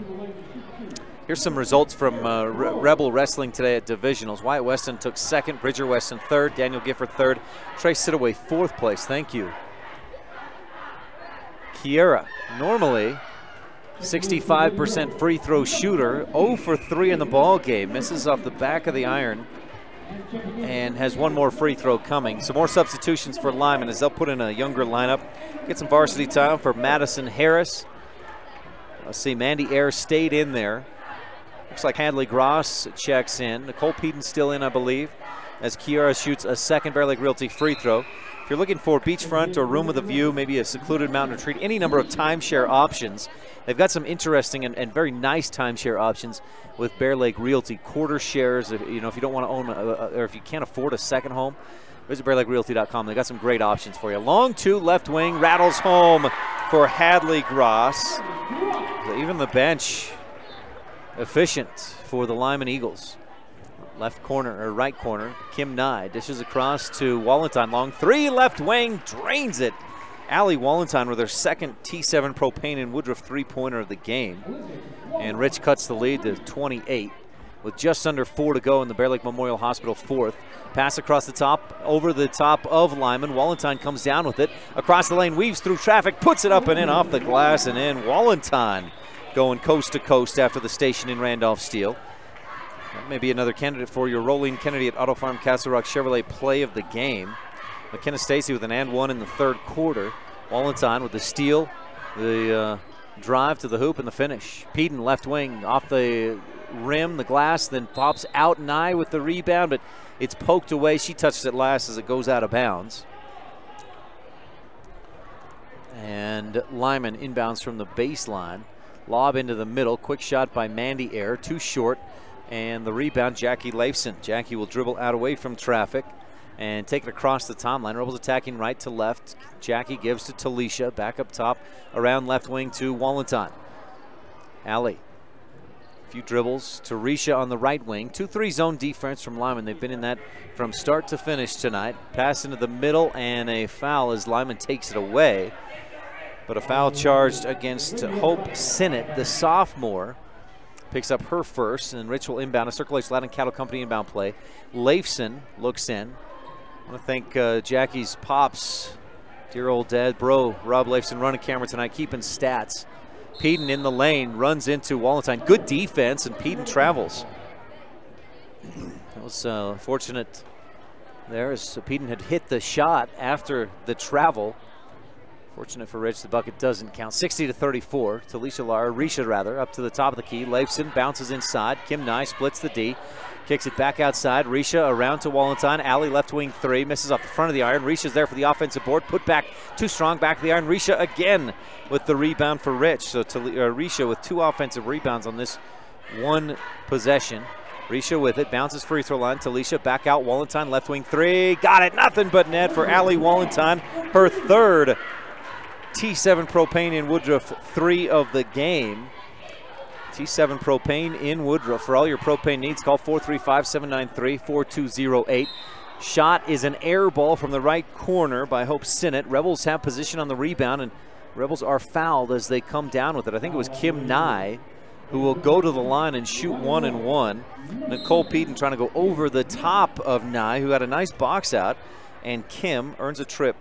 Here's some results from Rebel Wrestling today at divisionals. Wyatt Weston took 2nd, Bridger Weston 3rd, Daniel Gifford 3rd, Trey Sidaway 4th place. Thank you. Kiera, normally 65% free throw shooter, 0 for 3 in the ball game, misses off the back of the iron and has one more free throw coming. Some more substitutions for Lyman as they'll put in a younger lineup. Get some varsity time for Madison Harris. Let's see, Mandy Air stayed in there. Looks like Hadley Gross checks in. Nicole Peden still in, I believe, as Kiera shoots a 2nd Bear Lake Realty free throw. If you're looking for beachfront or room with a view, maybe a secluded mountain retreat, any number of timeshare options, they've got some interesting and very nice timeshare options with Bear Lake Realty. Quarter shares, if you don't want to own, or if you can't afford a second home, visit BearLakeRealty.com. They've got some great options for you. Long two, left wing, rattles home for Hadley Gross. Even the bench efficient for the Lyman Eagles. Left corner, or right corner, Kim Nye dishes across to Wallentine. Long three, left wing, drains it. Allie Wallentine with her second T7 Propane and Woodruff three-pointer of the game. And Rich cuts the lead to 28 with just under 4 to go in the Bear Lake Memorial Hospital fourth. Pass across the top, over the top of Lyman. Wallentine comes down with it. Across the lane, weaves through traffic, puts it up and in, off the glass and in. Wallentine going coast to coast after the station in Randolph Steele. That may be another candidate for your Rolling Kennedy at Auto Farm Castle Rock Chevrolet play of the game. McKenna Stacy with an and one in the third quarter. Wallentine with the steal, the drive to the hoop, and the finish. Peden left wing off the rim, the glass, then pops out. Nye with the rebound, but it's poked away. She touched it last as it goes out of bounds. And Lyman inbounds from the baseline. Lob into the middle. Quick shot by Mandy Ayer. Too short. And the rebound, Jackie Leifson. Jackie will dribble out away from traffic and take it across the timeline. Rebels attacking right to left. Jackie gives to Talisha. Back up top around left wing to Wallentine. Allie. A few dribbles. Tarisha on the right wing. 2-3 zone defense from Lyman. They've been in that from start to finish tonight. Pass into the middle and a foul as Lyman takes it away. But a foul charged against Hope Sinnott, the sophomore. Picks up her first, and Rich will inbound. A Circle H Latin Cattle Company inbound play. Leifson looks in. I want to thank Jackie's pops, dear old dad, bro, Rob Leifson, running camera tonight, keeping stats. Peden in the lane, runs into Wallentine. Good defense, and Peden travels. That was fortunate there, as Peden had hit the shot after the travel. Fortunate for Rich, the bucket doesn't count. 60-34. Risha up to the top of the key. Leifson bounces inside. Kim Nye splits the D. Kicks it back outside. Risha around to Wallentine. Allie left wing three. Misses off the front of the iron. Risha's there for the offensive board. Put back too strong. Back of the iron. Risha again with the rebound for Rich. So Risha with 2 offensive rebounds on this one possession. Risha with it. Bounces free throw line. Talisha back out. Wallentine left wing three. Got it. Nothing but net for Allie Wallentine. Her third T7 Propane in Woodruff 3 of the game. T7 Propane in Woodruff. For all your propane needs, call 435-793-4208. Shot is an air ball from the right corner by Hope Sinnott. Rebels have position on the rebound, and Rebels are fouled as they come down with it. I think it was Kim Nye who will go to the line and shoot 1 and 1. Nicole Peden trying to go over the top of Nye, who had a nice box out, and Kim earns a trip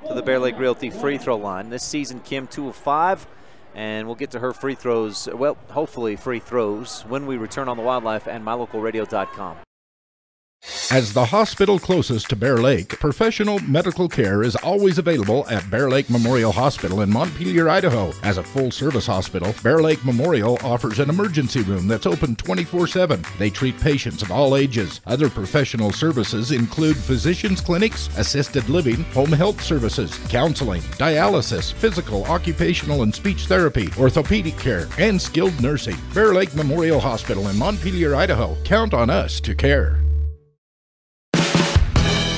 to the Bear Lake Realty free throw line. This season, Kim 2 of 5, and we'll get to her free throws, well, hopefully free throws, when we return on the Wildlife and MyLocalRadio.com. As the hospital closest to Bear Lake, professional medical care is always available at Bear Lake Memorial Hospital in Montpelier, Idaho. As a full-service hospital, Bear Lake Memorial offers an emergency room that's open 24/7. They treat patients of all ages. Other professional services include physicians' clinics, assisted living, home health services, counseling, dialysis, physical, occupational, and speech therapy, orthopedic care, and skilled nursing. Bear Lake Memorial Hospital in Montpelier, Idaho. Count on us to care.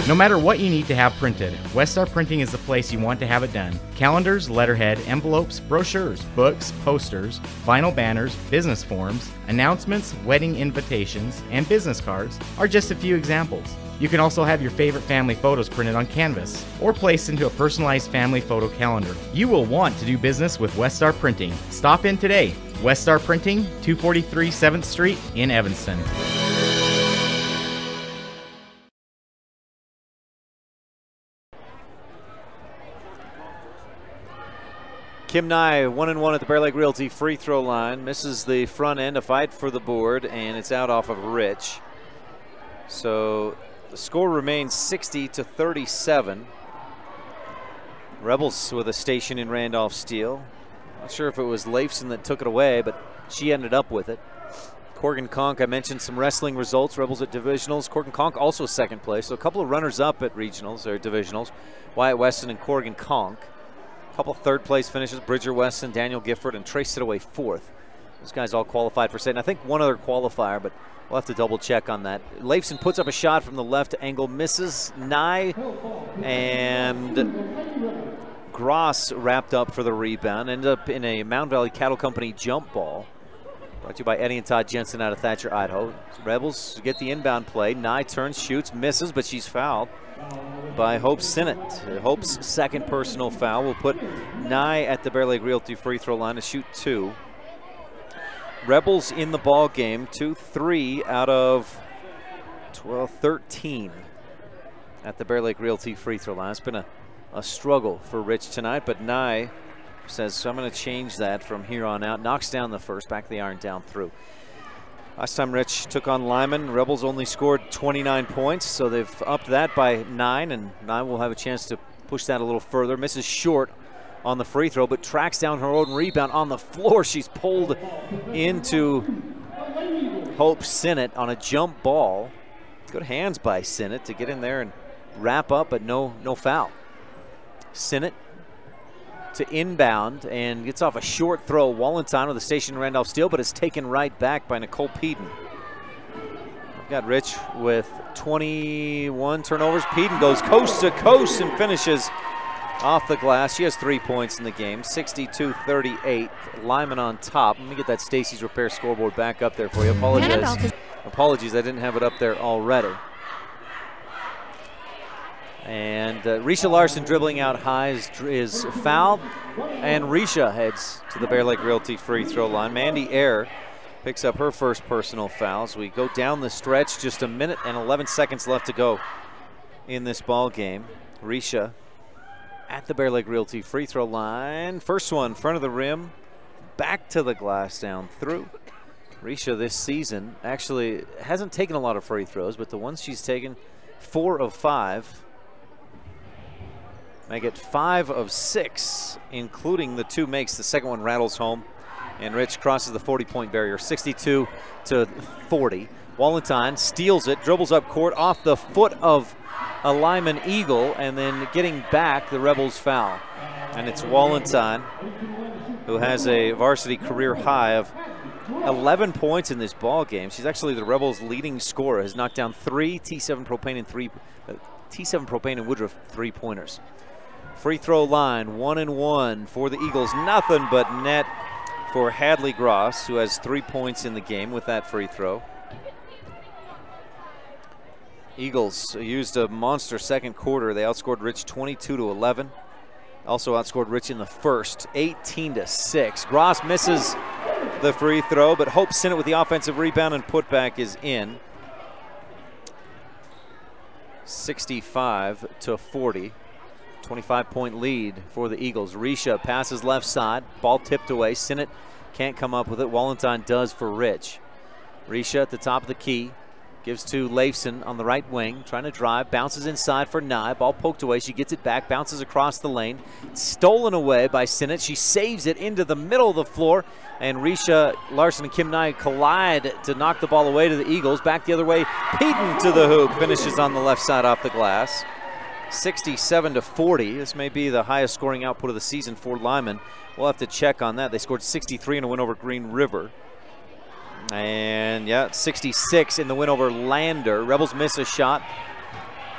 No matter what you need to have printed, Westar Printing is the place you want to have it done. Calendars, letterhead, envelopes, brochures, books, posters, vinyl banners, business forms, announcements, wedding invitations, and business cards are just a few examples. You can also have your favorite family photos printed on canvas or placed into a personalized family photo calendar. You will want to do business with Westar Printing. Stop in today. Westar Printing, 243 7th Street in Evanston. Kim Nye, 1 and 1 at the Bear Lake Realty free throw line. Misses the front end, a fight for the board, and it's out off of Rich. So the score remains 60-37. Rebels with a station in Randolph Steele. Not sure if it was Leifson that took it away, but she ended up with it. Corgan Conk, I mentioned some wrestling results. Rebels at divisionals. Corgan Conk also second place. So a couple of runners-up at regionals or divisionals. Wyatt Weston and Corgan Conk. A couple third-place finishes. Bridger Weston, Daniel Gifford, and Trey Sitaway fourth. Those guys all qualified for state. And I think one other qualifier, but we'll have to double-check on that. Leifson puts up a shot from the left angle, misses. Nye and Gross wrapped up for the rebound. Ended up in a Mountain Valley Cattle Company jump ball. Brought to you by Eddie and Todd Jensen out of Thatcher, Idaho. Rebels get the inbound play. Nye turns, shoots, misses, but she's fouled by Hope Sinnott. Hope's second personal foul will put Nye at the Bear Lake Realty free throw line to shoot 2. Rebels in the ball game, 2-3 out of 13 at the Bear Lake Realty free throw line. It's been a struggle for Rich tonight, but Nye says, so I'm going to change that from here on out. Knocks down the first, back of the iron, down through. Last time Rich took on Lyman, Rebels only scored 29 points, so they've upped that by 9, and Nye will have a chance to push that a little further. Misses short on the free throw, but tracks down her own rebound on the floor. She's pulled into Hope Sinnott on a jump ball. Good hands by Sinnott to get in there and wrap up, but no foul. Sinnott to inbound and gets off a short throw. Wallenstein with a Station Randolph steal, but it's taken right back by Nicole Peden. We've got Rich with 21 turnovers. Peden goes coast to coast and finishes off the glass. She has 3 points in the game, 62-38. Lyman on top. Let me get that Stacy's Repair scoreboard back up there for you. Apologies, I didn't have it up there already. And Risha Larson dribbling out high is fouled, and Risha heads to the Bear Lake Realty free throw line. Mandy Eyre picks up her first personal foul as we go down the stretch. Just a minute and 11 seconds left to go in this ball game. Risha at the Bear Lake Realty free throw line. First one, front of the rim, back to the glass, down through. Risha this season actually hasn't taken a lot of free throws, but the ones she's taken, 4 of 5. Make it 5 of 6, including the 2 makes. The second one rattles home, and Rich crosses the 40-point barrier, 62-40. Wallenstein steals it, dribbles up court off the foot of a Lyman Eagle, and then getting back, the Rebels foul. And it's Wallenstein, who has a varsity career high of 11 points in this ball game. She's actually the Rebels' leading scorer, has knocked down 3 T7 Propane and Woodruff 3-pointers. Free throw line, 1-1 for the Eagles. Nothing but net for Hadley Gross, who has 3 points in the game with that free throw. Eagles used a monster second quarter. They outscored Rich 22-11. Also outscored Rich in the first, 18-6. Gross misses the free throw, but Hope Sinnott with the offensive rebound and putback is in. 65-40. 25-point lead for the Eagles. Risha passes left side, ball tipped away. Sinnott can't come up with it. Wallenstein does for Rich. Risha at the top of the key, gives to Leifson on the right wing, trying to drive, bounces inside for Nye. Ball poked away, she gets it back, bounces across the lane. Stolen away by Sinnott. She saves it into the middle of the floor, and Risha Larson and Kim Nye collide to knock the ball away to the Eagles. Back the other way, Peden to the hoop, finishes on the left side off the glass. 67-40. This may be the highest scoring output of the season for Lyman. We'll have to check on that. They scored 63 in a win over Green River. And yeah, 66 in the win over Lander. Rebels miss a shot.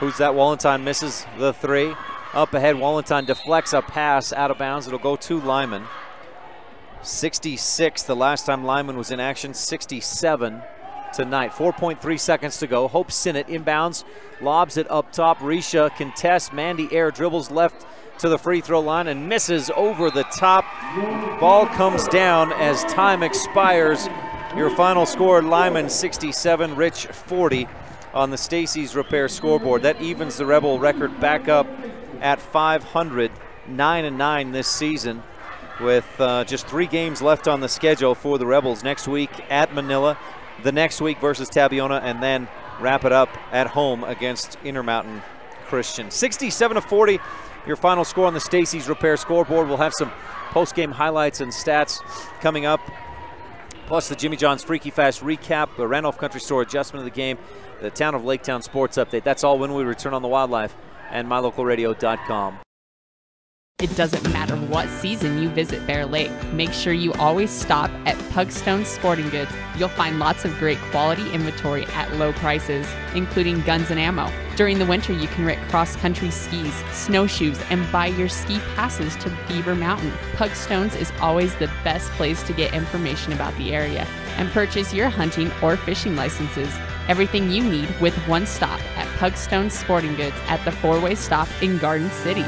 Who's that? Wallenstein misses the 3. Up ahead, Wallenstein deflects a pass out of bounds. It'll go to Lyman. 66 the last time Lyman was in action. 67 tonight. 4.3 seconds to go. Hope Sinnott inbounds, lobs it up top. Risha contests. Mandy Eyre dribbles left to the free throw line and misses over the top. Ball comes down as time expires. Your final score, Lyman 67, Rich 40 on the Stacy's Repair scoreboard. That evens the Rebel record back up at 500, 9-9 this season, with just 3 games left on the schedule for the Rebels. Next week at Manila, the next week versus Tabiona, and then wrap it up at home against Intermountain Christian. 67-40, your final score on the Stacy's Repair scoreboard. We'll have some post-game highlights and stats coming up. plus the Jimmy John's Freaky Fast recap, the Randolph Country Store adjustment of the game, the Town of Laketown sports update. That's all when we return on the Wildlife and mylocalradio.com. It doesn't matter what season you visit Bear Lake. Make sure you always stop at Pugstone Sporting Goods. You'll find lots of great quality inventory at low prices, including guns and ammo. During the winter, you can rent cross-country skis, snowshoes, and buy your ski passes to Beaver Mountain. Pugstones is always the best place to get information about the area and purchase your hunting or fishing licenses. Everything you need with one stop at Pugstone Sporting Goods at the four-way stop in Garden City.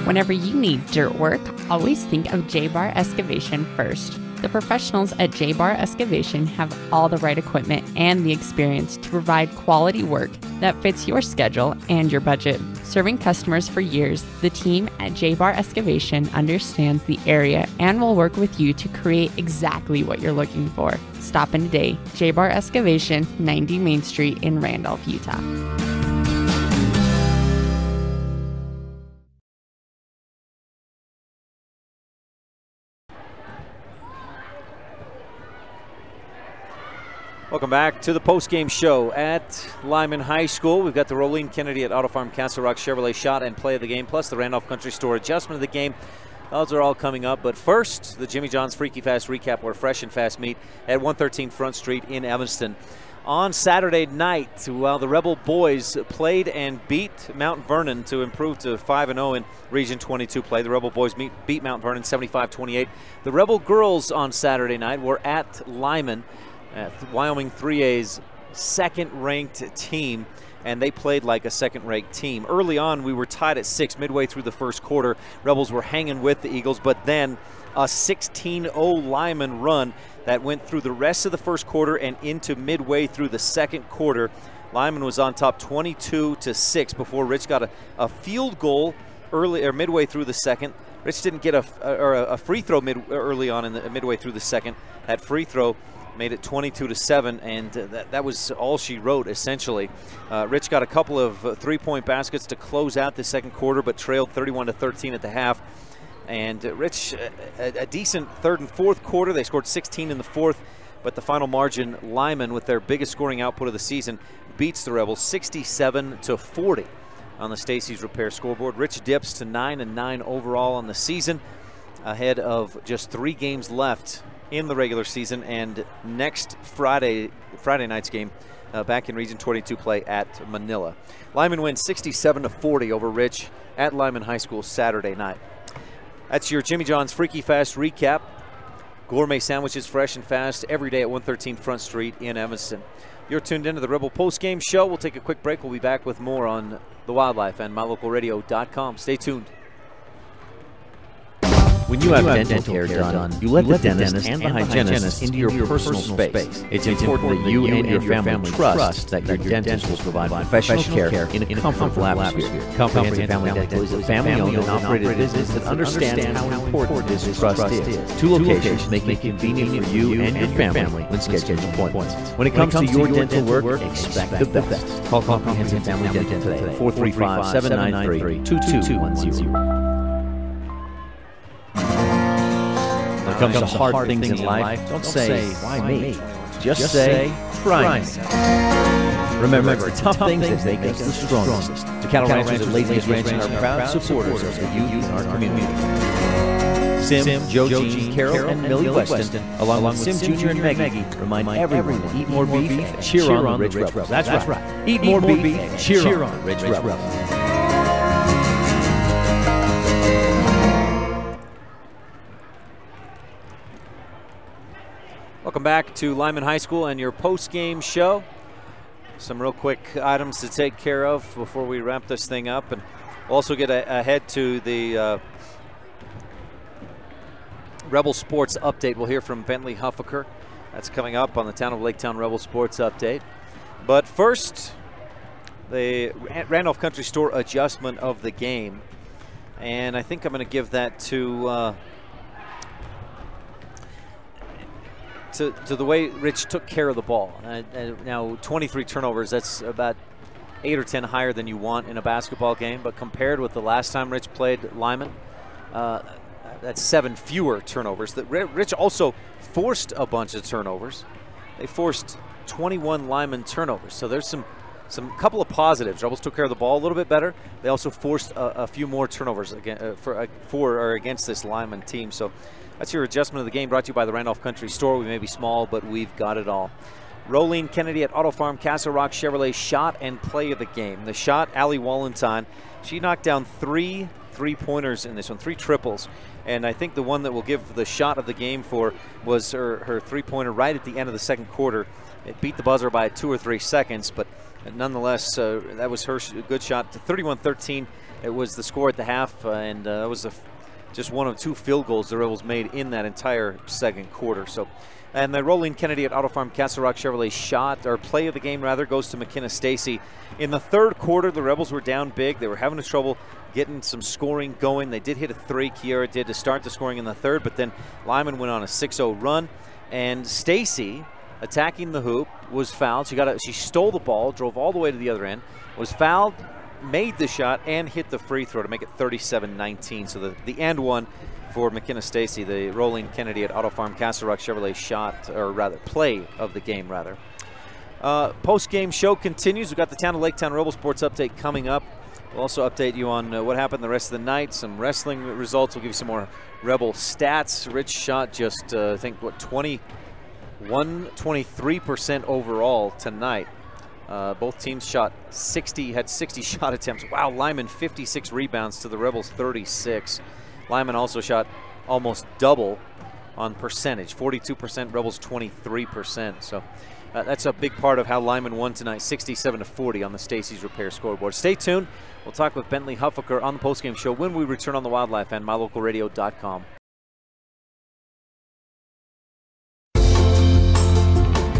Whenever you need dirt work, always think of J-Bar Excavation first. The professionals at J-Bar Excavation have all the right equipment and the experience to provide quality work that fits your schedule and your budget. Serving customers for years, the team at J-Bar Excavation understands the area and will work with you to create exactly what you're looking for. Stop in today. J-Bar Excavation, 90 Main Street in Randolph, Utah. Welcome back to the post-game show at Lyman High School. We've got the Rolene Kennedy at Auto Farm Castle Rock Chevrolet shot and play of the game, plus the Randolph Country Store adjustment of the game. Those are all coming up, but first, the Jimmy John's Freaky Fast recap, where fresh and fast meet at 113 Front Street in Evanston. On Saturday night, while the Rebel boys played and beat Mount Vernon to improve to 5-0 in Region 22 play, the Rebel boys beat Mount Vernon 75-28. The Rebel girls on Saturday night were at Lyman, Wyoming 3A's second-ranked team, and they played like a second-ranked team. Early on, we were tied at 6 midway through the first quarter. Rebels were hanging with the Eagles, but then a 16-0 Lyman run that went through the rest of the first quarter and into midway through the second quarter. Lyman was on top 22-6 before Rich got a field goal early or midway through the second. Rich didn't get a free throw early on in the midway through the second. That free throw made it 22-7, and that was all she wrote, essentially. Rich got a couple of three-point baskets to close out the second quarter, but trailed 31-13 at the half. And Rich, a decent third and fourth quarter. They scored 16 in the fourth, but the final margin, Lyman, with their biggest scoring output of the season, beats the Rebels 67-40 on the Stacy's Repair scoreboard. Rich dips to 9-9 overall on the season, ahead of just 3 games left in the regular season, and next Friday night's game back in Region 22 play at Manila. Lyman wins 67-40 over Rich at Lyman High School Saturday night. That's your Jimmy John's Freaky Fast recap. Gourmet sandwiches, fresh and fast, every day at 113 Front Street in Evanston. You're tuned into the Rebel post-game show. We'll take a quick break. We'll be back with more on the Wildlife and mylocalradio.com. Stay tuned. When you have dental care done, you let the dentist and the hygienist into your personal space. It's important that you and your family trust that your dentist will provide professional care in a comfortable atmosphere. Comprehensive Family Dental is a family-owned and operated business that understands how important this trust is. 2 locations make it convenient for you and your family when scheduling appointments. When it comes to your dental work, expect the best. Call Comprehensive Family Dental today, 435-793-2210. When it comes to hard things in life, don't say, why me? Just say, try me. Remember, it's the tough things that make us the strongest. The Cattle Ranchers at Laziest Ranching are proud supporters of the youth in our community. Sim, Joe Jean, Carol, and Millie Weston, along with Sim Jr. and Maggie, remind everyone to eat more beef and cheer on the Ridge Rebels. That's right. Eat more beef and cheer on the Ridge Rebels. Welcome back to Lyman High School and your post-game show. Some real quick items to take care of before we wrap this thing up, and also get ahead to the Rebel Sports update. We'll hear from Bentley Huffaker. That's coming up on the Town of Laketown Rebel Sports update. But first, the Randolph Country Store adjustment of the game, and I think I'm going to give that to the way Rich took care of the ball. Now 23 turnovers, that's about 8 or 10 higher than you want in a basketball game, but compared with the last time Rich played Lyman, That's 7 fewer turnovers. Rich also forced a bunch of turnovers. They forced 21 Lyman turnovers. So there's some couple of positives. Rebels took care of the ball a little bit better. They also forced a few more turnovers against this Lyman team. So that's your adjustment of the game, brought to you by the Randolph Country Store. We may be small, but we've got it all. Rolene Kennedy at Auto Farm Castle Rock Chevrolet, shot and play of the game. The shot, Allie Wallenstein, she knocked down 3 3-pointers in this one, 3 triples. And I think the one that we'll give the shot of the game for was her 3-pointer right at the end of the second quarter. It beat the buzzer by 2 or 3 seconds, but nonetheless, that was her good shot. 31-13, it was the score at the half, and it was just one of 2 field goals the Rebels made in that entire second quarter. So, and the Rolene Kennedy at Auto Farm Castle Rock Chevrolet shot, or play of the game rather, goes to McKenna Stacy. In the third quarter, the Rebels were down big. They were having trouble getting some scoring going. They did hit a 3, Kiara did, to start the scoring in the third, but then Lyman went on a 6-0 run, and Stacy, attacking the hoop, was fouled. She stole the ball, drove all the way to the other end, was fouled, made the shot, and hit the free throw to make it 37-19. So the and one for McKenna Stacy, the Rolene Kennedy at Auto Farm Castle Rock Chevrolet shot, or rather play of the game rather. Post-game show continues. We've got the Town of Laketown Rebel Sports update coming up. We'll also update you on what happened the rest of the night, some wrestling results. We'll give you some more Rebel stats. Rich shot just, I think, what, 23% overall tonight. Both teams had 60 shot attempts. Wow, Lyman 56 rebounds to the Rebels 36. Lyman also shot almost double on percentage, 42%, Rebels 23%. So that's a big part of how Lyman won tonight, 67-40 on the Stacy's Repair scoreboard. Stay tuned. We'll talk with Bentley Huffaker on the postgame show when we return on the Wildlife and MyLocalRadio.com.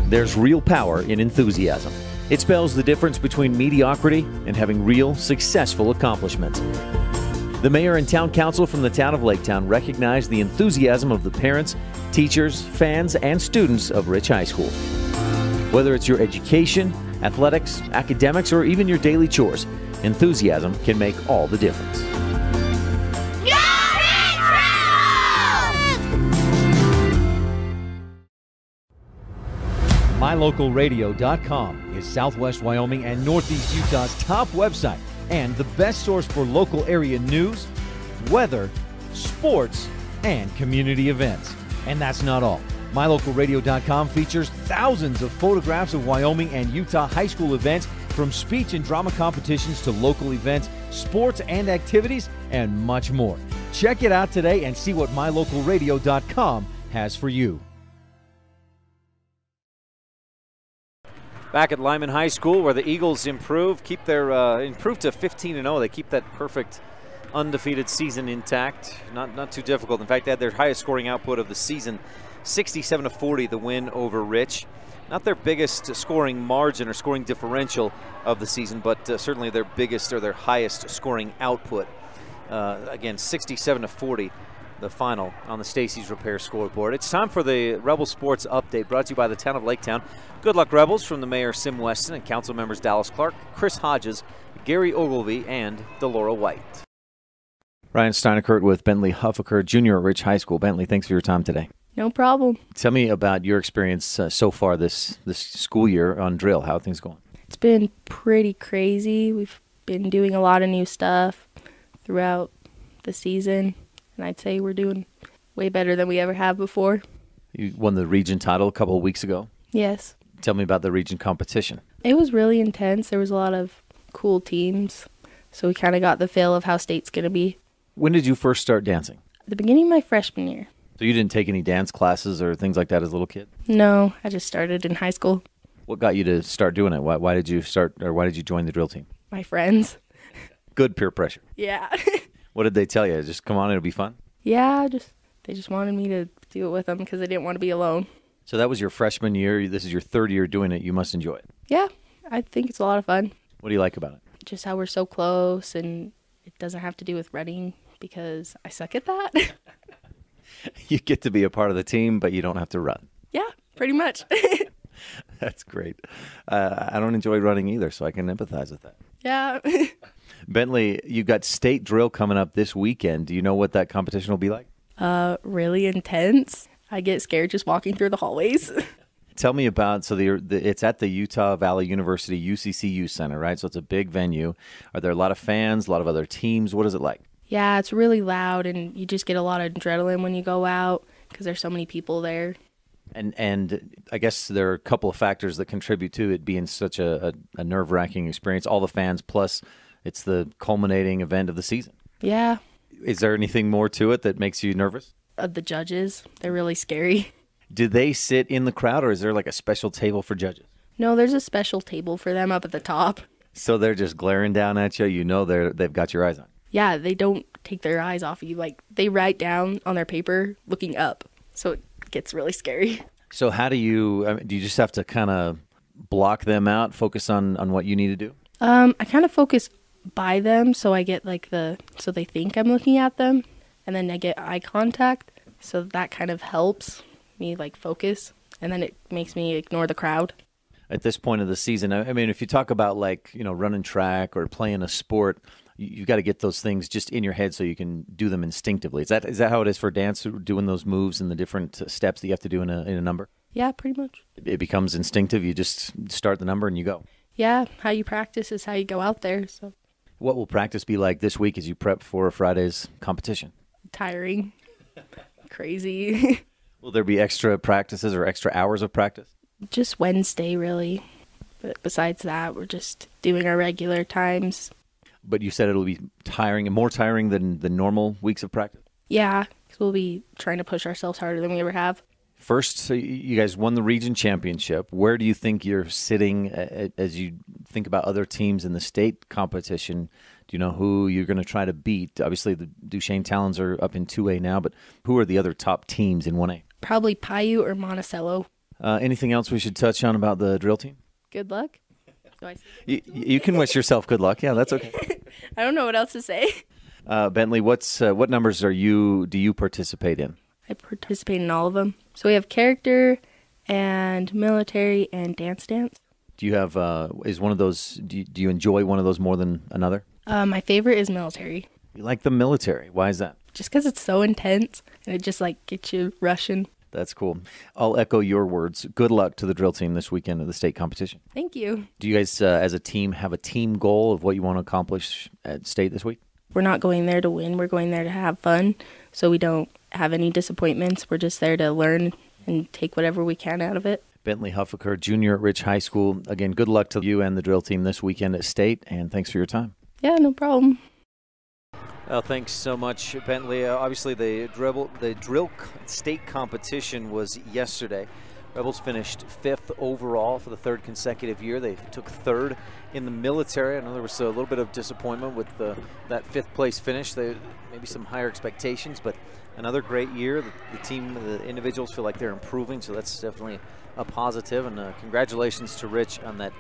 There's real power in enthusiasm. It spells the difference between mediocrity and having real, successful accomplishments. The mayor and town council from the town of Laketown recognize the enthusiasm of the parents, teachers, fans, and students of Rich High School. Whether it's your education, athletics, academics, or even your daily chores, enthusiasm can make all the difference. MyLocalRadio.com is Southwest Wyoming and Northeast Utah's top website and the best source for local area news, weather, sports, and community events. And that's not all. MyLocalRadio.com features thousands of photographs of Wyoming and Utah high school events, from speech and drama competitions to local events, sports and activities, and much more. Check it out today and see what MyLocalRadio.com has for you. Back at Lyman High School, where the Eagles improve to 15-0. They keep that perfect undefeated season intact. Not too difficult. In fact, they had their highest scoring output of the season, 67-40, the win over Rich. Not their biggest scoring margin or scoring differential of the season, but certainly their biggest or their highest scoring output. Again, 67-40. The final on the Stacy's Repair scoreboard. It's time for the Rebel Sports Update, brought to you by the town of Laketown. Good luck, Rebels, from the Mayor Sim Weston and council members Dallas Clark, Chris Hodges, Gary Ogilvie, and Delora White. Ryan Steineckert with Bentley Huffaker Jr. at Rich High School. Bentley, thanks for your time today. No problem. Tell me about your experience so far this school year on drill. How are things going? It's been pretty crazy. We've been doing a lot of new stuff throughout the season. And I'd say we're doing way better than we ever have before. You won the region title a couple of weeks ago. Yes. Tell me about the region competition. It was really intense. There was a lot of cool teams. So we kind of got the feel of how state's going to be. When did you first start dancing? At the beginning of my freshman year. So you didn't take any dance classes or things like that as a little kid? No, I just started in high school. What got you to start doing it? Why did you start, or why did you join the drill team? My friends. Good peer pressure. Yeah. What did they tell you? Just come on, it'll be fun? Yeah, they just wanted me to do it with them because they didn't want to be alone. So that was your freshman year. This is your third year doing it. You must enjoy it. Yeah, I think it's a lot of fun. What do you like about it? Just how we're so close, and it doesn't have to do with running because I suck at that. You get to be a part of the team, but you don't have to run. Yeah, pretty much. That's great. I don't enjoy running either, so I can empathize with that. Yeah. Bentley, you got state drill coming up this weekend. Do you know what that competition will be like? Really intense. I get scared just walking through the hallways. Tell me about, so it's at the Utah Valley University UCCU Center, right? So it's a big venue. Are there a lot of fans, a lot of other teams? What is it like? Yeah, it's really loud, and you just get a lot of adrenaline when you go out because there's so many people there. And I guess there are a couple of factors that contribute to it being such a nerve-wracking experience. All the fans, plus it's the culminating event of the season. Yeah. Is there anything more to it that makes you nervous? The judges, they're really scary. Do they sit in the crowd, or is there like a special table for judges? No, there's a special table for them up at the top. So they're just glaring down at you. You know they've got your eyes on. Yeah, they don't take their eyes off you. Like, they write down on their paper looking up. So it gets really scary. So how do you just have to kind of block them out, focus on what you need to do? I kind of focus by them, so I get so they think I'm looking at them, and then I get eye contact, so that kind of helps me focus, and then it makes me ignore the crowd. At this point of the season, I mean, if you talk about running track or playing a sport, you've got to get those things just in your head so you can do them instinctively. Is that how it is for dance, doing those moves and the different steps that you have to do in a number? Yeah, pretty much. It becomes instinctive. You just start the number and you go. Yeah, how you practice is how you go out there. So, what will practice be like this week as you prep for Friday's competition? Tiring. Crazy. Will there be extra practices or extra hours of practice? Just Wednesday, really. But besides that, we're just doing our regular times. But you said it'll be tiring and more tiring than the normal weeks of practice? Yeah, because we'll be trying to push ourselves harder than we ever have. First, so you guys won the region championship. Where do you think you're sitting as you think about other teams in the state competition? Do you know who you're going to try to beat? Obviously, the Duchesne Talons are up in 2A now, but who are the other top teams in 1A? Probably Paiute or Monticello. Anything else we should touch on about the drill team? Good luck. You can wish yourself good luck. Yeah, that's okay. I don't know what else to say. Bentley, what numbers do you participate in? I participate in all of them. So we have character and military and dance. Do you have is one of those? Do you enjoy one of those more than another? My favorite is military. You like the military? Why is that? Just because it's so intense and it just gets you rushing. That's cool. I'll echo your words. Good luck to the drill team this weekend of the state competition. Thank you. Do you guys, as a team, have a team goal of what you want to accomplish at state this week? We're not going there to win. We're going there to have fun, so we don't have any disappointments. We're just there to learn and take whatever we can out of it. Bentley Huffaker, junior at Rich High School. Again, good luck to you and the drill team this weekend at state, and thanks for your time. Yeah, no problem. Well, thanks so much, Bentley. Obviously, the drill state competition was yesterday. Rebels finished 5th overall for the 3rd consecutive year. They took 3rd in the military. I know there was a little bit of disappointment with that 5th place finish. Maybe some higher expectations, but another great year. The team, the individuals feel like they're improving, so that's definitely a positive. And congratulations to Rich on that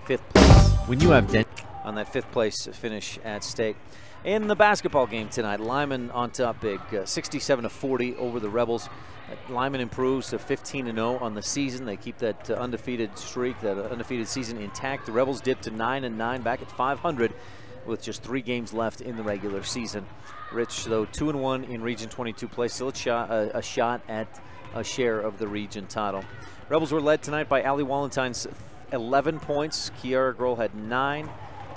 5th place. When you have on that 5th place finish at state. In the basketball game tonight, Lyman on top big, 67-40 over the Rebels. Lyman improves to 15-0 on the season. They keep that undefeated streak, that undefeated season intact. The Rebels dipped to 9-9, back at 500 with just 3 games left in the regular season. Rich, though, 2-1 in Region 22 play, still a shot at a share of the region title. Rebels were led tonight by Allie Walentine's 11 points. Kiara Grohl had 9.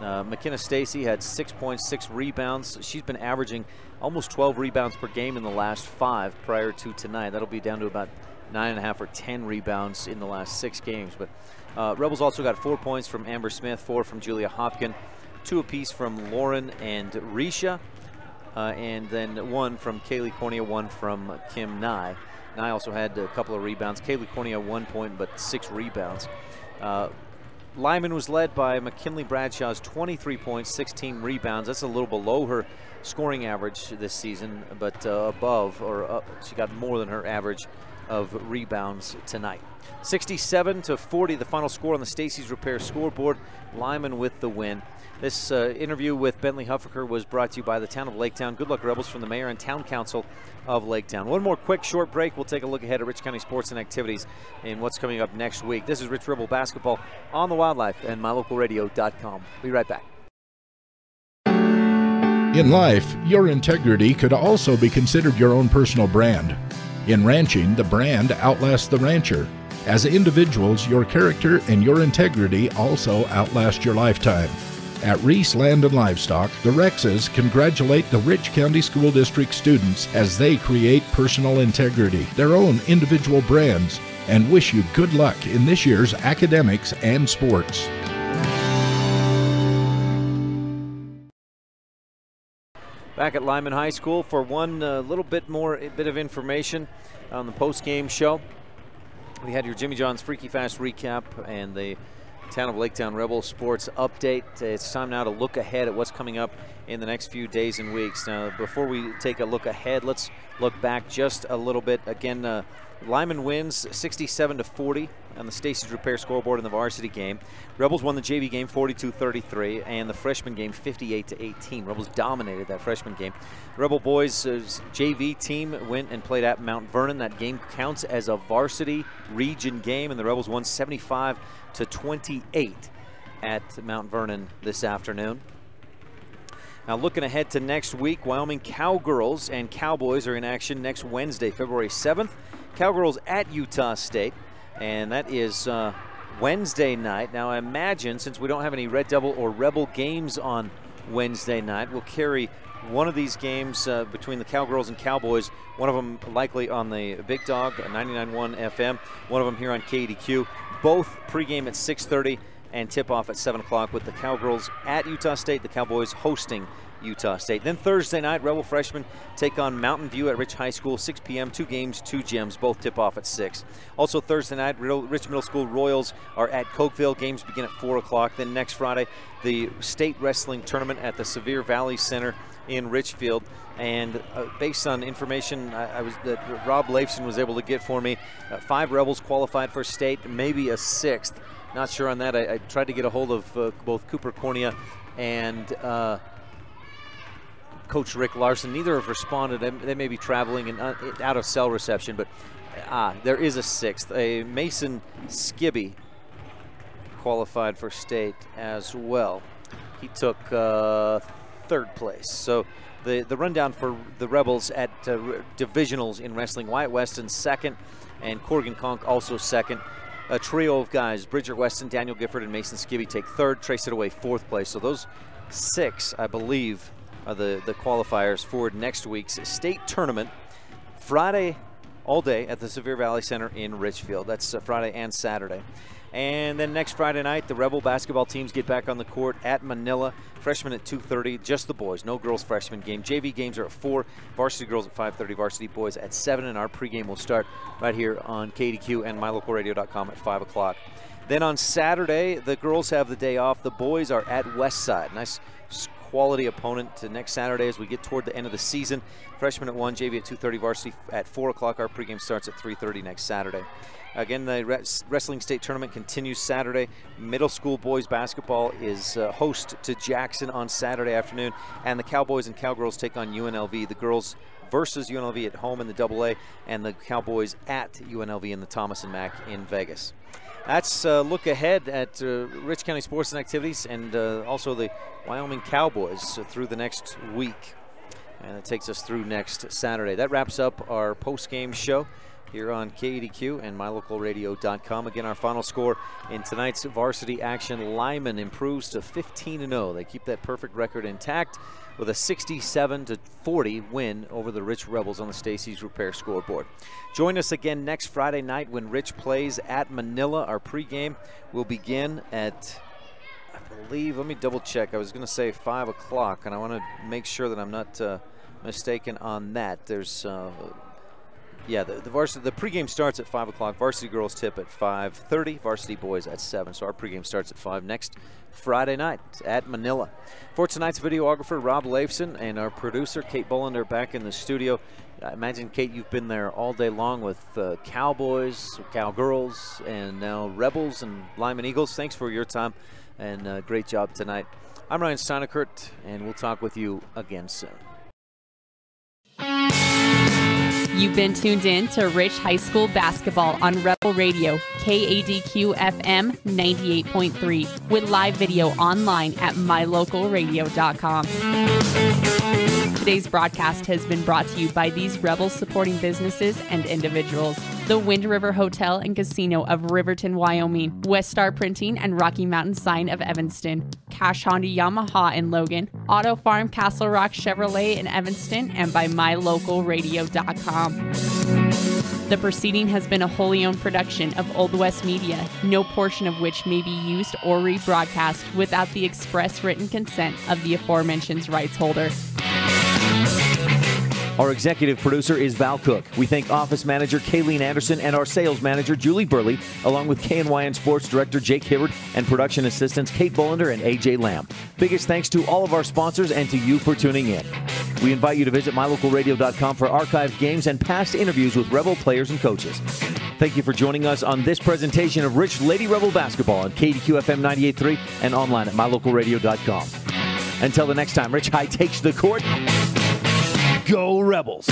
McKenna Stacy had 6 points, 6 rebounds. She's been averaging almost 12 rebounds per game in the last 5 prior to tonight. That'll be down to about 9.5 or 10 rebounds in the last 6 games. But Rebels also got 4 points from Amber Smith, 4 from Julia Hopkin, 2 apiece from Lauren and Risha, and then 1 from Kaylee Cornea, 1 from Kim Nye. Nye also had a couple of rebounds. Kaylee Cornea 1 point, but 6 rebounds. Lyman was led by McKinley Bradshaw's 23 points, 16 rebounds. That's a little below her scoring average this season, but above, or up, she got more than her average of rebounds tonight. 67-40, the final score on the Stacey's Repair scoreboard. Lyman with the win. This interview with Bentley Huffaker was brought to you by the town of Laketown. Good luck, Rebels, from the mayor and town council of Laketown. One more quick short break. We'll take a look ahead at Rich County sports and activities and what's coming up next week. This is Rich Rebel Basketball on the Wildlife and MyLocalRadio.com. Be right back. In life, your integrity could also be considered your own personal brand. In ranching, the brand outlasts the rancher. As individuals, your character and your integrity also outlast your lifetime. At Reese Land and Livestock, the Rexes congratulate the Rich County School District students as they create personal integrity, their own individual brands, and wish you good luck in this year's academics and sports. Back at Lyman High School for one little bit of information on the post-game show. We had your Jimmy John's Freaky Fast recap and the Town of Laketown Rebel Sports update. It's time now to look ahead at what's coming up in the next few days and weeks. Now, before we take a look ahead, let's look back just a little bit. Again, Lyman wins 67-40 on the Stacey's Repair scoreboard in the varsity game. Rebels won the JV game 42-33 and the freshman game 58-18. Rebels dominated that freshman game. Rebel boys' JV team went and played at Mount Vernon. That game counts as a varsity region game, and the Rebels won 75-28 at Mount Vernon this afternoon. Now looking ahead to next week, Wyoming Cowgirls and Cowboys are in action next Wednesday, February 7th. Cowgirls at Utah State, and that is Wednesday night. Now I imagine, since we don't have any Red Devil or Rebel games on Wednesday night, we'll carry one of these games between the Cowgirls and Cowboys, one of them likely on the Big Dog, 99.1 FM, one of them here on KADQ. Both pregame at 6:30 and tip-off at 7 o'clock with the Cowgirls at Utah State, the Cowboys hosting Utah State. Then Thursday night, Rebel freshmen take on Mountain View at Rich High School, 6 p.m., 2 games, 2 gems, both tip-off at 6. Also Thursday night, Rich Middle School Royals are at Cokeville. Games begin at 4 o'clock. Then next Friday, the state wrestling tournament at the Sevier Valley Center in Richfield. And based on information that Rob Leifson was able to get for me, 5 Rebels qualified for state, maybe a 6th. Not sure on that. I tried to get a hold of both Cooper Cornea and Coach Rick Larson. Neither have responded. They may be traveling and out of cell reception, but there is a 6th. A Mason Skibby qualified for state as well. He took 3rd place. So the rundown for the Rebels at divisionals in wrestling: Wyatt Weston 2nd and Corrigan Conk also 2nd. A trio of guys: Bridger Weston, Daniel Gifford, and Mason Skibby take 3rd. Trace It Away 4th place. So those 6, I believe, are the qualifiers for next week's state tournament. Friday all day at the Sevier Valley Center in Richfield. That's Friday and Saturday. And then next Friday night, the Rebel basketball teams get back on the court at Manila. Freshmen at 2:30, just the boys, no girls freshman game. JV games are at 4, varsity girls at 5:30, varsity boys at 7, and our pregame will start right here on KADQ and mylocalradio.com at 5 o'clock. Then on Saturday, the girls have the day off. The boys are at Westside. Nice quality opponent to next Saturday as we get toward the end of the season. Freshmen at 1, JV at 2:30, varsity at 4 o'clock. Our pregame starts at 3:30 next Saturday. Again, the Wrestling State Tournament continues Saturday. Middle school boys basketball is host to Jackson on Saturday afternoon, and the Cowboys and Cowgirls take on UNLV. The girls versus UNLV at home in the AA, and the Cowboys at UNLV in the Thomas and Mack in Vegas. That's a look ahead at Rich County sports and activities, and also the Wyoming Cowboys through the next week. And it takes us through next Saturday. That wraps up our post-game show here on KADQ and mylocalradio.com. Again, our final score in tonight's varsity action: Lyman improves to 15-0. They keep that perfect record intact with a 67-40 win over the Rich Rebels on the Stacey's Repair scoreboard. Join us again next Friday night when Rich plays at Manila. Our pregame will begin at, I believe, let me double check. I was going to say 5 o'clock, and I want to make sure that I'm not mistaken on that. There's yeah, the pregame starts at 5 o'clock. Varsity girls tip at 5:30. Varsity boys at 7. So our pregame starts at 5 next Friday night at Manila. For tonight's videographer, Rob Leifson, and our producer, Kate Bolland, are back in the studio. I imagine, Kate, you've been there all day long with Cowboys, Cowgirls, and now Rebels and Lyman Eagles. Thanks for your time, and great job tonight. I'm Ryan STEINECKERT, and we'll talk with you again soon. You've been tuned in to Rich High School basketball on Rebel Radio, KADQ FM 98.3, with live video online at mylocalradio.com. Today's broadcast has been brought to you by these Rebel supporting businesses and individuals: the Wind River Hotel and Casino of Riverton, Wyoming, West Star Printing and Rocky Mountain Sign of Evanston, Cash Honda Yamaha in Logan, Auto Farm Castle Rock Chevrolet in Evanston, and by mylocalradio.com. The proceeding has been a wholly owned production of Old West Media, no portion of which may be used or rebroadcast without the express written consent of the aforementioned rights holder. Our executive producer is Val Cook. We thank office manager Kayleen Anderson and our sales manager Julie Burley, along with KNYN sports director Jake Hibbard and production assistants Kate Bullender and AJ Lamb. Biggest thanks to all of our sponsors and to you for tuning in. We invite you to visit mylocalradio.com for archived games and past interviews with Rebel players and coaches. Thank you for joining us on this presentation of Rich Lady Rebel basketball on KADQ FM 98.3 and online at mylocalradio.com. Until the next time, Rich High takes the court. Go Rebels!